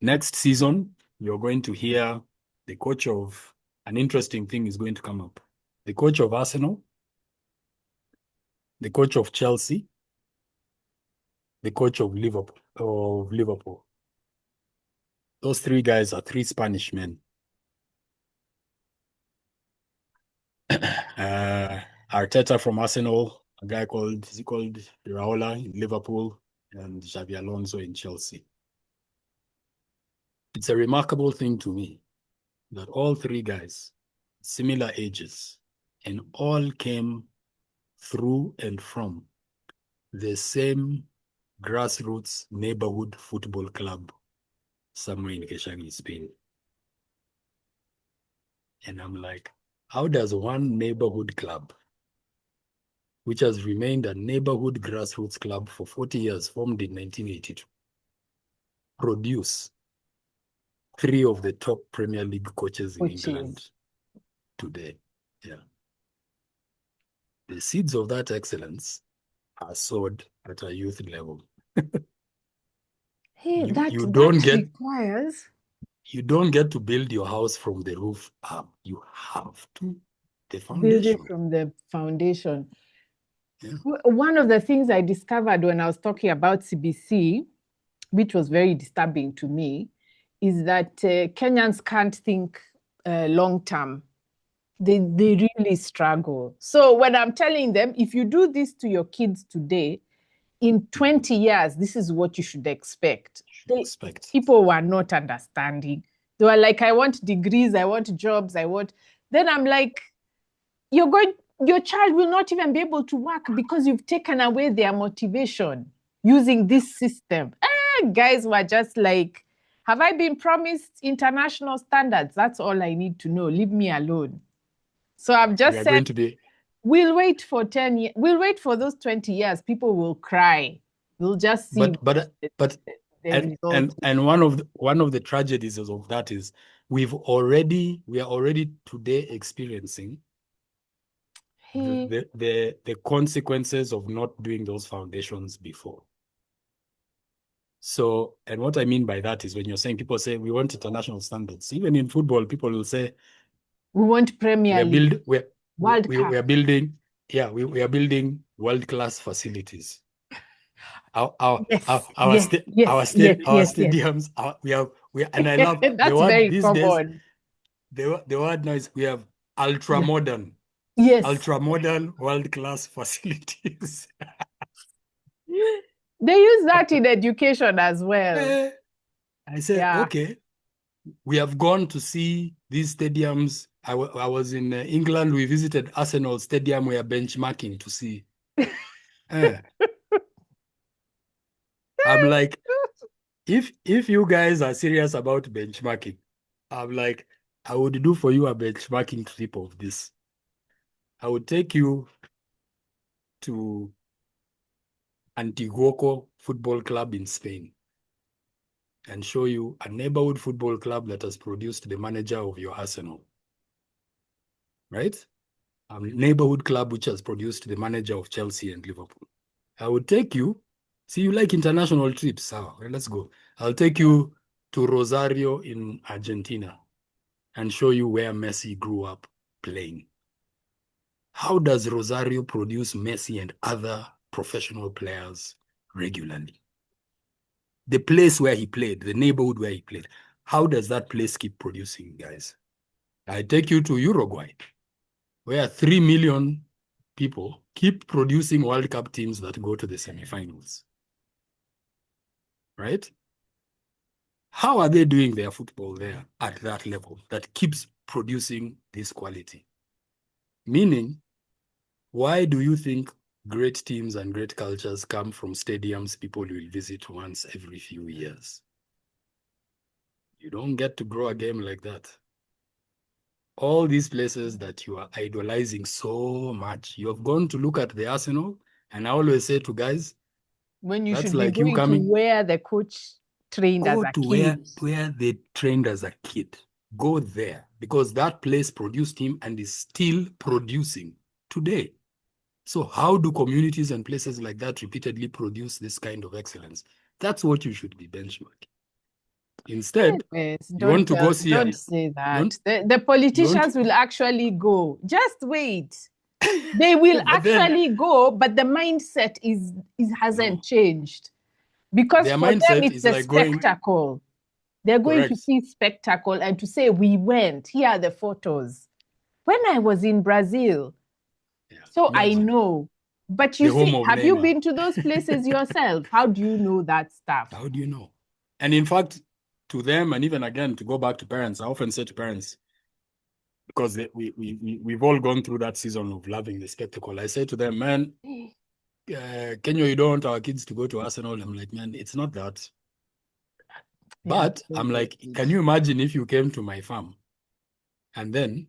next season, you're going to hear the coach of, an interesting thing is going to come up. The coach of Arsenal, the coach of Chelsea, the coach of Liverpool. Those three guys are three Spanish men. Arteta from Arsenal, a guy called Raola in Liverpool, and Xabi Alonso in Chelsea. It's a remarkable thing to me that all three guys, similar ages, and all came through and from the same grassroots neighborhood football club somewhere in Gacheche, Spain. And I'm like, how does one neighborhood club, which has remained a neighborhood grassroots club for 40 years, formed in 1982, produce three of the top Premier League coaches in England today? Yeah. The seeds of that excellence are sowed at a youth level. Hey, you don't requires get to build your house from the roof up. You have to the build foundation. it from the foundation. Yeah. One of the things I discovered when I was talking about CBC, which was very disturbing to me, is that Kenyans can't think long term. They really struggle. So when I'm telling them, if you do this to your kids today, in 20 years, this is what you should expect. People were not understanding. They were like, I want degrees, I want jobs, Then I'm like, your child will not even be able to work because you've taken away their motivation using this system. Guys were just like, have I been promised international standards? That's all I need to know. Leave me alone. So I've just said, we'll wait for 10 years. We'll wait for those 20 years. People will cry. We'll just see. And one of the tragedies of that is we are already today experiencing the consequences of not doing those foundations before. So, and what I mean by that is when you're saying, people say we want international standards. Even in football, people will say we want Premier League, World Cup. We are building world-class facilities. Our stadiums. And I love that's the word very these common. Days. The word now is we have ultra modern. Yes. Ultra modern world-class facilities. They use that in education as well. I said, okay, we have gone to see these stadiums. I was in England. We visited Arsenal Stadium. We are benchmarking to see. I'm like, if you guys are serious about benchmarking, I'm like, I would do for you a benchmarking trip of this. I would take you to Antiguoco Football Club in Spain and show you a neighborhood football club that has produced the manager of your Arsenal. Right? A neighborhood club which has produced the manager of Chelsea and Liverpool. I would take you, see, you like international trips. So let's go. I'll take you to Rosario in Argentina and show you where Messi grew up playing. How does Rosario produce Messi and other professional players regularly? The place where he played, the neighborhood where he played, how does that place keep producing guys? I take you to Uruguay. where 3 million people keep producing World Cup teams that go to the semifinals. Right? How are they doing their football there at that level that keeps producing this quality? Meaning, why do you think great teams and great cultures come from stadiums people will visit once every few years? You don't get to grow a game like that. All these places that you are idolizing so much, you have gone to look at the Arsenal, and I always say to guys, when you that's should be like you going to coming, where the coach trained as go a to kid. where they trained as a kid. Go there because that place produced him and is still producing today. So how do communities and places like that repeatedly produce this kind of excellence? That's what you should be benchmarking. Instead, Anyways, you want to go see don't say you that. want The you want politicians will actually go. Just wait. They will yeah, but then actually go, but the mindset hasn't no, changed. Because their for them, mindset it's is a like going spectacle. They're going to correct. see spectacle and to say, we went. Here are the photos. When I was in Brazil, Yeah, so I imagine know. But you the see, home of have you Neymar. been to those places yourself? How do you know that stuff? How do you know? And in fact, to them, and even again to go back to parents, I often say to parents, because we've all gone through that season of loving the spectacle. I say to them, man, Kenya, you don't want our kids to go to Arsenal. I'm like, man, it's not that. Yeah, But I'm like, can you imagine if you came to my farm and then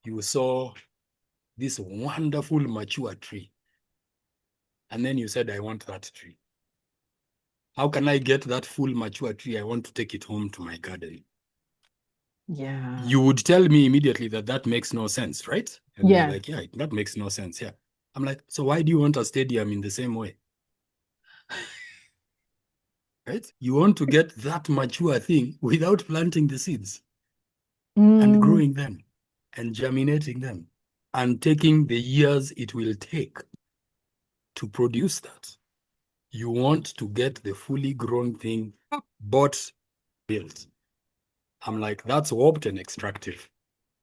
you saw this wonderful mature tree, and then you said, I want that tree. How can I get that full mature tree? I want to take it home to my garden. yeah. You would tell me immediately that that makes no sense, right? And you're Yeah. like, yeah, that makes no sense. Yeah. I'm like, so why do you want a stadium in the same way? Right? You want to get that mature thing without planting the seeds and Mm, growing them and germinating them and taking the years it will take to produce that. You want to get the fully grown thing bought, built. I'm like, that's warped and extractive.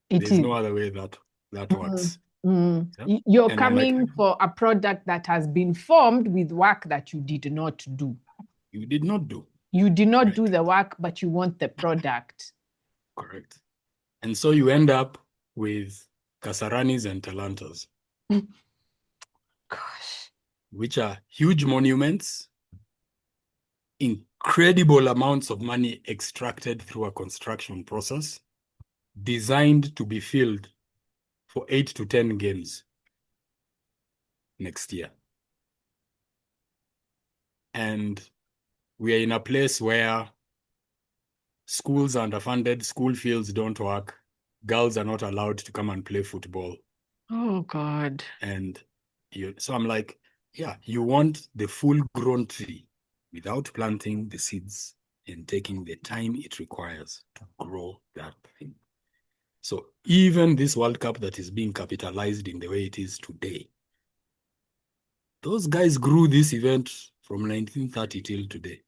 it There's is. no other way that Mm, works. mm. Yeah? You're And I'm like, coming for a product that has been formed with work that you did not do. you did not do. You did not Right. do the work, but you want the product. Correct. And so you end up with Kasaranis and Talantas, Gosh. which are huge monuments, incredible amounts of money extracted through a construction process, designed to be filled for 8 to 10 games next year. And we are in a place where schools are underfunded, school fields don't work, girls are not allowed to come and play football. Oh, God. And so I'm like, yeah, you want the full grown tree without planting the seeds and taking the time it requires to grow that thing. So even this World Cup that is being capitalized in the way it is today, those guys grew this event from 1930 till today.